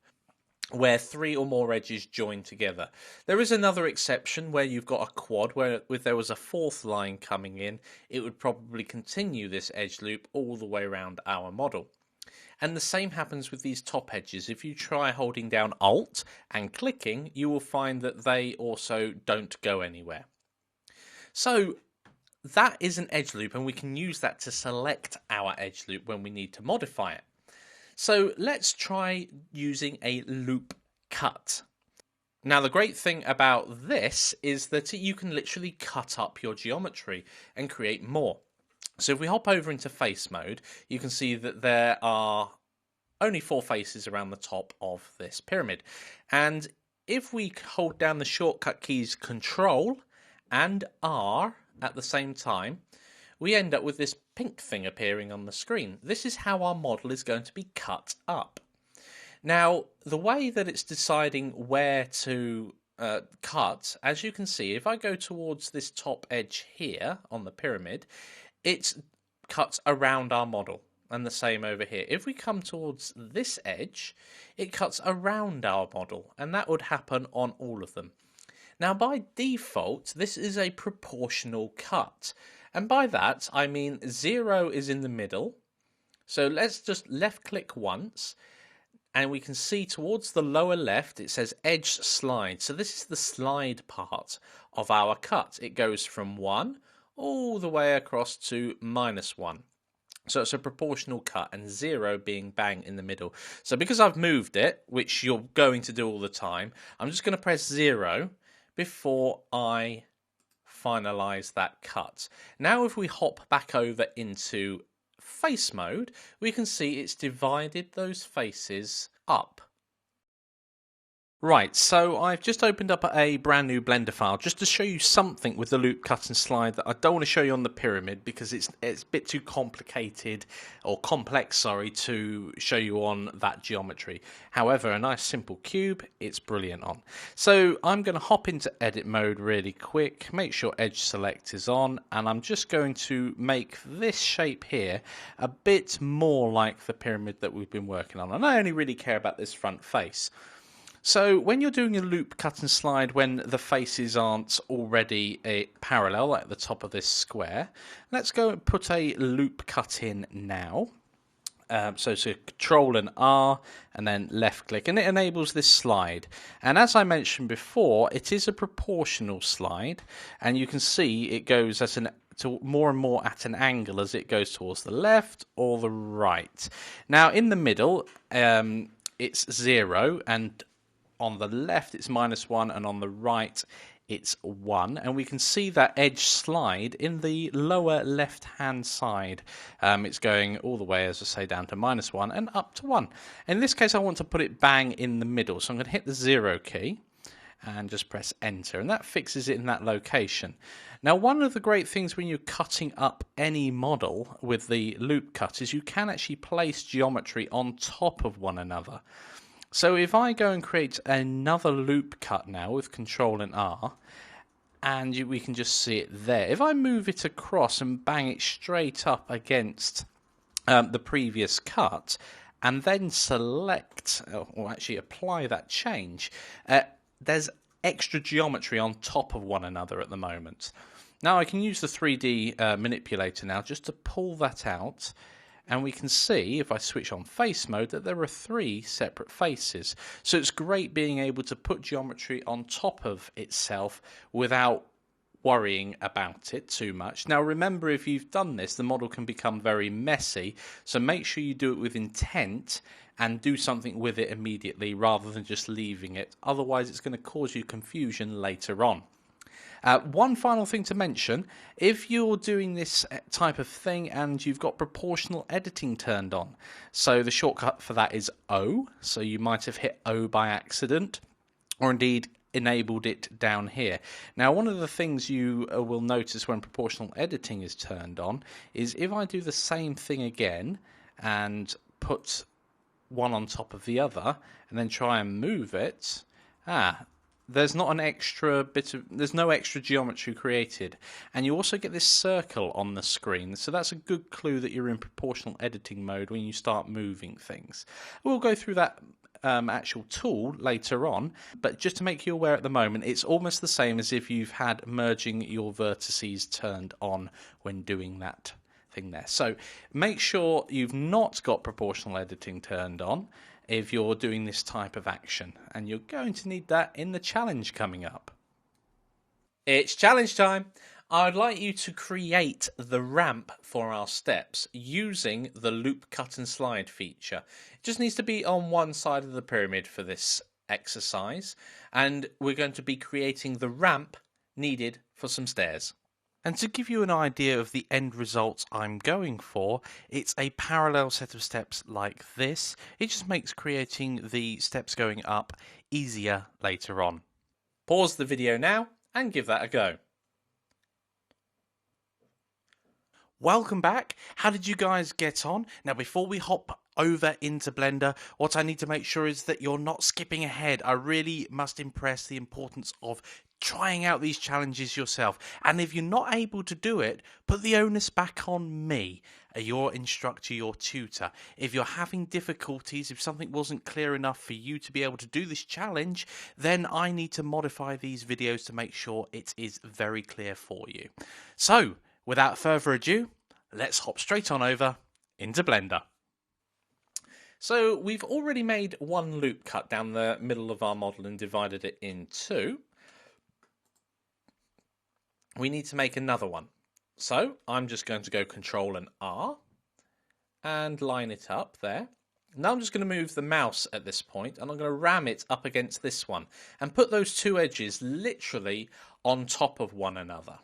where 3 or more edges join together. There is another exception where you've got a quad, where if there was a 4th line coming in, it would probably continue this edge loop all the way around our model. And the same happens with these top edges. If you try holding down Alt and clicking, you will find that they also don't go anywhere. So that is an edge loop, and we can use that to select our edge loop when we need to modify it. So let's try using a loop cut. Now the great thing about this is that you can literally cut up your geometry and create more. So if we hop over into face mode, you can see that there are only 4 faces around the top of this pyramid. And if we hold down the shortcut keys Control and R at the same time, we end up with this pink thing appearing on the screen. This is how our model is going to be cut up. Now, the way that it's deciding where to cut, as you can see, if I go towards this top edge here on the pyramid, it cuts around our model, and the same over here. If we come towards this edge, it cuts around our model, and that would happen on all of them. Now, by default, this is a proportional cut, and by that I mean 0 is in the middle. So let's just left click once, and we can see towards the lower left it says edge slide. So this is the slide part of our cut. It goes from 1 all the way across to -1. So it's a proportional cut, and 0 being bang in the middle. So because I've moved it, which you're going to do all the time, I'm just going to press 0 before I finalize that cut. Now if we hop back over into face mode, we can see it's divided those faces up. Right, so I've just opened up a brand new Blender file just to show you something with the loop, cut and slide that I don't want to show you on the pyramid because it's a bit too complicated, or complex, sorry, to show you on that geometry. However, a nice simple cube, it's brilliant on. So I'm going to hop into edit mode really quick, make sure edge select is on, and I'm just going to make this shape here a bit more like the pyramid that we've been working on. And I only really care about this front face. So when you're doing a loop, cut and slide when the faces aren't already parallel at the top of this square, let's go and put a loop cut in now. So Control and R and then left click, and it enables this slide. And as I mentioned before, it is a proportional slide, and you can see it goes as more and more at an angle as it goes towards the left or the right. Now in the middle, it's 0, and on the left it's -1, and on the right it's 1, and we can see that edge slide in the lower left hand side. It's going all the way, as I say, down to -1 and up to 1. In this case I want to put it bang in the middle, so I'm going to hit the 0 key and just press enter, and that fixes it in that location. Now one of the great things when you're cutting up any model with the loop cut is you can actually place geometry on top of one another. So if I go and create another loop cut now with Control and R, and we can just see it there. If I move it across and bang it straight up against the previous cut, and then select, or actually apply that change, there's extra geometry on top of one another at the moment. Now I can use the 3D manipulator now just to pull that out. And we can see, if I switch on face mode, that there are 3 separate faces. So it's great being able to put geometry on top of itself without worrying about it too much. Now remember, if you've done this, the model can become very messy. So make sure you do it with intent and do something with it immediately rather than just leaving it. Otherwise it's going to cause you confusion later on. One final thing to mention, if you're doing this type of thing and you've got proportional editing turned on, so the shortcut for that is O, so you might have hit O by accident, or indeed enabled it down here. Now one of the things you will notice when proportional editing is turned on is if I do the same thing again and put one on top of the other and then try and move it, there's no extra geometry created, and you also get this circle on the screen, so that's a good clue that you're in proportional editing mode when you start moving things. We'll go through that actual tool later on, but just to make you aware at the moment, it's almost the same as if you've had merging your vertices turned on when doing that thing there. So make sure you've not got proportional editing turned on if you're doing this type of action, and you're going to need that in the challenge coming up. It's challenge time! I'd like you to create the ramp for our steps using the loop cut and slide feature. It just needs to be on one side of the pyramid for this exercise, and we're going to be creating the ramp needed for some stairs. And to give you an idea of the end results I'm going for, it's a parallel set of steps like this. It just makes creating the steps going up easier later on. Pause the video now and give that a go. Welcome back. How did you guys get on? Now before we hop over into Blender, what I need to make sure is that you're not skipping ahead. I really must impress the importance of trying out these challenges yourself, and if you're not able to do it, put the onus back on me, your instructor, your tutor. If you're having difficulties, if something wasn't clear enough for you to be able to do this challenge, then I need to modify these videos to make sure it is very clear for you. So without further ado, let's hop straight on over into Blender. So we've already made one loop cut down the middle of our model and divided it in two. We need to make another one. So I'm just going to go Control and R and line it up there. Now I'm just going to move the mouse at this point and I'm going to ram it up against this one and put those two edges literally on top of one another.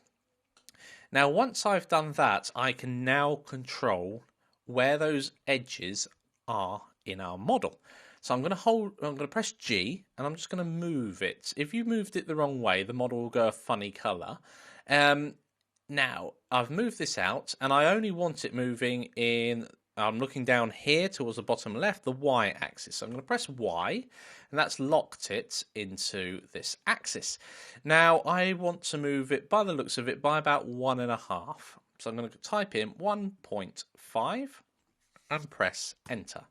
Now once I've done that, I can now control where those edges are in our model. So I'm going to press G and I'm just going to move it. If you moved it the wrong way, the model will go a funny colour. Now I've moved this out and I only want it moving in, I'm looking down here towards the bottom left, the Y axis. So I'm going to press Y and that's locked it into this axis. Now I want to move it, by the looks of it, by about 1.5. So I'm going to type in 1.5 and press enter.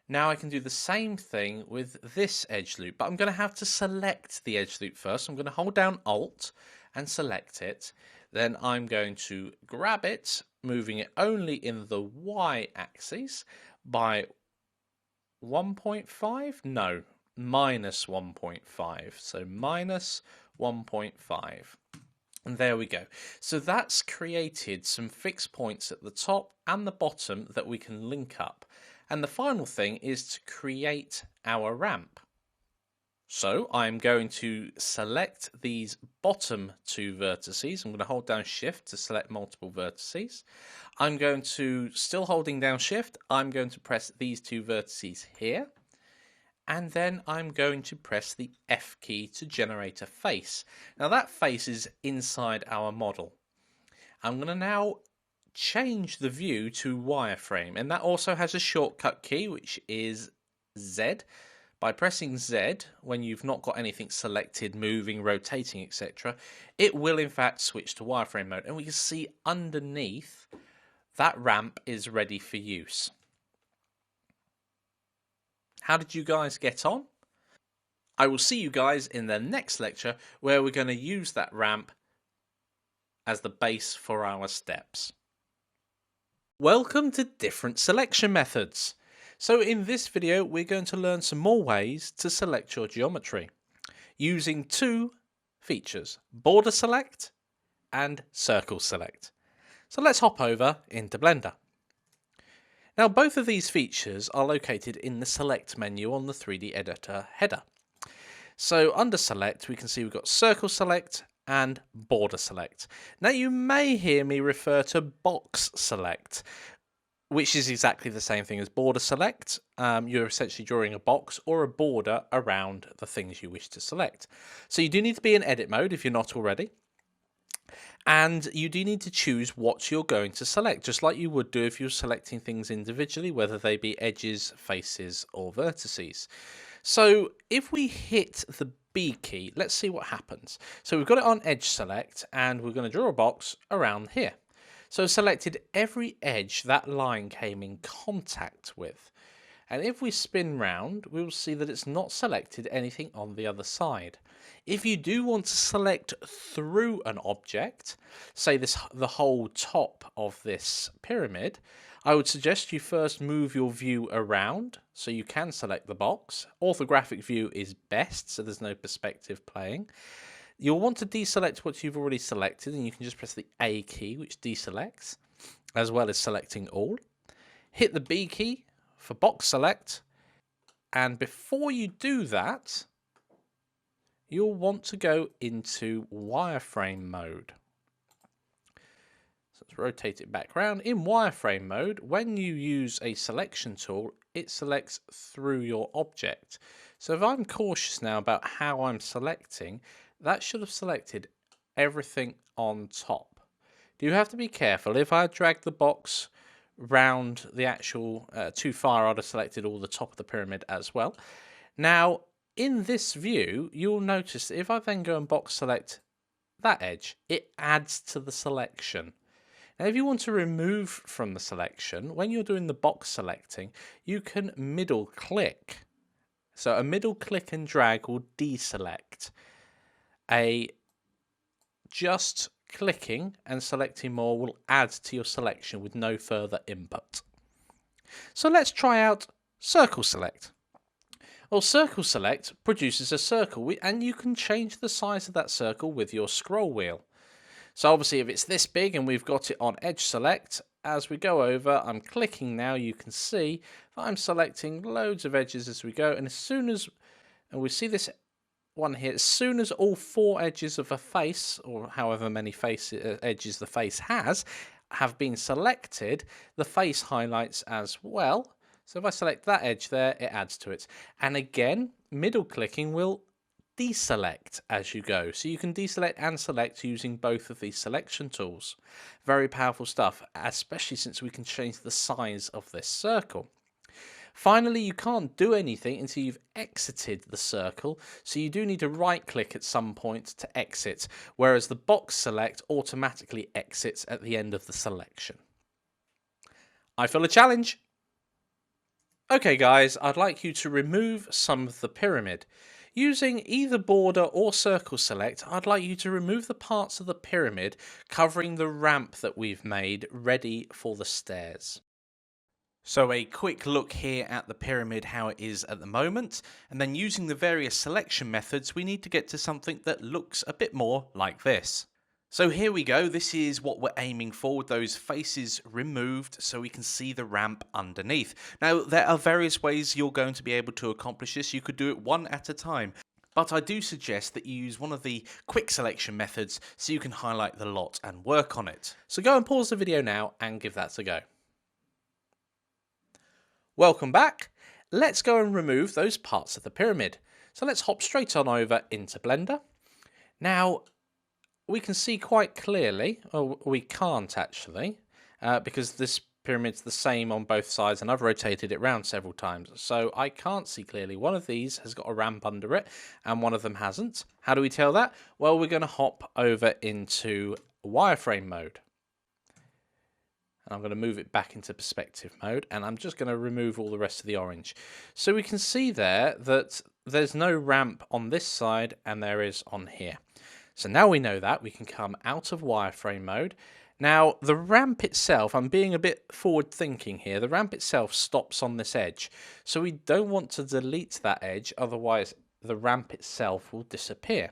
Now I can do the same thing with this edge loop, but I'm going to have to select the edge loop first. I'm going to hold down Alt and select it. Then I'm going to grab it, moving it only in the Y axis by 1.5? No, minus 1.5. So minus 1.5. And there we go. So that's created some fixed points at the top and the bottom that we can link up. And the final thing is to create our ramp. So I'm going to select these bottom two vertices. I'm going to hold down Shift to select multiple vertices. I'm going to, still holding down Shift, I'm going to press these two vertices here. And then I'm going to press the F key to generate a face. Now that face is inside our model. I'm going to now change the view to wireframe, and that also has a shortcut key, which is Z. By pressing Z, when you've not got anything selected, moving, rotating, etc., it will in fact switch to wireframe mode, and we can see underneath that ramp is ready for use. How did you guys get on? I will see you guys in the next lecture where we're going to use that ramp as the base for our steps. Welcome to different selection methods. So in this video we're going to learn some more ways to select your geometry using two features, border select and circle select. So let's hop over into Blender. Now both of these features are located in the select menu on the 3D editor header. So under select we can see we've got circle select and border select. Now you may hear me refer to box select, which is exactly the same thing as border select. You're essentially drawing a box or a border around the things you wish to select. So you do need to be in edit mode if you're not already. And you do need to choose what you're going to select, just like you would do if you're selecting things individually, whether they be edges, faces, or vertices. So if we hit the B key, let's see what happens. So we've got it on edge select, and we're going to draw a box around here. So selected every edge that line came in contact with. And if we spin round, we'll see that it's not selected anything on the other side. If you do want to select through an object, say the whole top of this pyramid, I would suggest you first move your view around so you can select the box. Orthographic view is best, so there's no perspective playing. You'll want to deselect what you've already selected, and you can just press the A key, which deselects, as well as selecting all. Hit the B key for box select, and before you do that, you'll want to go into wireframe mode. So let's rotate it back around. In wireframe mode, when you use a selection tool, it selects through your object. So if I'm cautious now about how I'm selecting, that should have selected everything on top. Do you have to be careful? If I drag the box round the actual too far, I'd have selected all the top of the pyramid as well. Now, in this view, you'll notice that if I then go and box select that edge, it adds to the selection. Now, if you want to remove from the selection, when you're doing the box selecting, you can middle click. So a middle click and drag will deselect. Just clicking and selecting more will add to your selection with no further input. So let's try out Circle Select. Well, Circle Select produces a circle, and you can change the size of that circle with your scroll wheel. So obviously if it's this big and we've got it on Edge Select, as we go over, I'm clicking now, you can see that I'm selecting loads of edges as we go, and as soon as, and we see this one here, as soon as all 4 edges of a face, or however many edges the face has, have been selected, the face highlights as well. So if I select that edge there, it adds to it. And again, middle clicking will deselect as you go. So you can deselect and select using both of these selection tools. Very powerful stuff, especially since we can change the size of this circle. Finally, you can't do anything until you've exited the circle, so you do need to right click at some point to exit, whereas the box select automatically exits at the end of the selection. I feel a challenge. Okay guys, I'd like you to remove some of the pyramid. Using either border or circle select, I'd like you to remove the parts of the pyramid covering the ramp that we've made ready for the stairs. So a quick look here at the pyramid, how it is at the moment, and then using the various selection methods, we need to get to something that looks a bit more like this. So here we go, this is what we're aiming for with those faces removed so we can see the ramp underneath. Now there are various ways you're going to be able to accomplish this. You could do it one at a time, but I do suggest that you use one of the quick selection methods so you can highlight the lot and work on it. So go and pause the video now and give that a go. Welcome back. Let's go and remove those parts of the pyramid. So let's hop straight on over into Blender. Now we can see quite clearly, or we can't actually, because this pyramid's the same on both sides and I've rotated it around several times. So I can't see clearly. One of these has got a ramp under it and one of them hasn't. How do we tell that? Well, we're going to hop over into wireframe mode. And I'm going to move it back into perspective mode, and I'm just going to remove all the rest of the orange. So we can see there that there's no ramp on this side and there is on here. So now we know that, we can come out of wireframe mode. Now the ramp itself, I'm being a bit forward thinking here, the ramp itself stops on this edge. So we don't want to delete that edge, otherwise the ramp itself will disappear.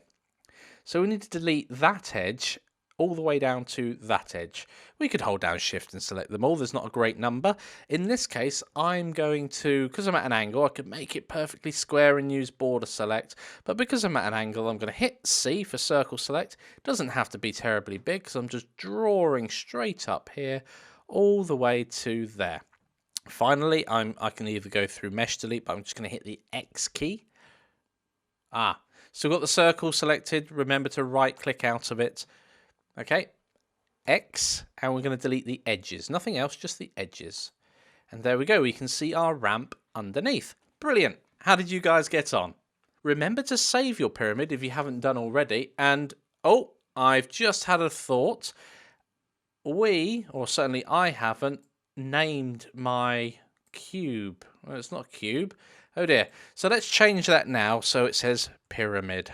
So we need to delete that edge all the way down to that edge. We could hold down shift and select them all. There's not a great number. In this case, I'm going to, because I'm at an angle, I could make it perfectly square and use border select. But because I'm at an angle, I'm going to hit C for circle select. It doesn't have to be terribly big because I'm just drawing straight up here all the way to there. Finally, I can either go through mesh delete, but I'm just going to hit the X key. So we've got the circle selected. Remember to right click out of it. Okay, X, and we're going to delete the edges. Nothing else, just the edges. And there we go, we can see our ramp underneath. Brilliant. How did you guys get on? Remember to save your pyramid if you haven't done already. And, oh, I've just had a thought. Or certainly I haven't, named my cube. Well, it's not a cube. Oh dear. So let's change that now so it says pyramid.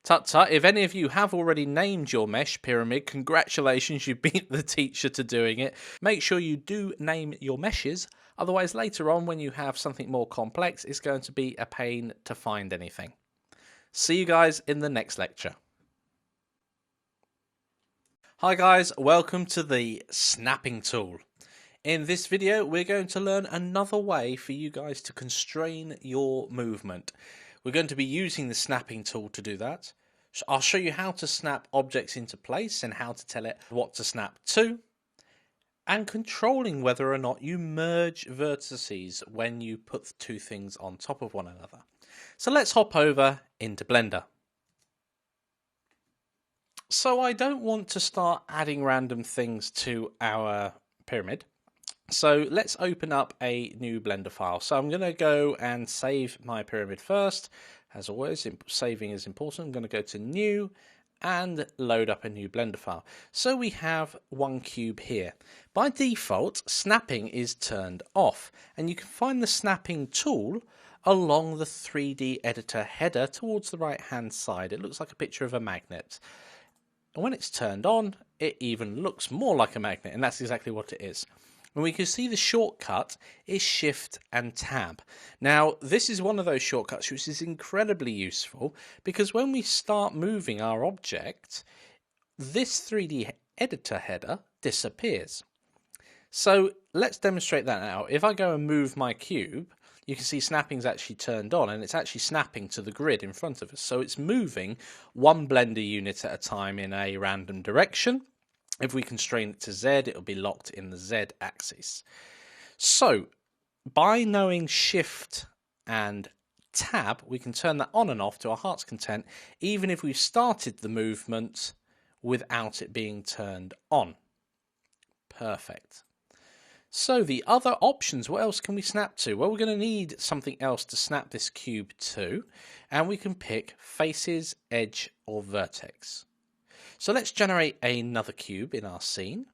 Tut tut, if any of you have already named your mesh pyramid, congratulations, you beat the teacher to doing it. Make sure you do name your meshes, otherwise later on when you have something more complex, it's going to be a pain to find anything. See you guys in the next lecture. Hi guys, welcome to the snapping tool. In this video, we're going to learn another way for you guys to constrain your movement. We're going to be using the snapping tool to do that. I'll show you how to snap objects into place and how to tell it what to snap to, and controlling whether or not you merge vertices when you put two things on top of one another. So let's hop over into Blender. So I don't want to start adding random things to our pyramid. So let's open up a new Blender file. So I'm going to go and save my pyramid first. As always, saving is important. I'm going to go to New and load up a new Blender file. So we have one cube here. By default, snapping is turned off. And you can find the snapping tool along the 3D editor header towards the right-hand side. It looks like a picture of a magnet. And when it's turned on, it even looks more like a magnet, and that's exactly what it is. And we can see the shortcut is Shift and Tab. Now, this is one of those shortcuts which is incredibly useful because when we start moving our object, this 3D editor header disappears. So let's demonstrate that now. If I go and move my cube, you can see snapping's actually turned on and it's actually snapping to the grid in front of us. So it's moving one Blender unit at a time in a random direction. If we constrain it to Z, it'll be locked in the Z axis. So by knowing Shift and Tab, we can turn that on and off to our heart's content, even if we've started the movement without it being turned on. Perfect. So the other options, what else can we snap to? Well, we're going to need something else to snap this cube to, and we can pick faces, edge, or vertex. So let's generate another cube in our scene.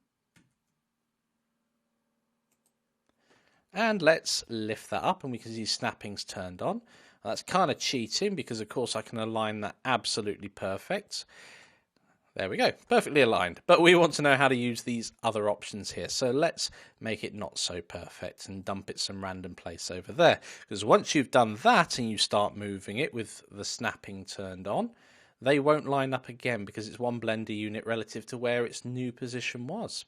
And let's lift that up and we can see snapping's turned on. That's kind of cheating because of course I can align that absolutely perfect. There we go, perfectly aligned. But we want to know how to use these other options here. So let's make it not so perfect and dump it some random place over there. Because once you've done that and you start moving it with the snapping turned on, they won't line up again because it's one Blender unit relative to where its new position was.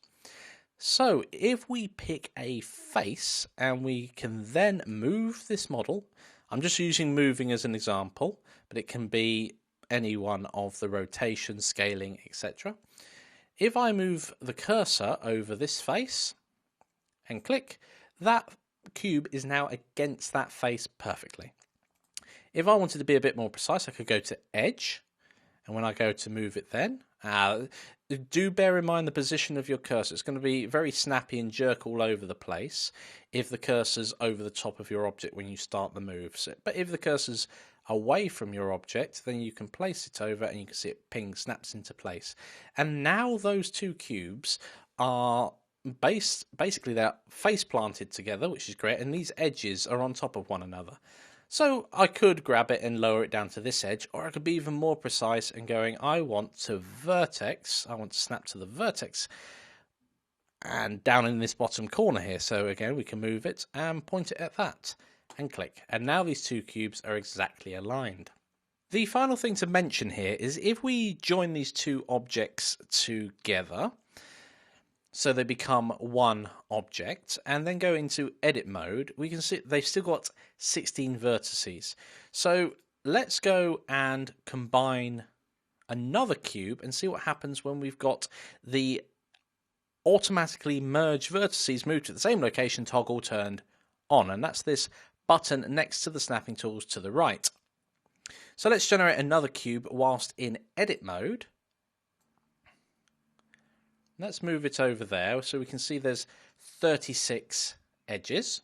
So if we pick a face and we can then move this model, I'm just using moving as an example, but it can be any one of the rotation, scaling, etc. If I move the cursor over this face and click, that cube is now against that face perfectly. If I wanted to be a bit more precise, I could go to edge. And when I go to move it then, do bear in mind the position of your cursor. It's going to be very snappy and jerk all over the place if the cursor's over the top of your object when you start the move. But if the cursor's away from your object, then you can place it over and you can see it ping, snaps into place. And now those two cubes are basically they're face planted together, which is great, and these edges are on top of one another. So I could grab it and lower it down to this edge, or I could be even more precise and going, I want to vertex, I want to snap to the vertex, and down in this bottom corner here. So again, we can move it and point it at that, and click. And now these two cubes are exactly aligned. The final thing to mention here is if we join these two objects together, so they become one object, and then go into edit mode, we can see they've still got 16 vertices. So let's go and combine another cube and see what happens when we've got the automatically merge vertices moved to the same location toggle turned on, and that's this button next to the snapping tools to the right. So let's generate another cube whilst in edit mode. Let's move it over there so we can see there's 36 edges.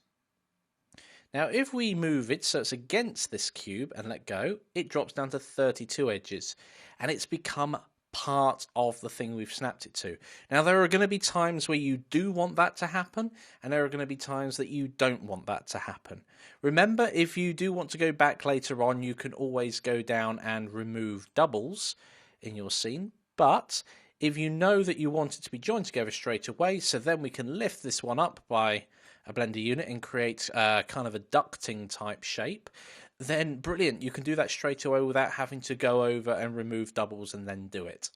Now if we move it so it's against this cube and let go, it drops down to 32 edges and it's become part of the thing we've snapped it to. Now there are going to be times where you do want that to happen and there are going to be times that you don't want that to happen. Remember, if you do want to go back later on, you can always go down and remove doubles in your scene, but if you know that you want it to be joined together straight away, so then we can lift this one up by a Blender unit and create kind of a ducting type shape, then brilliant, you can do that straight away without having to go over and remove doubles and then do it.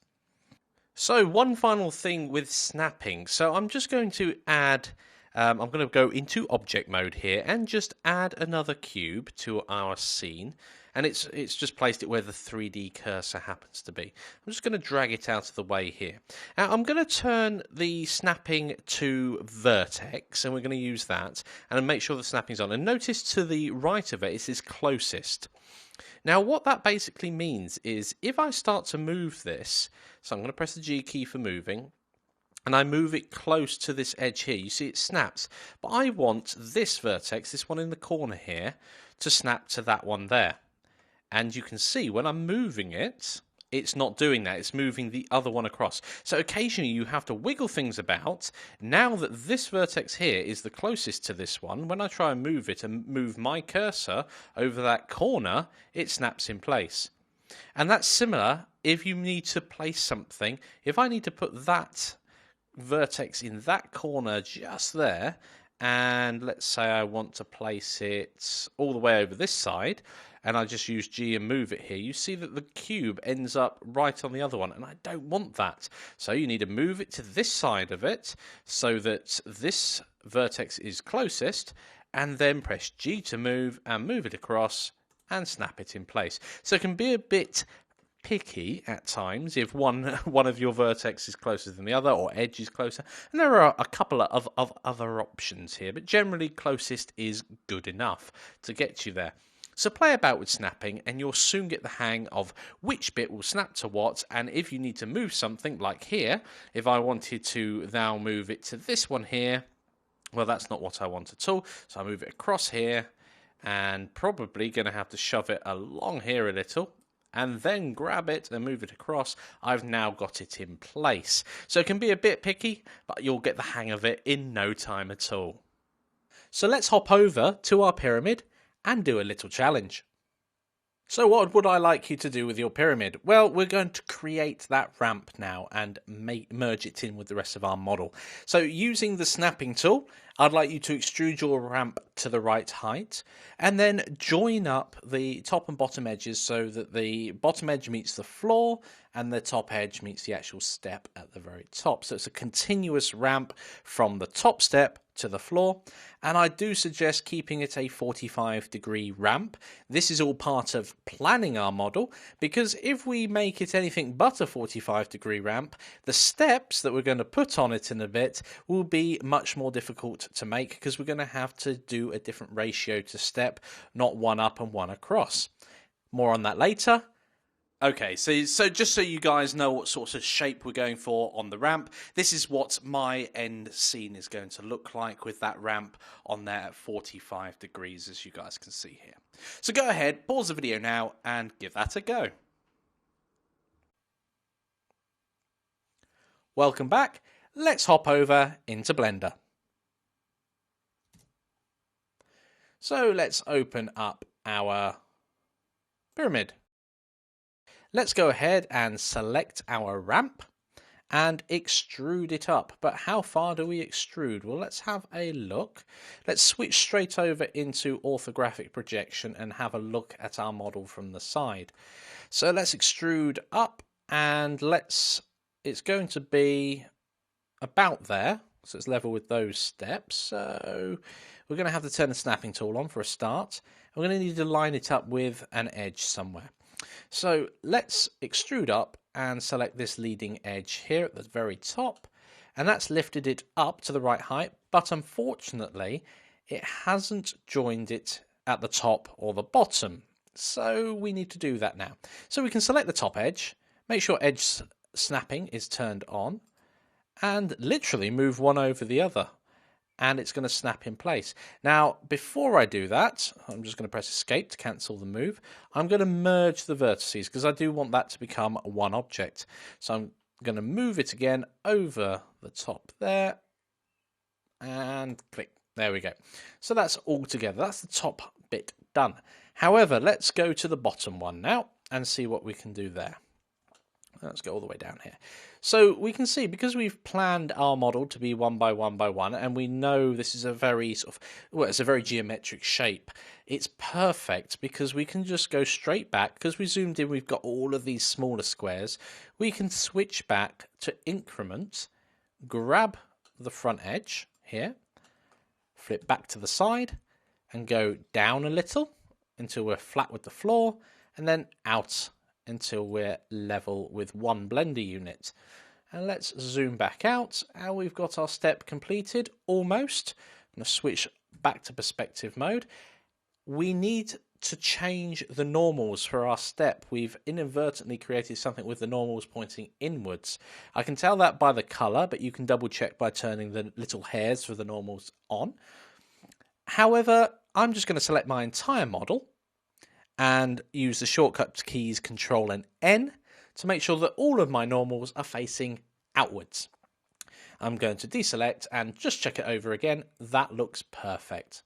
So one final thing with snapping. So I'm just going to add, I'm going to go into object mode here and just add another cube to our scene. And it's just placed it where the 3D cursor happens to be. I'm just going to drag it out of the way here. Now I'm going to turn the snapping to vertex, and we're going to use that, and make sure the snapping's on. And notice to the right of it, it says closest. Now what that basically means is if I start to move this, so I'm going to press the G key for moving, and I move it close to this edge here, you see it snaps. But I want this vertex, this one in the corner here, to snap to that one there. And you can see when I'm moving it, it's not doing that. It's moving the other one across. So occasionally you have to wiggle things about. Now that this vertex here is the closest to this one, when I try and move it and move my cursor over that corner, it snaps in place. And that's similar if you need to place something. If I need to put that vertex in that corner just there, and let's say I want to place it all the way over this side, and I just use G and move it here, you see that the cube ends up right on the other one, and I don't want that. So you need to move it to this side of it so that this vertex is closest, and then press G to move and move it across and snap it in place. So it can be a bit picky at times if one of your vertex is closer than the other, or edge is closer, and there are a couple of other options here, but generally closest is good enough to get you there. So play about with snapping and you'll soon get the hang of which bit will snap to what, and if you need to move something, like here, if I wanted to now move it to this one here, well, that's not what I want at all, so I move it across here, and probably going to have to shove it along here a little, and then grab it and move it across. I've now got it in place. So it can be a bit picky, but you'll get the hang of it in no time at all. So let's hop over to our pyramid and do a little challenge. So what would I like you to do with your pyramid? Well, we're going to create that ramp now and merge it in with the rest of our model. So using the snapping tool, I'd like you to extrude your ramp to the right height and then join up the top and bottom edges so that the bottom edge meets the floor and the top edge meets the actual step at the very top. So it's a continuous ramp from the top step to the floor, and I do suggest keeping it a 45-degree ramp. This is all part of planning our model, because if we make it anything but a 45-degree ramp, the steps that we're going to put on it in a bit will be much more difficult to make, because we're going to have to do a different ratio to step, not one up and one across. More on that later. Okay, so just so you guys know what sort of shape we're going for on the ramp, this is what my end scene is going to look like with that ramp on there at 45 degrees, as you guys can see here. So go ahead, pause the video now, and give that a go. Welcome back. Let's hop over into Blender. So let's open up our pyramid. Let's go ahead and select our ramp and extrude it up. But how far do we extrude? Well, let's have a look. Let's switch straight over into orthographic projection and have a look at our model from the side. So let's extrude up, and it's going to be about there. So it's level with those steps. So we're going to have to turn the snapping tool on for a start. We're going to need to line it up with an edge somewhere. So let's extrude up and select this leading edge here at the very top, and that's lifted it up to the right height, but unfortunately it hasn't joined it at the top or the bottom, so we need to do that now. So we can select the top edge, make sure edge snapping is turned on, and literally move one over the other, and it's going to snap in place. Now, before I do that, I'm just going to press escape to cancel the move. I'm going to merge the vertices because I do want that to become one object. So I'm going to move it again over the top there and click. There we go. So that's all together. That's the top bit done. However, let's go to the bottom one now and see what we can do there. Let's go all the way down here. So we can see, because we've planned our model to be 1 by 1 by 1, and we know this is a very it's a very geometric shape, it's perfect because we can just go straight back. Because we zoomed in, we've got all of these smaller squares. We can switch back to increment, grab the front edge here, flip back to the side, and go down a little until we're flat with the floor, and then out until we're level with one Blender unit. And let's zoom back out, and we've got our step completed almost. I'm going to switch back to perspective mode. We need to change the normals for our step. We've inadvertently created something with the normals pointing inwards. I can tell that by the color, but you can double check by turning the little hairs for the normals on. However, I'm just going to select my entire model and use the shortcut keys Control and N to make sure that all of my normals are facing outwards. I'm going to deselect and just check it over again. That looks perfect.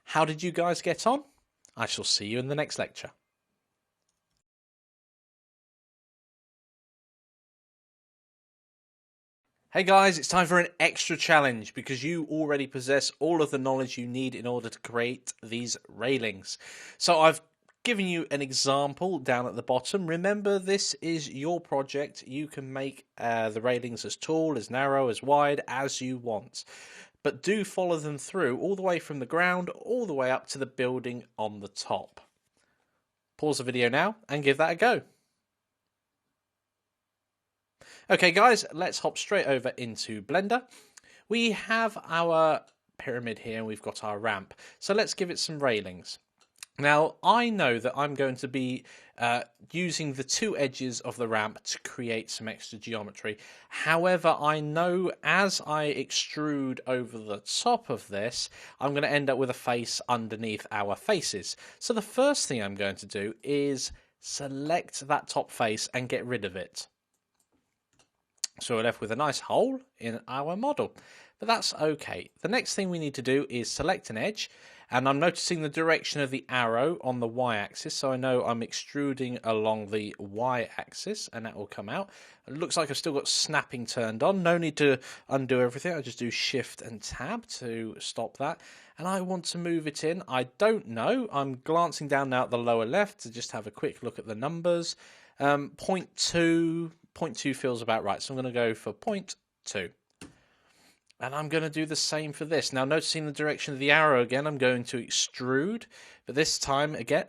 How did you guys get on? I shall see you in the next lecture. Hey guys, it's time for an extra challenge because you already possess all of the knowledge you need in order to create these railings. So I've given you an example down at the bottom. Remember, this is your project. You can make the railings as tall, as narrow, as wide as you want. But do follow them through all the way from the ground all the way up to the building on the top. Pause the video now and give that a go. Okay guys, let's hop straight over into Blender. We have our pyramid here and we've got our ramp. So let's give it some railings. Now I know that I'm going to be using the two edges of the ramp to create some extra geometry. However, I know as I extrude over the top of this, I'm going to end up with a face underneath our faces. So the first thing I'm going to do is select that top face and get rid of it. So we're left with a nice hole in our model, but that's okay. The next thing we need to do is select an edge, and I'm noticing the direction of the arrow on the y-axis, so I know I'm extruding along the y-axis, and that will come out. It looks like I've still got snapping turned on. No need to undo everything. I just do Shift and Tab to stop that, and I want to move it in. I don't know. I'm glancing down now at the lower left to just have a quick look at the numbers. 0.2 feels about right, so I'm going to go for 0.2. And I'm going to do the same for this. Now, noticing the direction of the arrow again, I'm going to extrude, but this time again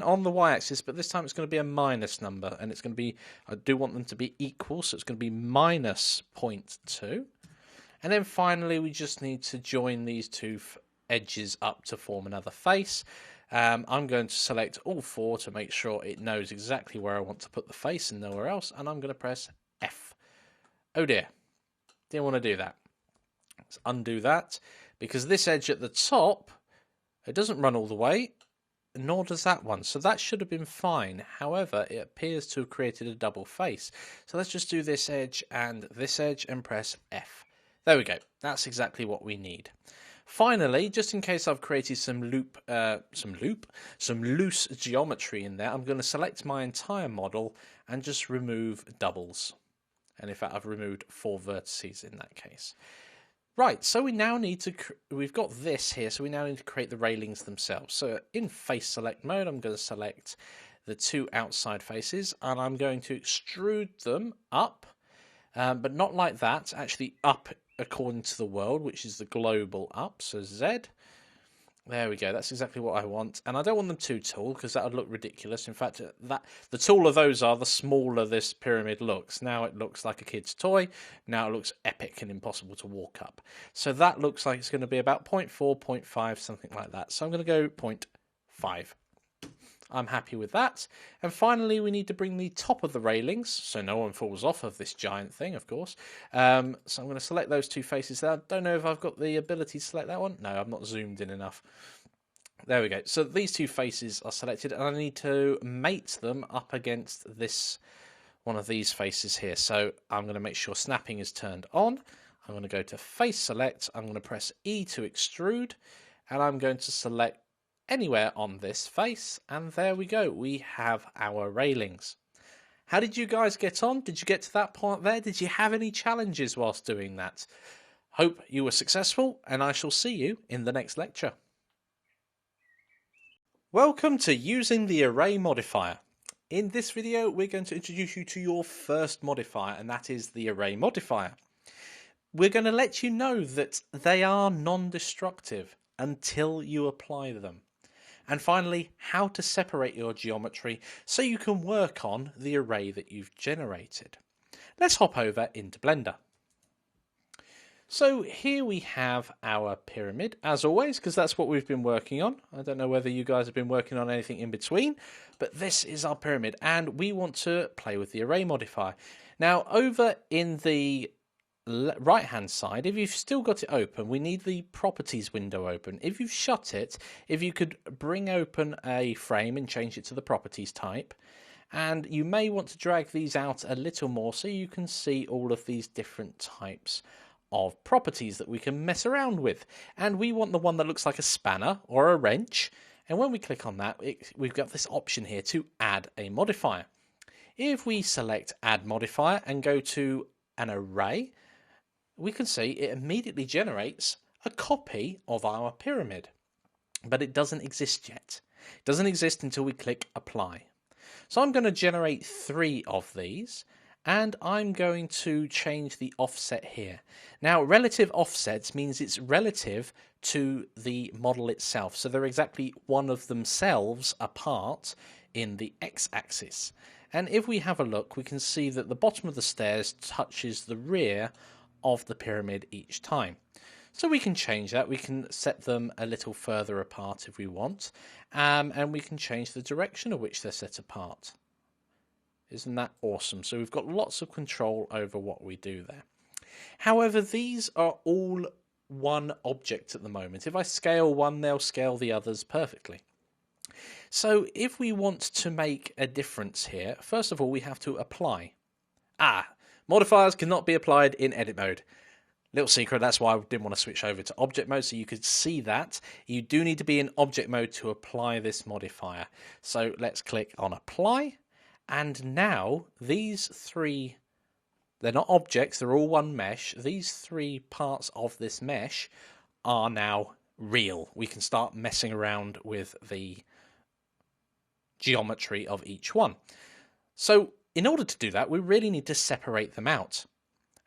on the y-axis, but this time it's going to be a minus number, and it's going to be, I do want them to be equal, so it's going to be minus 0.2. And then finally, we just need to join these two edges up to form another face. I'm going to select all four to make sure it knows exactly where I want to put the face and nowhere else, and I'm going to press F. Oh dear, didn't want to do that. Let's undo that, because this edge at the top, it doesn't run all the way, nor does that one, so that should have been fine. However, it appears to have created a double face. So let's just do this edge and press F. There we go, that's exactly what we need. Finally, just in case I've created some loose geometry in there, I'm going to select my entire model and just remove doubles. And in fact, I've removed 4 vertices in that case. Right, so we now need to, we've got this here, so we now need to create the railings themselves. So in face select mode, I'm going to select the 2 outside faces, and I'm going to extrude them up, but not like that, actually up according to the world, which is the global up, so Z. There we go, that's exactly what I want. And I don't want them too tall, because that would look ridiculous. In fact, the taller those are, the smaller this pyramid looks. Now it looks like a kid's toy. Now it looks epic and impossible to walk up. So that looks like it's going to be about 0.4, 0.5, something like that. So I'm going to go 0.5. I'm happy with that. And finally, we need to bring the top of the railings, so no one falls off of this giant thing, of course. So I'm going to select those 2 faces there. I don't know if I've got the ability to select that one. No, I'm not zoomed in enough. There we go. So these 2 faces are selected, and I need to mate them up against this one of these faces here. So I'm going to make sure snapping is turned on. I'm going to go to face select. I'm going to press E to extrude, and I'm going to select anywhere on this face, and there we go, we have our railings. How did you guys get on? Did you get to that point there? Did you have any challenges whilst doing that? Hope you were successful, and I shall see you in the next lecture. Welcome to using the array modifier. In this video, we're going to introduce you to your first modifier, and that is the array modifier. We're going to let you know that they are non-destructive until you apply them. And finally, how to separate your geometry so you can work on the array that you've generated. Let's hop over into Blender. So here we have our pyramid, as always, because that's what we've been working on. I don't know whether you guys have been working on anything in between, but this is our pyramid, and we want to play with the array modifier. Now, over in the right hand side, if you've still got it open, we need the properties window open. If you've shut it, if you could bring open a frame and change it to the properties type, and you may want to drag these out a little more so you can see all of these different types of properties that we can mess around with. And we want the one that looks like a spanner or a wrench, and when we click on that, we've got this option here to add a modifier. If we select add modifier and go to an array, we can see it immediately generates a copy of our pyramid. But it doesn't exist yet. It doesn't exist until we click apply. So I'm going to generate 3 of these, and I'm going to change the offset here. Now, relative offsets means it's relative to the model itself. So they're exactly one of themselves apart in the x-axis. And if we have a look, we can see that the bottom of the stairs touches the rear of the pyramid each time. So we can change that. We can set them a little further apart if we want, and we can change the direction of which they're set apart. Isn't that awesome? So we've got lots of control over what we do there. However, these are all one object at the moment. If I scale one, they'll scale the others perfectly. So if we want to make a difference here, first of all, we have to apply. Modifiers cannot be applied in edit mode. Little secret, that's why I didn't want to switch over to object mode, so you could see that. You do need to be in object mode to apply this modifier. So let's click on apply, and now these 3, they're not objects, they're all one mesh. These 3 parts of this mesh are now real. We can start messing around with the geometry of each one. So in order to do that, we really need to separate them out.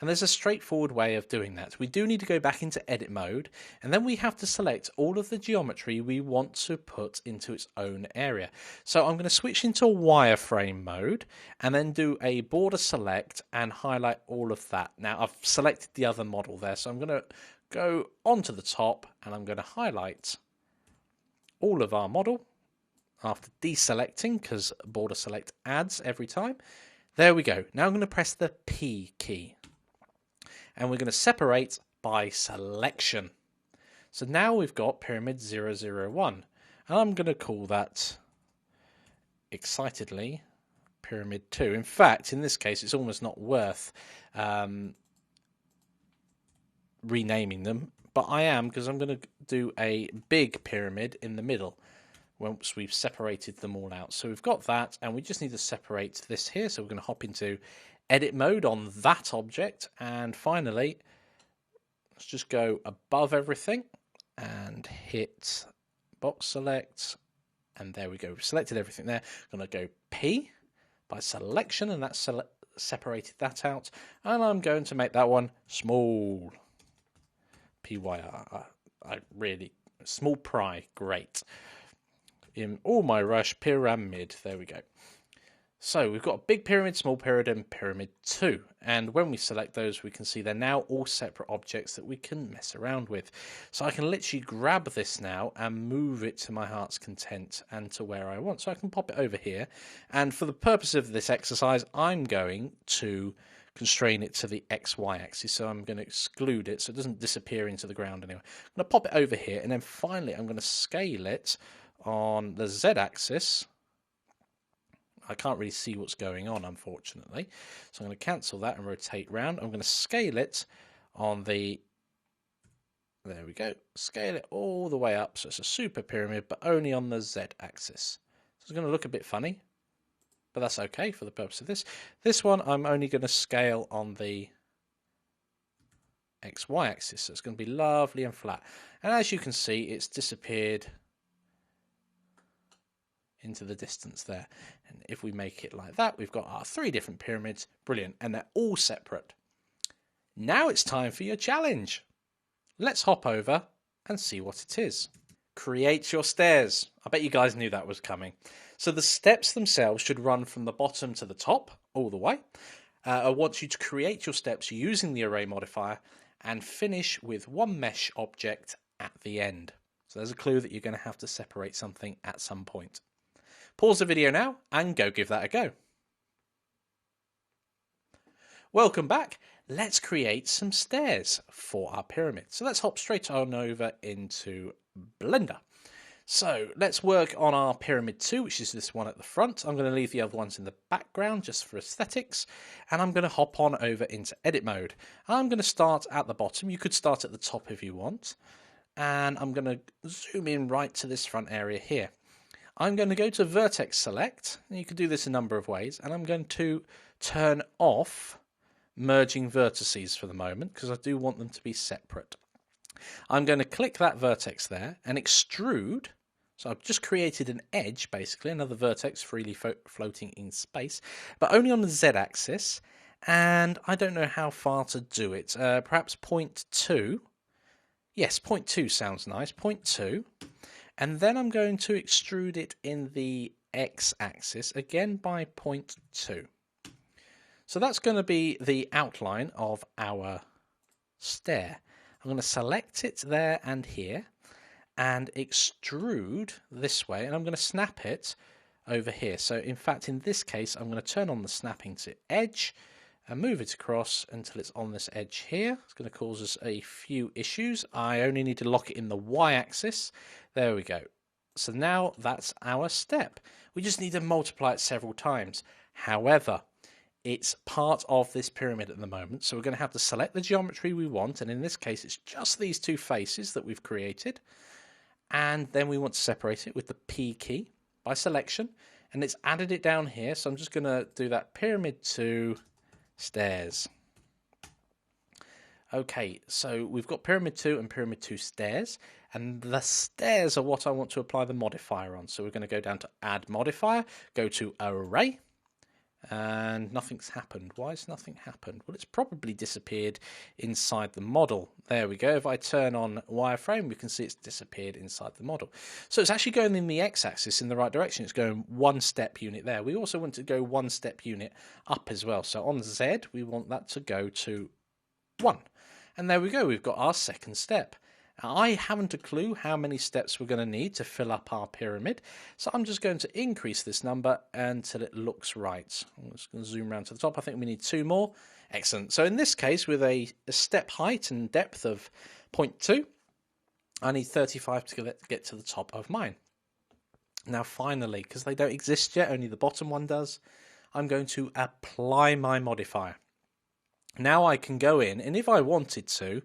And there's a straightforward way of doing that. We do need to go back into edit mode, and then we have to select all of the geometry we want to put into its own area. So I'm going to switch into wireframe mode and then do a border select and highlight all of that. Now I've selected the other model there, so I'm going to go onto the top and I'm going to highlight all of our model after deselecting, because border select adds every time. There we go. Now I'm going to press the P key. And we're going to separate by selection. So now we've got pyramid 001. And I'm going to call that, excitedly, pyramid 2. In fact, in this case, it's almost not worth renaming them. But I am, because I'm going to do a big pyramid in the middle once we've separated them all out. So we've got that, and we just need to separate this here. So we're going to hop into edit mode on that object, and finally let's just go above everything and hit box select, and there we go. We've selected everything there. I'm going to go P by selection, and that's separated that out, and I'm going to make that one small. PYR. I really small pry, great. In all my rush, pyramid, there we go. So we've got a big pyramid, small pyramid, and pyramid 2. And when we select those, we can see they're now all separate objects that we can mess around with. So I can literally grab this now and move it to my heart's content and to where I want. So I can pop it over here. And for the purpose of this exercise, I'm going to constrain it to the XY axis. So I'm going to exclude it so it doesn't disappear into the ground anyway. I'm going to pop it over here. And then finally, I'm going to scale it on the Z axis. I can't really see what's going on, unfortunately. So I'm going to cancel that and rotate round. I'm going to scale it on the, there we go, scale it all the way up. So it's a super pyramid, but only on the Z axis. So it's going to look a bit funny, but that's okay for the purpose of this. This one, I'm only going to scale on the XY axis. So it's going to be lovely and flat. And as you can see, it's disappeared into the distance there. And if we make it like that, we've got our 3 different pyramids. Brilliant. And they're all separate. Now it's time for your challenge. Let's hop over and see what it is. Create your stairs. I bet you guys knew that was coming. So the steps themselves should run from the bottom to the top all the way. I want you to create your steps using the array modifier and finish with one mesh object at the end. So there's a clue that you're going to have to separate something at some point. Pause the video now and go give that a go. Welcome back. Let's create some stairs for our pyramid. So let's hop straight on over into Blender. So let's work on our pyramid 2, which is this one at the front. I'm going to leave the other ones in the background just for aesthetics. And I'm going to hop on over into edit mode. I'm going to start at the bottom. You could start at the top if you want. And I'm going to zoom in right to this front area here. I'm going to go to vertex select, and you can do this a number of ways, and I'm going to turn off merging vertices for the moment because I do want them to be separate. I'm going to click that vertex there and extrude. So I've just created an edge, basically, another vertex freely floating in space, but only on the z-axis, and I don't know how far to do it. Perhaps 0.2. Yes, 0.2 sounds nice, 0.2. And then I'm going to extrude it in the x-axis, again by 0.2. So that's going to be the outline of our stair. I'm going to select it there and here and extrude this way, and I'm going to snap it over here. So in fact, in this case, I'm going to turn on the snapping to edge and move it across until it's on this edge here. It's going to cause us a few issues. I only need to lock it in the y-axis. There we go. So now that's our step. We just need to multiply it several times. However, it's part of this pyramid at the moment, so we're going to have to select the geometry we want, and in this case it's just these two faces that we've created, and then we want to separate it with the P key by selection, and it's added it down here, so I'm just going to do that pyramid 2 stairs. Okay, so we've got pyramid 2 and pyramid 2 stairs, and the stairs are what I want to apply the modifier on. So we're going to go down to add modifier, go to array, and nothing's happened. Why has nothing happened? Well, it's probably disappeared inside the model. There we go. If I turn on wireframe, we can see it's disappeared inside the model. So it's actually going in the x-axis in the right direction. It's going 1 step unit there. We also want to go 1 step unit up as well. So on Z, we want that to go to 1. And there we go. We've got our second step. Now, I haven't a clue how many steps we're going to need to fill up our pyramid, so I'm just going to increase this number until it looks right. I'm just going to zoom around to the top. I think we need 2 more. Excellent. So in this case, with a step height and depth of 0.2, I need 35 to get to the top of mine. Now finally, because they don't exist yet, only the bottom one does, I'm going to apply my modifier. Now I can go in, and if I wanted to,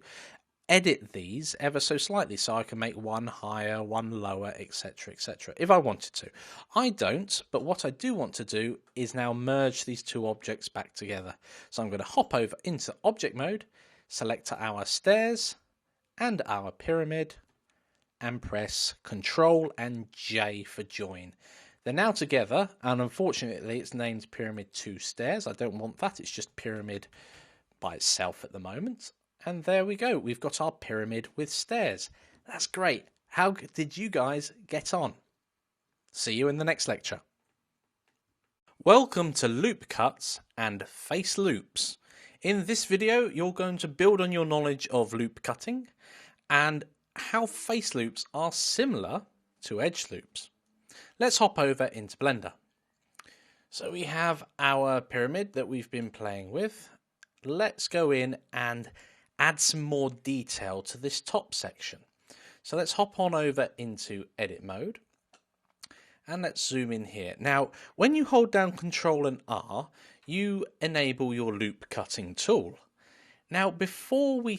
edit these ever so slightly, so I can make one higher, one lower, etc, etc, if I wanted to. I don't, but what I do want to do is now merge these two objects back together. So I'm going to hop over into object mode, select our stairs and our pyramid, and press Ctrl and J for join. They're now together, and unfortunately it's named pyramid 2 stairs. I don't want that, it's just pyramid by itself at the moment. And there we go, we've got our pyramid with stairs. That's great. How did you guys get on? See you in the next lecture. Welcome to Loop Cuts and Face Loops. In this video, you're going to build on your knowledge of loop cutting and how face loops are similar to edge loops. Let's hop over into Blender. So we have our pyramid that we've been playing with. Let's go in and add some more detail to this top section. So let's hop on over into edit mode and let's zoom in here. Now, when you hold down Ctrl and R, you enable your loop cutting tool. Now, before we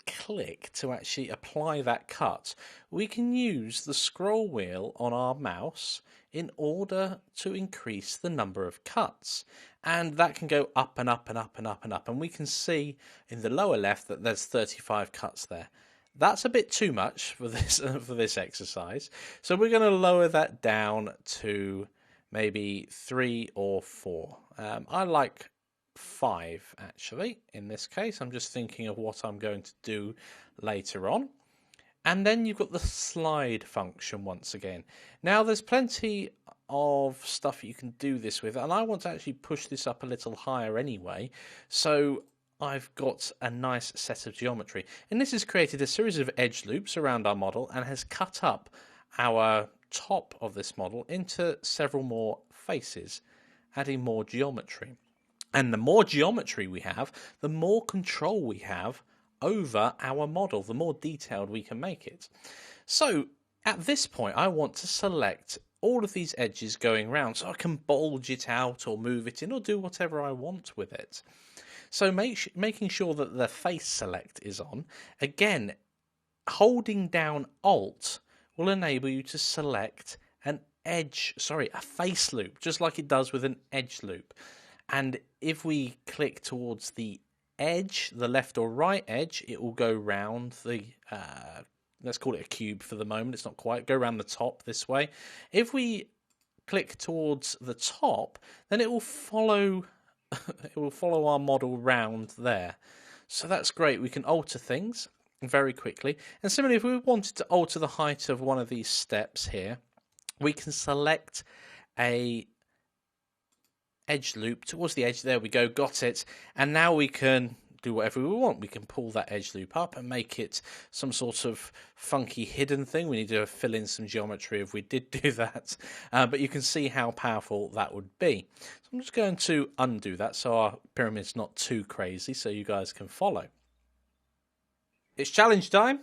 click to actually apply that cut, we can use the scroll wheel on our mouse in order to increase the number of cuts. And that can go up and up and up and up and up. And we can see in the lower left that there's 35 cuts there. That's a bit too much for this exercise. So we're going to lower that down to maybe 3 or 4. I like 5 actually in this case. I'm just thinking of what I'm going to do later on. And then you've got the slide function once again. Now there's plenty of stuff you can do this with, and I want to actually push this up a little higher anyway, so I've got a nice set of geometry. And this has created a series of edge loops around our model and has cut up our top of this model into several more faces, adding more geometry. And the more geometry we have, the more control we have over our model, the more detailed we can make it. So at this point, I want to select all of these edges going round so I can bulge it out or move it in or do whatever I want with it. So making sure that the face select is on. Again, holding down Alt will enable you to select a face loop, just like it does with an edge loop. And if we click towards the edge, the left or right edge, it will go round the, let's call it a cube for the moment, it's not quite, go around the top this way. If we click towards the top, then it will follow it will follow our model round there. So that's great. We can alter things very quickly. And similarly, if we wanted to alter the height of one of these steps here, we can select a edge loop towards the edge. There we go, got it. And now we can do whatever we want. We can pull that edge loop up and make it some sort of funky hidden thing. We need to fill in some geometry if we did do that. But you can see how powerful that would be. So I'm just going to undo that so our pyramid's not too crazy so you guys can follow. It's challenge time.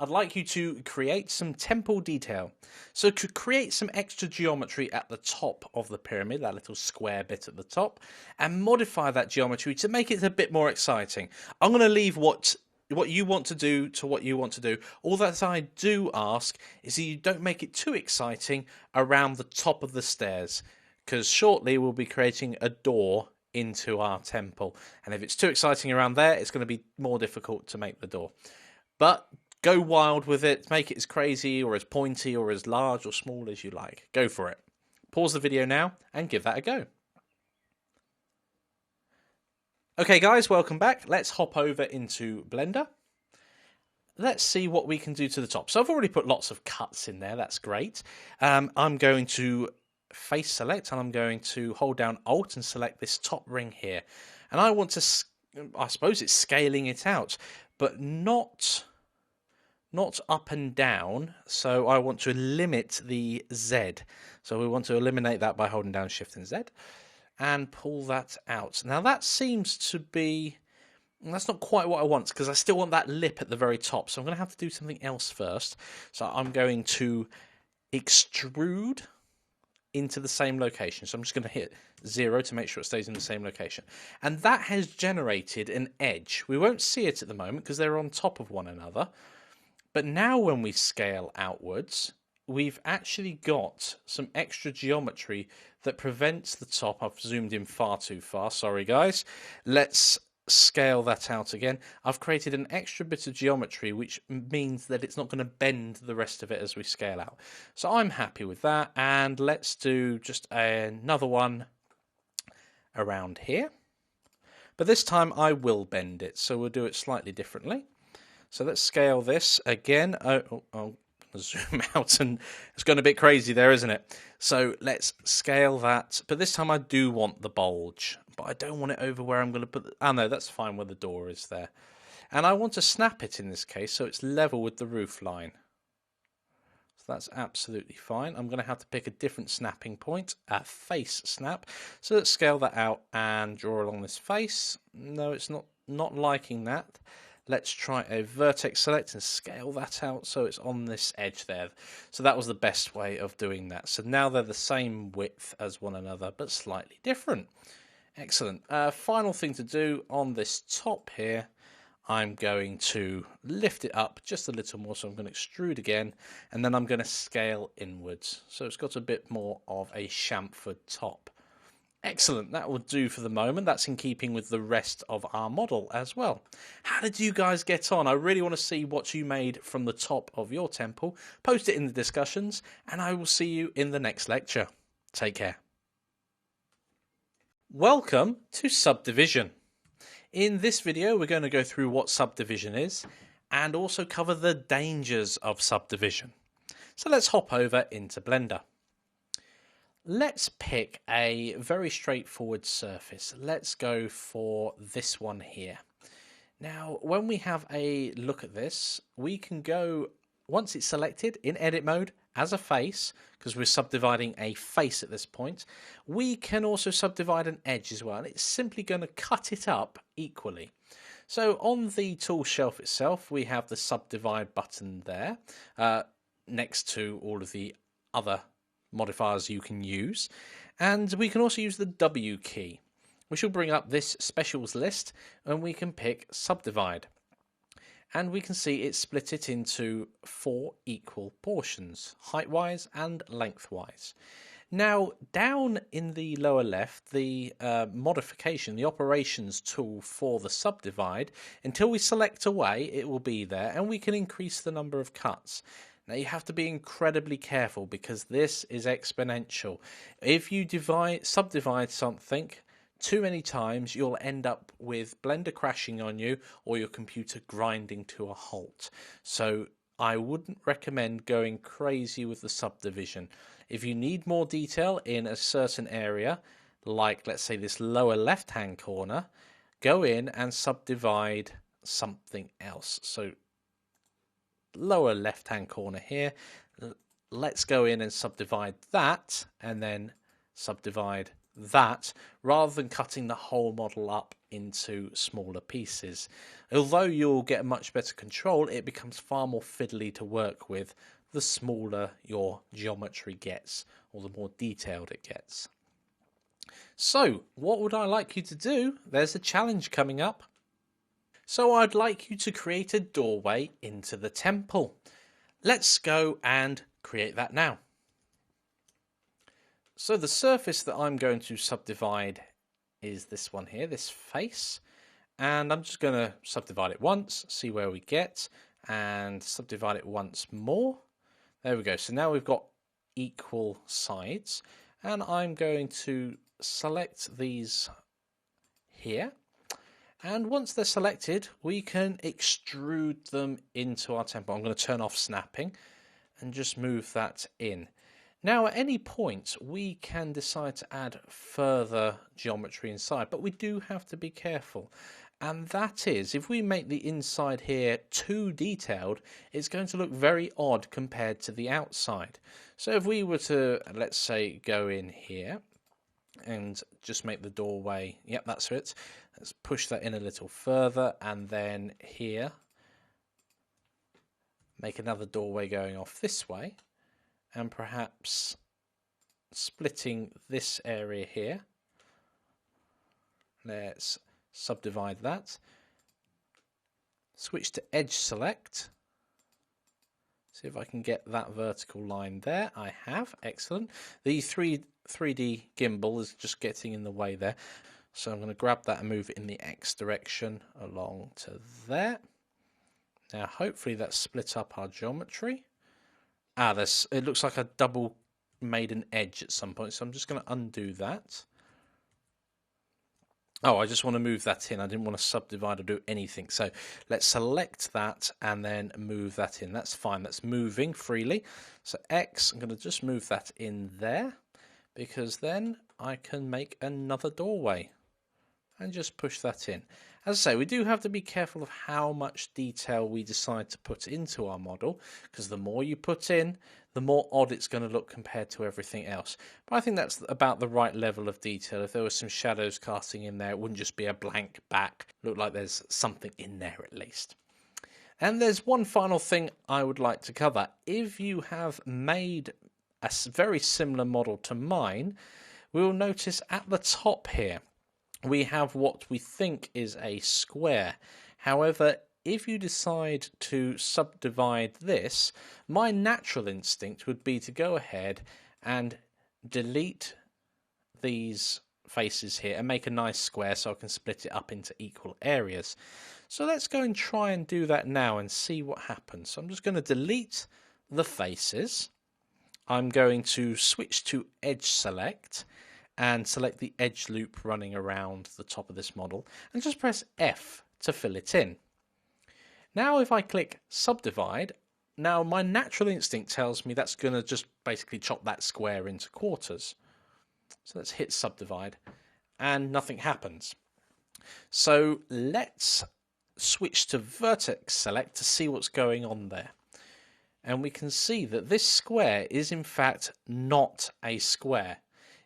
I'd like you to create some temple detail. So to create some extra geometry at the top of the pyramid, that little square bit at the top, and modify that geometry to make it a bit more exciting. I'm going to leave what you want to do to what you want to do. All that I do ask is that you don't make it too exciting around the top of the stairs, because shortly we'll be creating a door into our temple. And if it's too exciting around there, it's going to be more difficult to make the door. But go wild with it, make it as crazy or as pointy or as large or small as you like. Go for it. Pause the video now and give that a go. Okay guys, welcome back. Let's hop over into Blender. Let's see what we can do to the top. So I've already put lots of cuts in there, that's great. I'm going to face select and I'm going to hold down Alt and select this top ring here. And I want to, I suppose it's scaling it out, but not up and down, so I want to limit the Z. So we want to eliminate that by holding down Shift and Z and pull that out. Now that seems to be, that's not quite what I want because I still want that lip at the very top, so I'm going to have to do something else first. So I'm going to extrude into the same location. So I'm just going to hit 0 to make sure it stays in the same location. And that has generated an edge. We won't see it at the moment because they're on top of one another. But now when we scale outwards, we've actually got some extra geometry that prevents the top. I've zoomed in far too far, sorry guys. Let's scale that out again. I've created an extra bit of geometry which means that it's not going to bend the rest of it as we scale out. So I'm happy with that, and let's do just another one around here. But this time I will bend it, so we'll do it slightly differently. So let's scale this again. Oh, zoom out, and it's going a bit crazy there, isn't it? So let's scale that. But this time I do want the bulge, but I don't want it over where I'm going to put the... Oh, no, that's fine where the door is there. And I want to snap it in this case so it's level with the roof line. So that's absolutely fine. I'm going to have to pick a different snapping point, a face snap. So let's scale that out and draw along this face. No, it's not liking that. Let's try a vertex select and scale that out so it's on this edge there. So that was the best way of doing that. So now they're the same width as one another, but slightly different. Excellent. Final thing to do on this top here, I'm going to lift it up just a little more. So I'm going to extrude again, and then I'm going to scale inwards. So it's got a bit more of a chamfered top. Excellent, that will do for the moment. That's in keeping with the rest of our model as well. How did you guys get on? I really want to see what you made from the top of your temple. Post it in the discussions, and I will see you in the next lecture. Take care. Welcome to Subdivision. In this video, we're going to go through what Subdivision is, and also cover the dangers of Subdivision. So let's hop over into Blender. Let's pick a very straightforward surface. Let's go for this one here. Now, when we have a look at this, we can go, once it's selected in edit mode as a face, because we're subdividing a face at this point, we can also subdivide an edge as well. And it's simply going to cut it up equally. So on the tool shelf itself, we have the subdivide button there, next to all of the other modifiers you can use, and we can also use the W key, which will bring up this specials list, and we can pick subdivide, and we can see it split it into 4 equal portions, height wise and length wise. Now, down in the lower left, the modification, the operations tool for the subdivide, until we select away, it will be there, and we can increase the number of cuts. Now, you have to be incredibly careful because this is exponential. If you subdivide something too many times, you'll end up with Blender crashing on you or your computer grinding to a halt. So I wouldn't recommend going crazy with the subdivision. If you need more detail in a certain area, like let's say this lower left-hand corner, go in and subdivide something else. So lower left-hand corner here, let's go in and subdivide that, and then subdivide that, rather than cutting the whole model up into smaller pieces. Although you'll get much better control, it becomes far more fiddly to work with the smaller your geometry gets, or the more detailed it gets. So, what would I like you to do? There's a challenge coming up. So I'd like you to create a doorway into the temple. Let's go and create that now. So the surface that I'm going to subdivide is this one here, this face. And I'm just going to subdivide it once, see where we get, and subdivide it once more. There we go. So now we've got equal sides. And I'm going to select these here. And once they're selected, we can extrude them into our temple. I'm going to turn off snapping and just move that in. Now, at any point, we can decide to add further geometry inside, but we do have to be careful. And that is, if we make the inside here too detailed, it's going to look very odd compared to the outside. So if we were to, let's say, go in here and just make the doorway, yep, that's it. Let's push that in a little further, and then here, make another doorway going off this way. And perhaps splitting this area here. Let's subdivide that. Switch to edge select. See if I can get that vertical line there. I have. Excellent. The 3D gimbal is just getting in the way there. So I'm going to grab that and move it in the X direction along to there. Now hopefully that split up our geometry. It looks like a double made an edge at some point, so I'm just going to undo that. Oh, I just want to move that in. I didn't want to subdivide or do anything. So let's select that and then move that in. That's fine. That's moving freely. So X, I'm going to just move that in there, because then I can make another doorway and just push that in. As I say, we do have to be careful of how much detail we decide to put into our model, because the more you put in, the more odd it's going to look compared to everything else. But I think that's about the right level of detail. If there was some shadows casting in there, it wouldn't just be a blank back. Look like there's something in there at least. And there's one final thing I would like to cover. If you have made a very similar model to mine, we'll notice at the top here, we have what we think is a square. However, if you decide to subdivide this, my natural instinct would be to go ahead and delete these faces here and make a nice square so I can split it up into equal areas. So let's go and try and do that now and see what happens. So I'm just going to delete the faces. I'm going to switch to edge select and select the edge loop running around the top of this model, and just press F to fill it in. Now if I click subdivide, now my natural instinct tells me that's going to just basically chop that square into quarters. So let's hit subdivide and nothing happens. So let's switch to vertex select to see what's going on there. And we can see that this square is in fact not a square.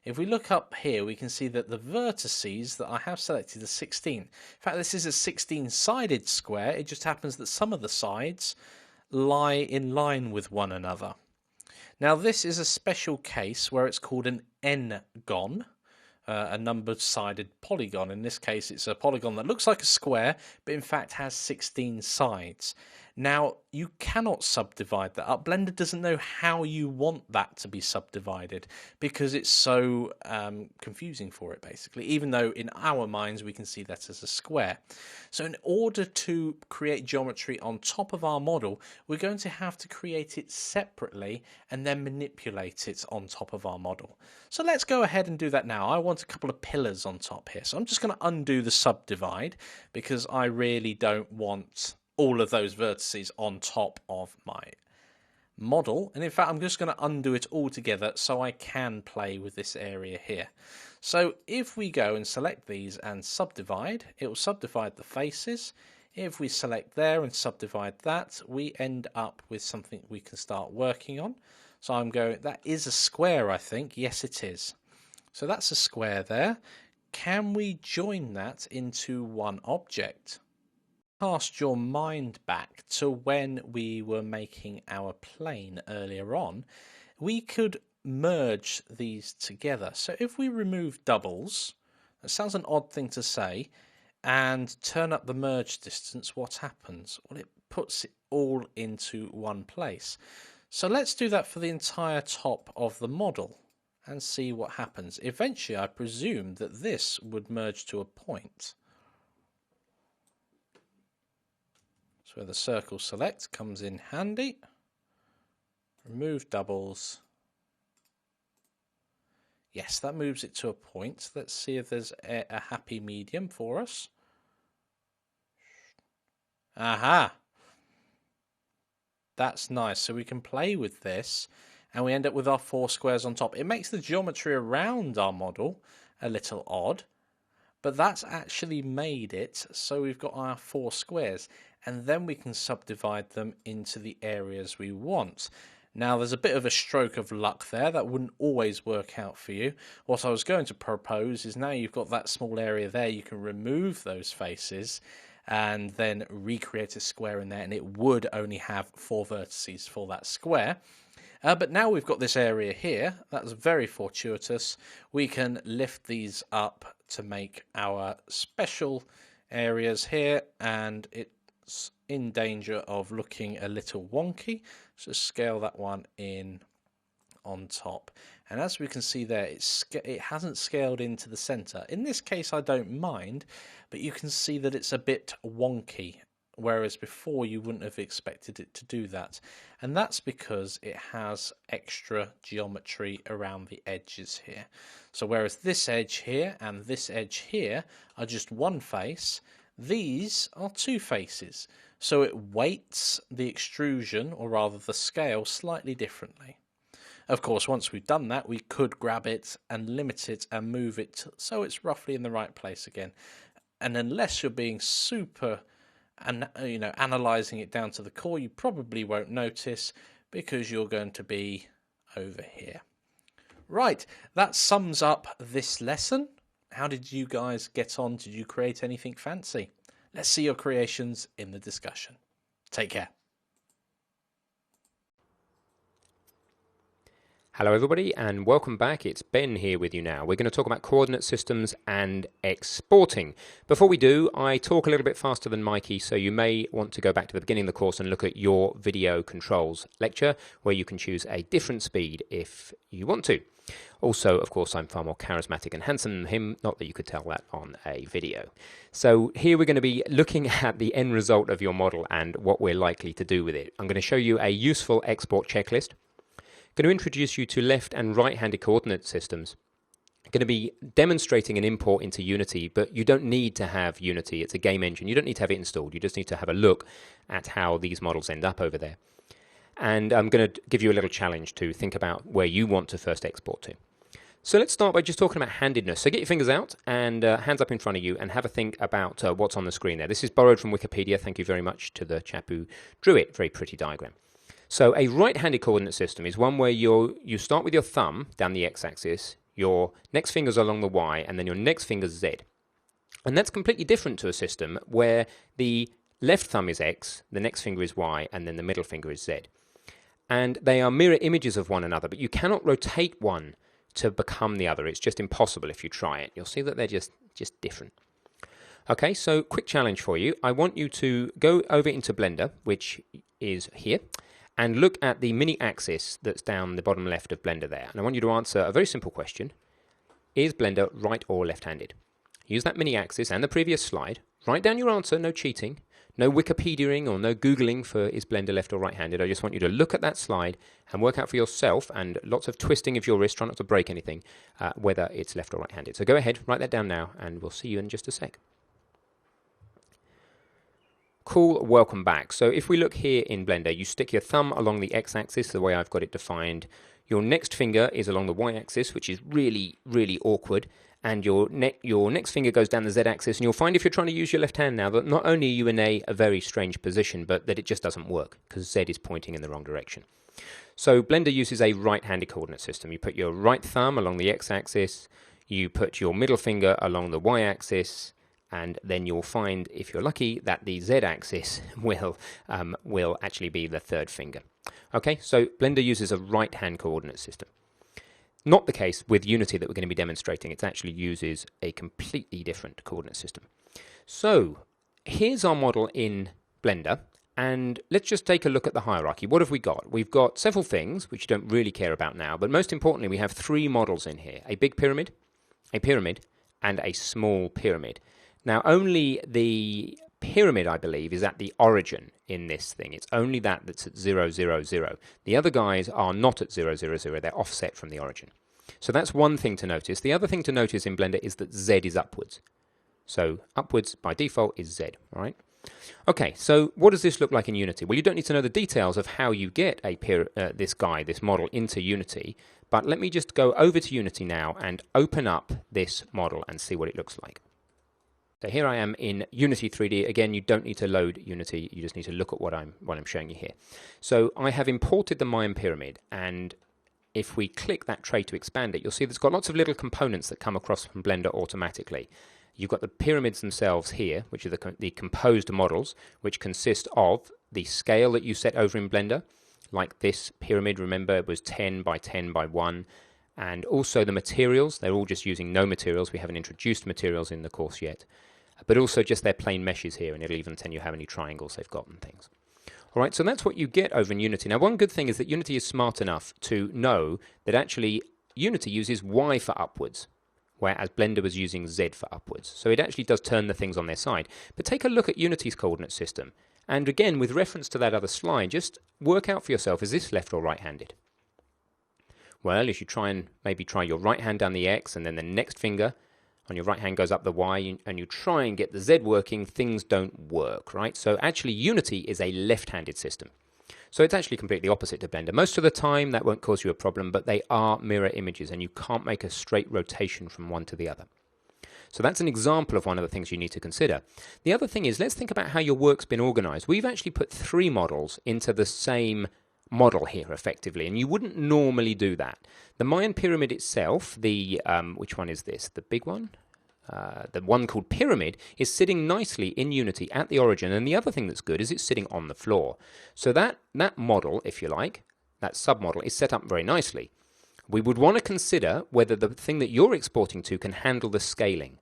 If we look up here, we can see that the vertices that I have selected are 16. In fact, this is a 16-sided square. It just happens that some of the sides lie in line with one another. Now, this is a special case where it's called an n-gon, a number-sided polygon. In this case, it's a polygon that looks like a square, but in fact has 16 sides. Now, you cannot subdivide that up. Blender doesn't know how you want that to be subdivided because it's so confusing for it, basically, even though in our minds we can see that as a square. So in order to create geometry on top of our model, we're going to have to create it separately and then manipulate it on top of our model. So let's go ahead and do that now. I want a couple of pillars on top here. So I'm just going to undo the subdivide because I really don't want all of those vertices on top of my model, and in fact I'm just going to undo it all together so I can play with this area here. So if we go and select these and subdivide, it will subdivide the faces. If we select there and subdivide that, we end up with something we can start working on. So I'm going, that is a square, I think. Yes, it is. So that's a square there. Can we join that into one object? Cast your mind back to when we were making our plane earlier on. We could merge these together. So if we remove doubles, that sounds an odd thing to say, and turn up the merge distance, what happens? Well, it puts it all into one place. So let's do that for the entire top of the model and see what happens. Eventually, I presume that this would merge to a point. So where the circle select comes in handy. Remove doubles. Yes, that moves it to a point. Let's see if there's a happy medium for us. Aha! That's nice. So we can play with this and we end up with our 4 squares on top. It makes the geometry around our model a little odd, but that's actually made it so we've got our 4 squares, and then we can subdivide them into the areas we want. Now, there's a bit of a stroke of luck there. That wouldn't always work out for you. What I was going to propose is now you've got that small area there, you can remove those faces and then recreate a square in there, and it would only have 4 vertices for that square. But now we've got this area here. That's very fortuitous. We can lift these up to make our special areas here, and it's in danger of looking a little wonky. So scale that one in on top, and as we can see there, it hasn't scaled into the center. In this case I don't mind, but you can see that it's a bit wonky, whereas before you wouldn't have expected it to do that, and that's because it has extra geometry around the edges here. So whereas this edge here and this edge here are just one face, these are 2 faces, so it weights the extrusion, or rather the scale, slightly differently. Of course, once we've done that, we could grab it and limit it and move it so it's roughly in the right place again. And unless you're being super and analyzing it down to the core, you probably won't notice because you're going to be over here. Right, that sums up this lesson. How did you guys get on? Did you create anything fancy? Let's see your creations in the discussion. Take care. Hello everybody and welcome back. It's Ben here with you now. We're going to talk about coordinate systems and exporting. Before we do, I talk a little bit faster than Mikey, so you may want to go back to the beginning of the course and look at your video controls lecture, where you can choose a different speed if you want to. Also, of course, I'm far more charismatic and handsome than him, not that you could tell that on a video. So here we're going to be looking at the end result of your model and what we're likely to do with it. I'm going to show you a useful export checklist. Going to introduce you to left and right-handed coordinate systems. Going to be demonstrating an import into Unity, but you don't need to have Unity. It's a game engine. You don't need to have it installed. You just need to have a look at how these models end up over there. And I'm going to give you a little challenge to think about where you want to first export to. So let's start by just talking about handedness. So get your fingers out and hands up in front of you and have a think about what's on the screen there. This is borrowed from Wikipedia. Thank you very much to the chap who drew it. Very pretty diagram. So a right-handed coordinate system is one where you start with your thumb down the x-axis, your next finger's along the y, and then your next finger's z. And that's completely different to a system where the left thumb is x, the next finger is y, and then the middle finger is z. And they are mirror images of one another, but you cannot rotate one to become the other. It's just impossible if you try it. You'll see that they're just different. Okay, so quick challenge for you. I want you to go over into Blender, which is here, and look at the mini axis that's down the bottom left of Blender there. And I want you to answer a very simple question. Is Blender right or left-handed? Use that mini axis and the previous slide. Write down your answer, no cheating, no Wikipediaing or no Googling for is Blender left or right-handed. I just want you to look at that slide and work out for yourself, and lots of twisting of your wrist, try not to break anything, whether it's left or right-handed. So go ahead, write that down now, and we'll see you in just a sec. Cool, welcome back. So if we look here in Blender, you stick your thumb along the x-axis, the way I've got it defined. Your next finger is along the y-axis, which is really, really awkward. And your next finger goes down the z-axis, and you'll find if you're trying to use your left hand now that not only are you in a very strange position, but that it just doesn't work, because z is pointing in the wrong direction. So Blender uses a right-handed coordinate system. You put your right thumb along the x-axis, you put your middle finger along the y-axis, and then you'll find, if you're lucky, that the z-axis will actually be the third finger. Okay, so Blender uses a right-hand coordinate system. Not the case with Unity that we're going to be demonstrating. It actually uses a completely different coordinate system. So here's our model in Blender, and let's just take a look at the hierarchy. What have we got? We've got several things, which you don't really care about now, but most importantly, we have three models in here: a big pyramid, and a small pyramid. Now, only the pyramid, I believe, is at the origin in this thing. It's only that that's at 0, 0, 0. The other guys are not at 0, 0, 0. They're offset from the origin. So that's one thing to notice. The other thing to notice in Blender is that Z is upwards. So upwards, by default, is Z, all right? Okay, so what does this look like in Unity? Well, you don't need to know the details of how you get this model into Unity, but let me just go over to Unity now and open up this model and see what it looks like. So here I am in Unity 3D. Again, you don't need to load Unity. You just need to look at what I'm showing you here. So I have imported the Mayan pyramid, and if we click that tray to expand it, you'll see there's got lots of little components that come across from Blender automatically. You've got the pyramids themselves here, which are the composed models, which consist of the scale that you set over in Blender, like this pyramid, remember, it was 10 by 10 by 1. And also the materials. They're all just using no materials. We haven't introduced materials in the course yet. But also just their plain meshes here, and it'll even tell you how many triangles they've got and things. All right, so that's what you get over in Unity. Now, one good thing is that Unity is smart enough to know that actually Unity uses Y for upwards, whereas Blender was using Z for upwards. So it actually does turn the things on their side. But take a look at Unity's coordinate system. And again, with reference to that other slide, just work out for yourself, is this left or right-handed? Well, if you try and maybe try your right hand down the X, and then the next finger on your right hand goes up the Y, and you try and get the Z working, things don't work, right? So actually Unity is a left-handed system. So it's actually completely opposite to Blender. Most of the time that won't cause you a problem, but they are mirror images, and you can't make a straight rotation from one to the other. So that's an example of one of the things you need to consider. The other thing is, let's think about how your work's been organized. We've actually put three models into the same model here effectively, and you wouldn't normally do that. The Mayan pyramid itself, which one is this? The big one? The one called pyramid is sitting nicely in Unity at the origin, and the other thing that's good is it's sitting on the floor. So that model, if you like, that submodel is set up very nicely. We would want to consider whether the thing that you're exporting to can handle the scaling.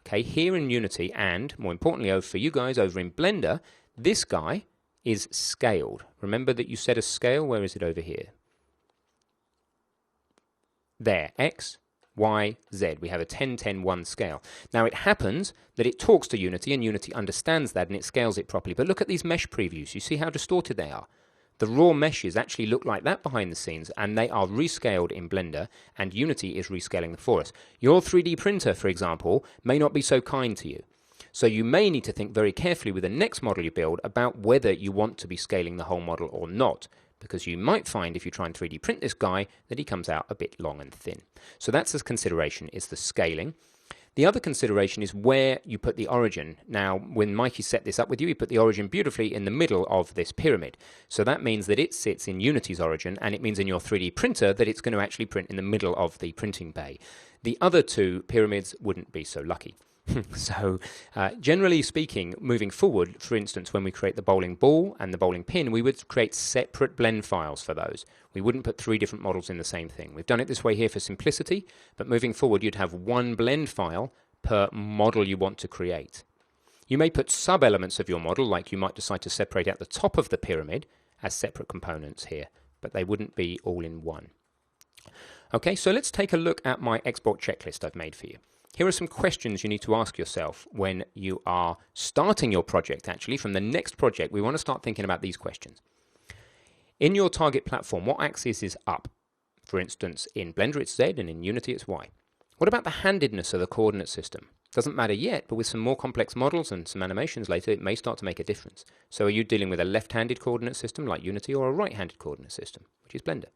Okay, here in Unity, and more importantly for you guys over in Blender, this guy is scaled. Remember that you set a scale. Where is it over here? There, X, Y, Z. We have a 10, 10, 1 scale. Now it happens that it talks to Unity, and Unity understands that, and it scales it properly. But look at these mesh previews. You see how distorted they are? The raw meshes actually look like that behind the scenes, and they are rescaled in Blender, and Unity is rescaling them for us. Your 3D printer, for example, may not be so kind to you. So you may need to think very carefully with the next model you build about whether you want to be scaling the whole model or not, because you might find if you try and 3D print this guy that he comes out a bit long and thin. So that's a consideration, is the scaling. The other consideration is where you put the origin. Now, when Mikey set this up with you, he put the origin beautifully in the middle of this pyramid. So that means that it sits in Unity's origin, and it means in your 3D printer that it's going to actually print in the middle of the printing bay. The other two pyramids wouldn't be so lucky. So generally speaking, moving forward, for instance, when we create the bowling ball and the bowling pin, we would create separate blend files for those. We wouldn't put three different models in the same thing. We've done it this way here for simplicity, but moving forward, you'd have one blend file per model you want to create. You may put sub-elements of your model, like you might decide to separate out the top of the pyramid as separate components here, but they wouldn't be all in one. Okay, so let's take a look at my export checklist I've made for you. Here are some questions you need to ask yourself when you are starting your project. Actually, from the next project, we want to start thinking about these questions. In your target platform, what axis is up? For instance, in Blender it's Z and in Unity it's Y. What about the handedness of the coordinate system? Doesn't matter yet, but with some more complex models and some animations later, it may start to make a difference. So are you dealing with a left-handed coordinate system like Unity or a right-handed coordinate system, which is Blender?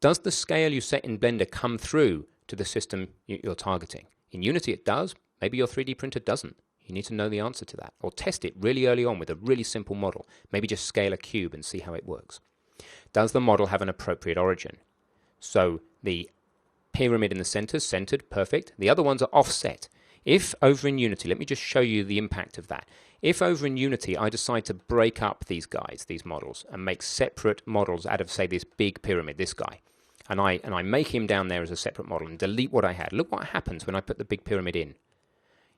Does the scale you set in Blender come through to the system you're targeting? In Unity it does, maybe your 3D printer doesn't. You need to know the answer to that, or test it really early on with a really simple model. Maybe just scale a cube and see how it works. Does the model have an appropriate origin? So the pyramid in the center is centered, perfect. The other ones are offset. If over in Unity, let me just show you the impact of that. If over in Unity I decide to break up these guys, these models, and make separate models out of, say, this big pyramid, this guy, and I make him down there as a separate model and delete what I had, look what happens when I put the big pyramid in.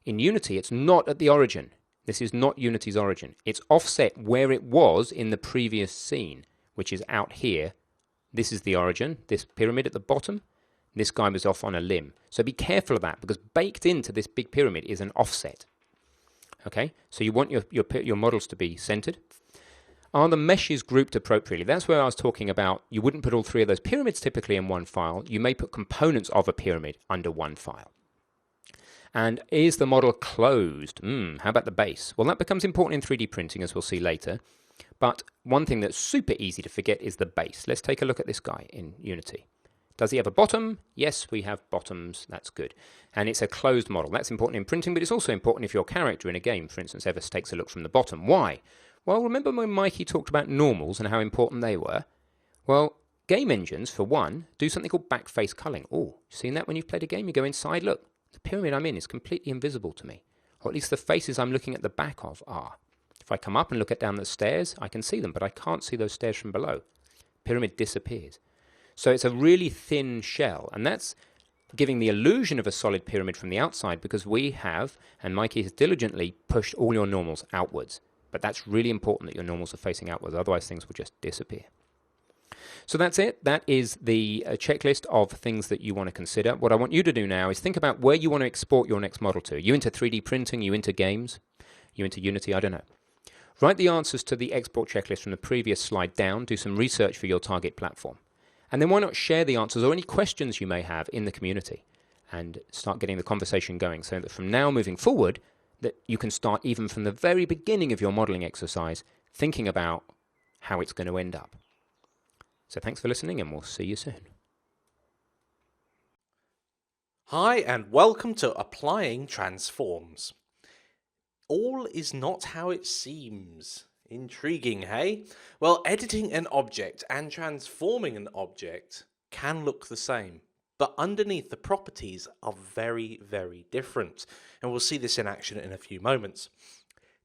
In Unity, it's not at the origin. This is not Unity's origin. It's offset where it was in the previous scene, which is out here. This is the origin, this pyramid at the bottom. This guy was off on a limb. So be careful of that, because baked into this big pyramid is an offset. Okay, so you want your models to be centered. Are the meshes grouped appropriately? That's where I was talking about. You wouldn't put all three of those pyramids typically in one file. You may put components of a pyramid under one file. And is the model closed? How about the base? Well, that becomes important in 3D printing, as we'll see later. But one thing that's super easy to forget is the base. Let's take a look at this guy in Unity. Does he have a bottom? Yes, we have bottoms. That's good. And it's a closed model. That's important in printing, but it's also important if your character in a game, for instance, ever takes a look from the bottom. Why? Well, remember when Mikey talked about normals and how important they were? Well, game engines, for one, do something called backface culling. Oh, seen that when you've played a game? You go inside, look, the pyramid I'm in is completely invisible to me. Or at least the faces I'm looking at the back of are. If I come up and look at down the stairs, I can see them, but I can't see those stairs from below. Pyramid disappears. So it's a really thin shell, and that's giving the illusion of a solid pyramid from the outside, because we have, and Mikey has diligently pushed all your normals outwards. But that's really important that your normals are facing outwards, otherwise things will just disappear. So that's it. That is the checklist of things that you want to consider. What I want you to do now is think about where you want to export your next model to. You into 3D printing? You into games? You into Unity? I don't know. Write the answers to the export checklist from the previous slide down. Do some research for your target platform. And then why not share the answers or any questions you may have in the community and start getting the conversation going, so that from now moving forward, that you can start even from the very beginning of your modeling exercise thinking about how it's going to end up. So thanks for listening, and we'll see you soon. Hi, and welcome to Applying Transforms. All is not how it seems. Intriguing, hey? Well, editing an object and transforming an object can look the same, but underneath the properties are very, very different. And we'll see this in action in a few moments.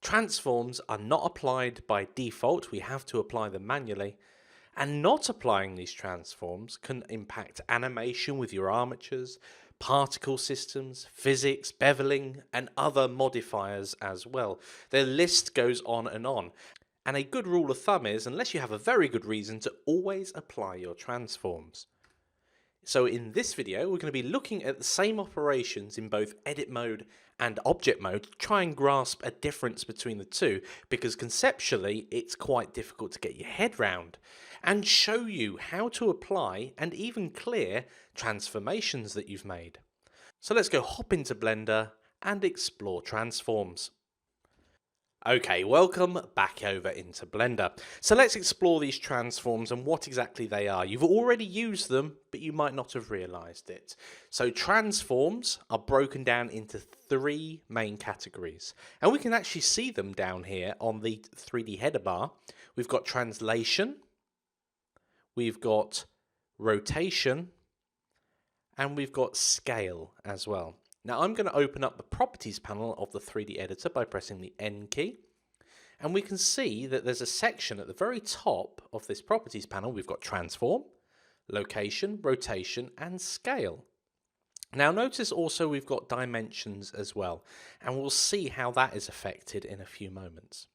Transforms are not applied by default. We have to apply them manually. And not applying these transforms can impact animation with your armatures, particle systems, physics, beveling, and other modifiers as well. The list goes on. And a good rule of thumb is, unless you have a very good reason, to always apply your transforms. So in this video, we're going to be looking at the same operations in both edit mode and object mode to try and grasp a difference between the two, because conceptually it's quite difficult to get your head round, and show you how to apply and even clear transformations that you've made. So let's go hop into Blender and explore transforms. Okay, welcome back over into Blender. So let's explore these transforms and what exactly they are. You've already used them, but you might not have realized it. So transforms are broken down into three main categories, and we can actually see them down here on the 3D header bar. We've got translation, we've got rotation, and we've got scale as well. Now I'm going to open up the properties panel of the 3D editor by pressing the N key, and we can see that there's a section at the very top of this properties panel. We've got transform, location, rotation, and scale. Now notice also we've got dimensions as well, and we'll see how that is affected in a few moments.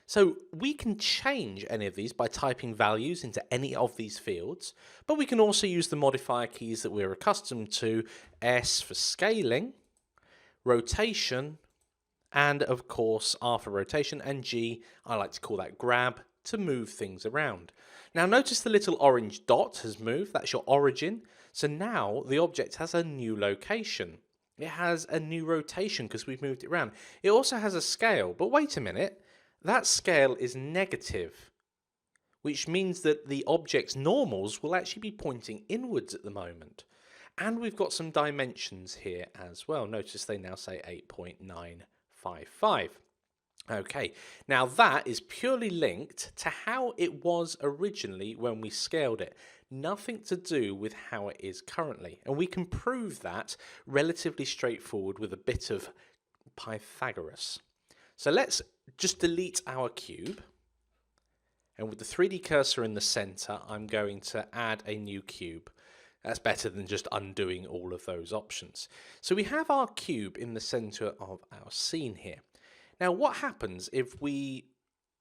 So we can change any of these by typing values into any of these fields, but we can also use the modifier keys that we're accustomed to, S for scaling, rotation, and of course R for rotation, and G, I like to call that grab, to move things around. Now notice the little orange dot has moved, that's your origin. So now the object has a new location. It has a new rotation because we've moved it around. It also has a scale, but wait a minute, that scale is negative, which means that the object's normals will actually be pointing inwards at the moment. And we've got some dimensions here as well. Notice they now say 8.955. Okay, now that is purely linked to how it was originally when we scaled it. Nothing to do with how it is currently. And we can prove that relatively straightforward with a bit of Pythagoras. So let's just delete our cube. And with the 3D cursor in the center, I'm going to add a new cube. That's better than just undoing all of those options. So we have our cube in the center of our scene here. Now, what happens if we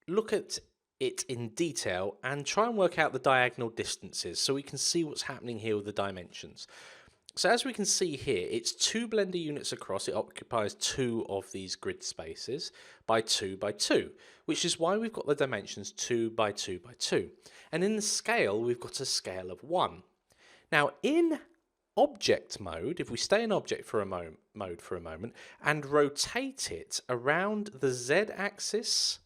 look at it in detail and try and work out the diagonal distances so we can see what's happening here with the dimensions? So as we can see here, it's 2 Blender units across. It occupies 2 of these grid spaces by 2 by 2, which is why we've got the dimensions 2 by 2 by 2. And in the scale, we've got a scale of 1. Now, in object mode, if we stay in object for a mode for a moment and rotate it around the z-axis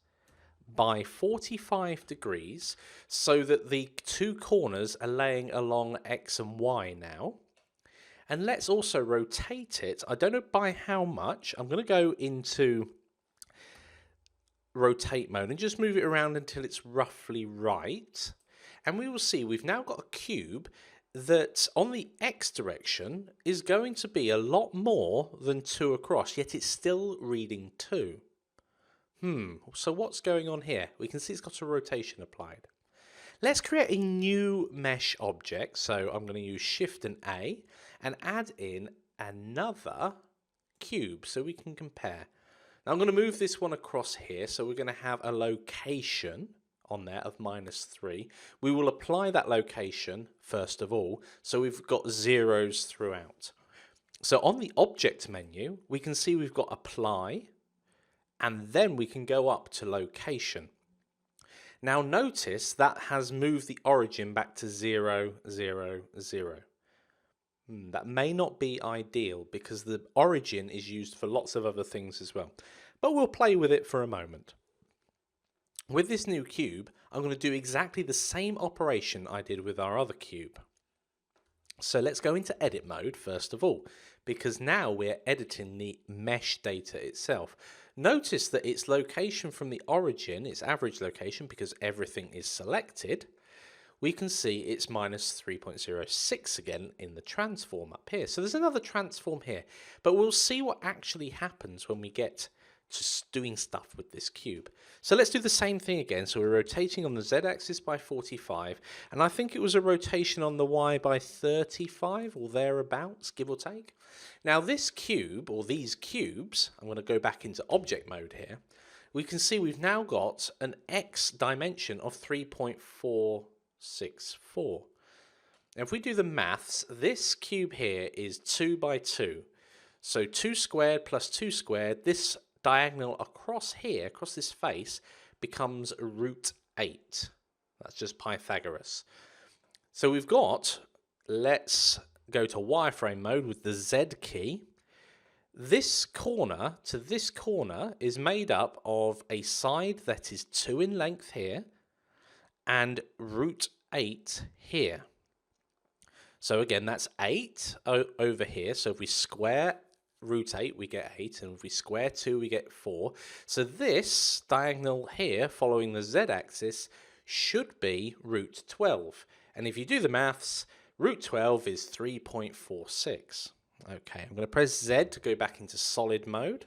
by 45 degrees so that the 2 corners are laying along x and y now, and let's also rotate it, I don't know by how much, I'm going to go into rotate mode and just move it around until it's roughly right, and we will see we've now got a cube that on the x direction is going to be a lot more than 2 across, yet it's still reading 2. So what's going on here? We can see it's got a rotation applied. Let's create a new mesh object. So I'm going to use Shift and A and add in another cube so we can compare. Now I'm going to move this one across here. So we're going to have a location on there of -3. We will apply that location first of all, so we've got zeros throughout. So on the object menu, we can see we've got apply, and then we can go up to location. Now notice that has moved the origin back to 0, 0, 0. That may not be ideal because the origin is used for lots of other things as well, but we'll play with it for a moment. With this new cube, I'm going to do exactly the same operation I did with our other cube. So let's go into edit mode first of all, because now we're editing the mesh data itself. Notice that its location from the origin, its average location, because everything is selected, we can see it's -3.06 again in the transform up here. So there's another transform here, but we'll see what actually happens when we get to doing stuff with this cube. So let's do the same thing again. So we're rotating on the z-axis by 45, and I think it was a rotation on the y by 35 or thereabouts, give or take. Now this cube, or these cubes, I'm going to go back into object mode here, we can see we've now got an x dimension of 3.464. Now if we do the maths, this cube here is 2 by 2. So 2 squared plus 2 squared, this diagonal across here, across this face, becomes √8. That's just Pythagoras. So we've got, let's go to wireframe mode with the Z key. This corner to this corner is made up of a side that is 2 in length here and √8 here. So again, that's 8 over here. So if we square √8, we get 8, and if we square 2, we get 4. So this diagonal here, following the z-axis, should be √12. And if you do the maths, √12 is 3.46. Okay, I'm going to press Z to go back into solid mode.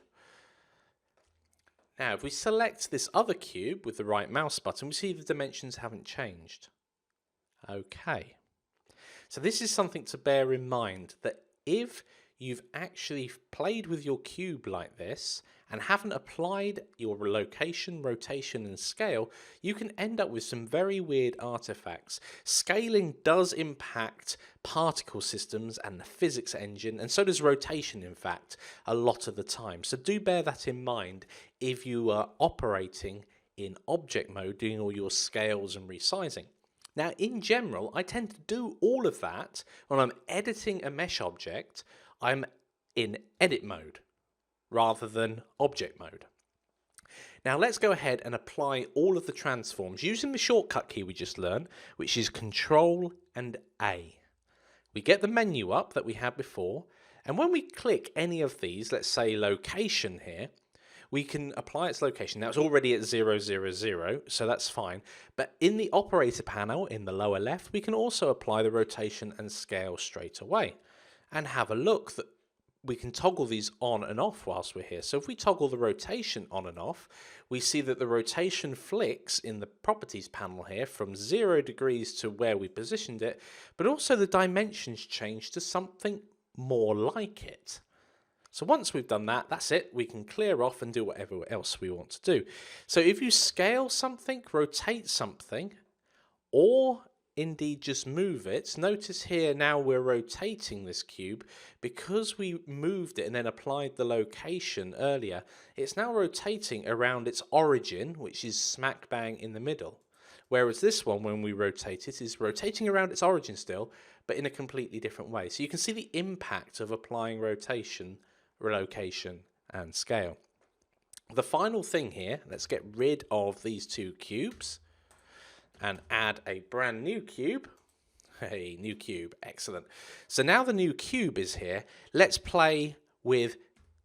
Now, if we select this other cube with the right mouse button, we see the dimensions haven't changed. Okay. So this is something to bear in mind, that if you've actually played with your cube like this and haven't applied your location, rotation and scale, you can end up with some very weird artifacts. Scaling does impact particle systems and the physics engine, and so does rotation, in fact, a lot of the time. So do bear that in mind if you are operating in object mode, doing all your scales and resizing. Now, in general, I tend to do all of that when I'm editing a mesh object. I'm in edit mode rather than object mode. Now let's go ahead and apply all of the transforms using the shortcut key we just learned, which is Control and A. We get the menu up that we had before, and when we click any of these, let's say location here, we can apply its location. Now it's already at 0, 0, 0, so that's fine. But in the operator panel in the lower left, we can also apply the rotation and scale straight away. And have a look that we can toggle these on and off whilst we're here. So if we toggle the rotation on and off, we see that the rotation flicks in the properties panel here from 0 degrees to where we positioned it, but also the dimensions change to something more like it. So once we've done that, that's it. We can clear off and do whatever else we want to do. So if you scale something, rotate something, or indeed just move it, notice here now we're rotating this cube because we moved it and then applied the location earlier. It's now rotating around its origin, which is smack bang in the middle. Whereas this one, when we rotate it, is rotating around its origin still, but in a completely different way. So you can see the impact of applying rotation, relocation, and scale. The final thing here, let's get rid of these two cubes and add a brand new cube. Hey, new cube, excellent. So now the new cube is here. Let's play with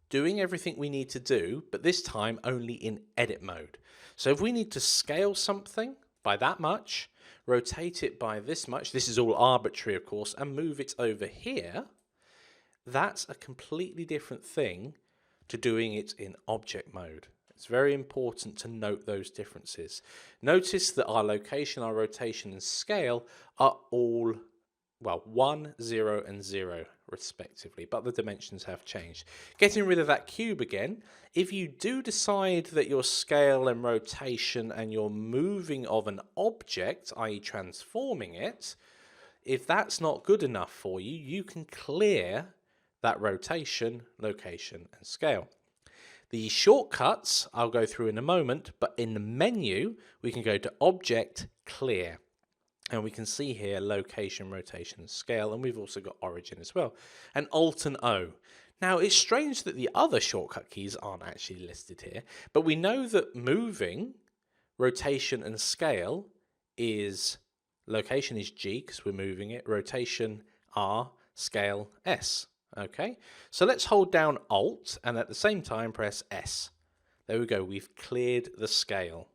doing everything we need to do, but this time only in edit mode. So if we need to scale something by that much, rotate it by this much, this is all arbitrary of course, and move it over here, that's a completely different thing to doing it in object mode. It's very important to note those differences. Notice that our location, our rotation and scale are all, well, 1, 0 and 0 respectively, but the dimensions have changed. Getting rid of that cube again, if you do decide that your scale and rotation and your moving of an object, i.e. transforming it, if that's not good enough for you, you can clear that rotation, location and scale. The shortcuts I'll go through in a moment, but in the menu we can go to Object, Clear, and we can see here location, rotation and scale, and we've also got origin as well, and Alt and O. Now it's strange that the other shortcut keys aren't actually listed here, but we know that moving, rotation and scale is, location is G because we're moving it, rotation R, scale S. Okay, so let's hold down Alt and at the same time press S. There we go, we've cleared the scale.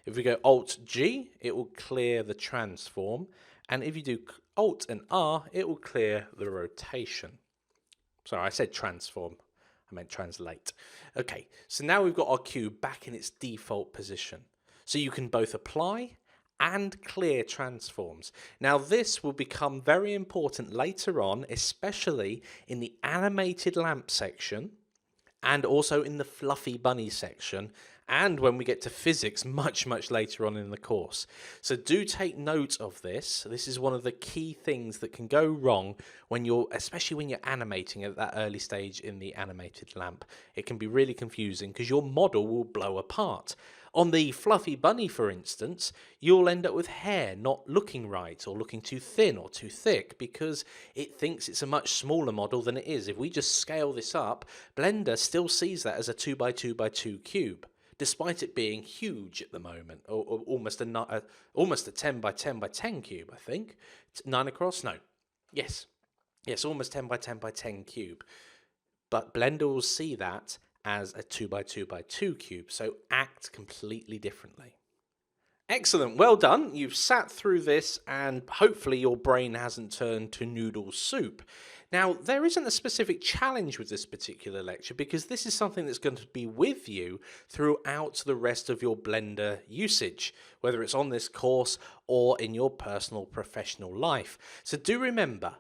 If we go Alt G, it will clear the transform, and if you do Alt and R, it will clear the rotation. Sorry, I said transform, I meant translate. Okay, so now we've got our cube back in its default position. So you can both apply and clear transforms. Now this will become very important later on, especially in the animated lamp section and also in the fluffy bunny section, and when we get to physics much later on in the course. So do take note of this. This is one of the key things that can go wrong when you're, especially when you're animating at that early stage in the animated lamp. It can be really confusing because your model will blow apart. On the fluffy bunny, for instance, you'll end up with hair not looking right or looking too thin or too thick because it thinks it's a much smaller model than it is. If we just scale this up, Blender still sees that as a 2x2x2 cube, despite it being huge at the moment, or almost a 10x10x10 cube, I think. 9 across? No. Yes, almost 10x10x10 cube. But Blender will see that as a 2x2x2 cube, so act completely differently. Excellent, well done. You've sat through this and hopefully your brain hasn't turned to noodle soup. Now, there isn't a specific challenge with this particular lecture because this is something that's going to be with you throughout the rest of your Blender usage, whether it's on this course or in your personal professional life. So do remember,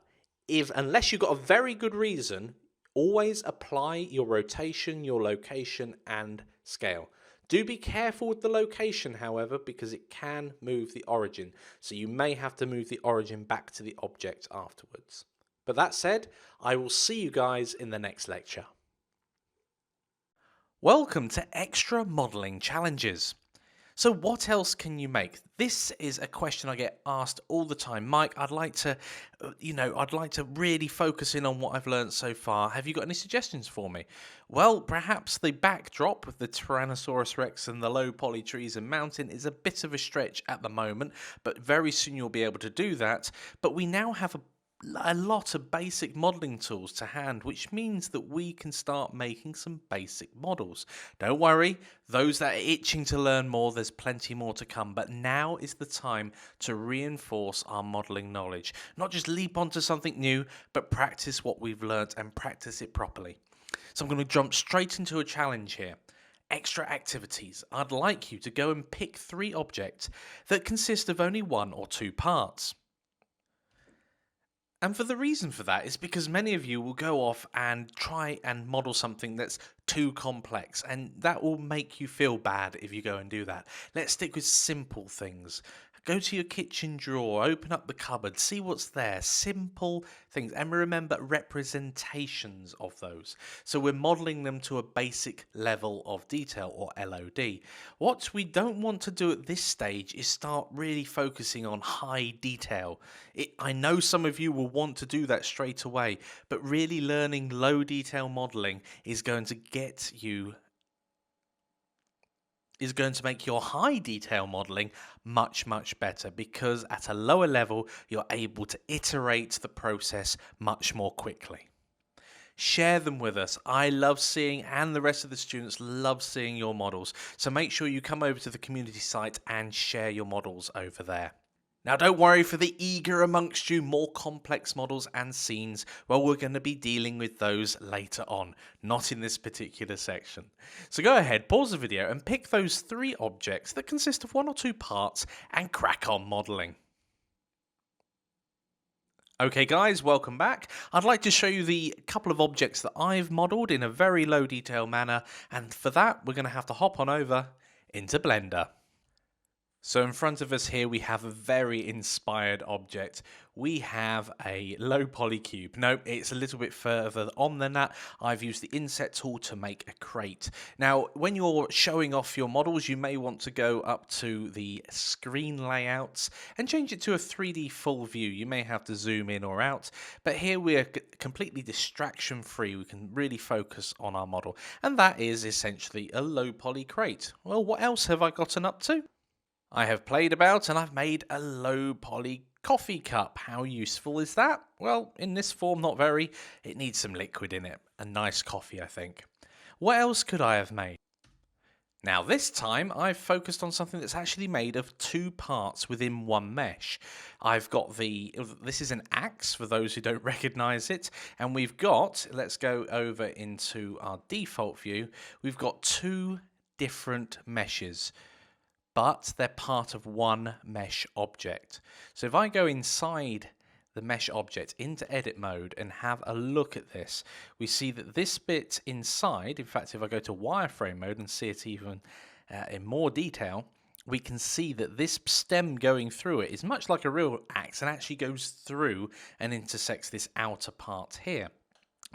unless you've got a very good reason, always apply your rotation, your location, and scale. Do be careful with the location, however, because it can move the origin. So you may have to move the origin back to the object afterwards. But that said, I will see you guys in the next lecture. Welcome to Extra Modeling Challenges. So what else can you make? This is a question I get asked all the time. Mike, I'd like to really focus in on what I've learned so far. Have you got any suggestions for me? Well, perhaps the backdrop with the Tyrannosaurus Rex and the low poly trees and mountain is a bit of a stretch at the moment, but very soon you'll be able to do that. But we now have a lot of basic modeling tools to hand, which means that we can start making some basic models. Don't worry, those that are itching to learn more, there's plenty more to come, but now is the time to reinforce our modeling knowledge. Not just leap onto something new, but practice what we've learned and practice it properly. So I'm going to jump straight into a challenge here. Extra activities. I'd like you to go and pick 3 objects that consist of only 1 or 2 parts. And for the reason for that is because many of you will go off and try and model something that's too complex, and that will make you feel bad if you go and do that. Let's stick with simple things. Go to your kitchen drawer, open up the cupboard, see what's there. Simple things. And remember, representations of those. So we're modeling them to a basic level of detail, or LOD. What we don't want to do at this stage is start really focusing on high detail. I know some of you will want to do that straight away, but really learning low detail modeling is going to make your high detail modeling much better, because at a lower level you're able to iterate the process much more quickly. Share them with us. I love seeing, and the rest of the students love seeing, your models. So make sure you come over to the community site and share your models over there. Now don't worry for the eager amongst you, more complex models and scenes, well, we're going to be dealing with those later on, not in this particular section. So go ahead, pause the video and pick those 3 objects that consist of 1 or 2 parts and crack on modeling. Okay guys, welcome back. I'd like to show you the couple of objects that I've modeled in a very low detail manner, and for that we're going to have to hop on over into Blender. So in front of us here we have a very inspired object. We have a low poly cube. No, it's a little bit further on than that. I've used the inset tool to make a crate. Now, when you're showing off your models, you may want to go up to the screen layouts and change it to a 3D full view. You may have to zoom in or out, but here we're completely distraction free. We can really focus on our model, and that is essentially a low poly crate. Well, what else have I gotten up to? I have played about and I've made a low poly coffee cup. How useful is that? Well, in this form, not very. It needs some liquid in it. A nice coffee, I think. What else could I have made? Now this time I've focused on something that's actually made of 2 parts within one mesh. I've got this is an axe for those who don't recognize it, and we've got, let's go over into our default view, we've got 2 different meshes, but they're part of one mesh object. So if I go inside the mesh object into edit mode and have a look at this, we see that this bit inside, in fact if I go to wireframe mode and see it even in more detail, we can see that this stem going through it is much like a real axe and actually goes through and intersects this outer part here.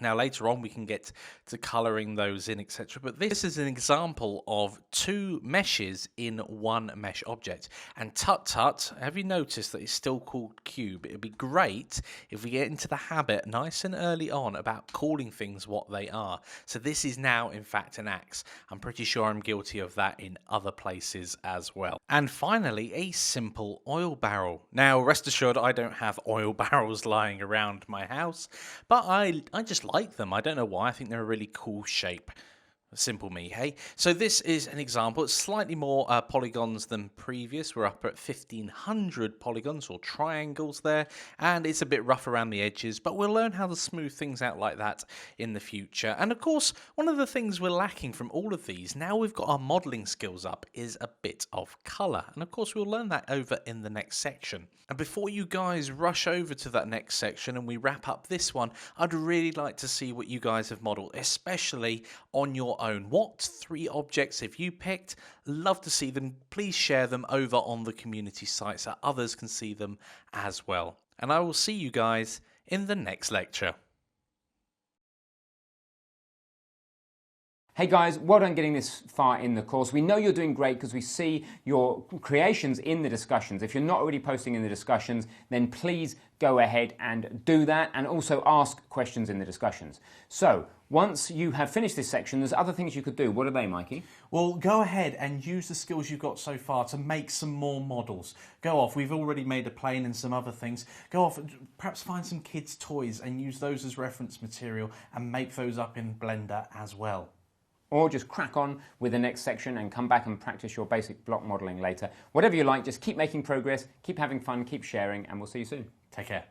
Now later on we can get to colouring those in, etc. But this is an example of 2 meshes in one mesh object. And tut, have you noticed that it's still called cube? It would be great if we get into the habit nice and early on about calling things what they are. So this is now in fact an axe. I'm pretty sure I'm guilty of that in other places as well. And finally, a simple oil barrel. Now rest assured I don't have oil barrels lying around my house, but I just like them. I don't know why. I think they're a really cool shape. Simple me, hey? So this is an example. It's slightly more polygons than previous. We're up at 1500 polygons or triangles there, and it's a bit rough around the edges, but we'll learn how to smooth things out like that in the future. And of course, one of the things we're lacking from all of these, now we've got our modeling skills up, is a bit of color. And of course, we'll learn that over in the next section. And before you guys rush over to that next section and we wrap up this one, I'd really like to see what you guys have modeled, especially on your own. What 3 objects have you picked? Love to see them. Please share them over on the community site so others can see them as well. And I will see you guys in the next lecture. Hey guys, well done getting this far in the course. We know you're doing great because we see your creations in the discussions. If you're not already posting in the discussions, then please go ahead and do that, and also ask questions in the discussions. So, once you have finished this section, there's other things you could do. What are they, Mikey? Well, go ahead and use the skills you've got so far to make some more models. Go off. We've already made a plane and some other things. Go off and perhaps find some kids' toys and use those as reference material and make those up in Blender as well. Or just crack on with the next section and come back and practice your basic block modeling later. Whatever you like, just keep making progress, keep having fun, keep sharing, and we'll see you soon. Take care.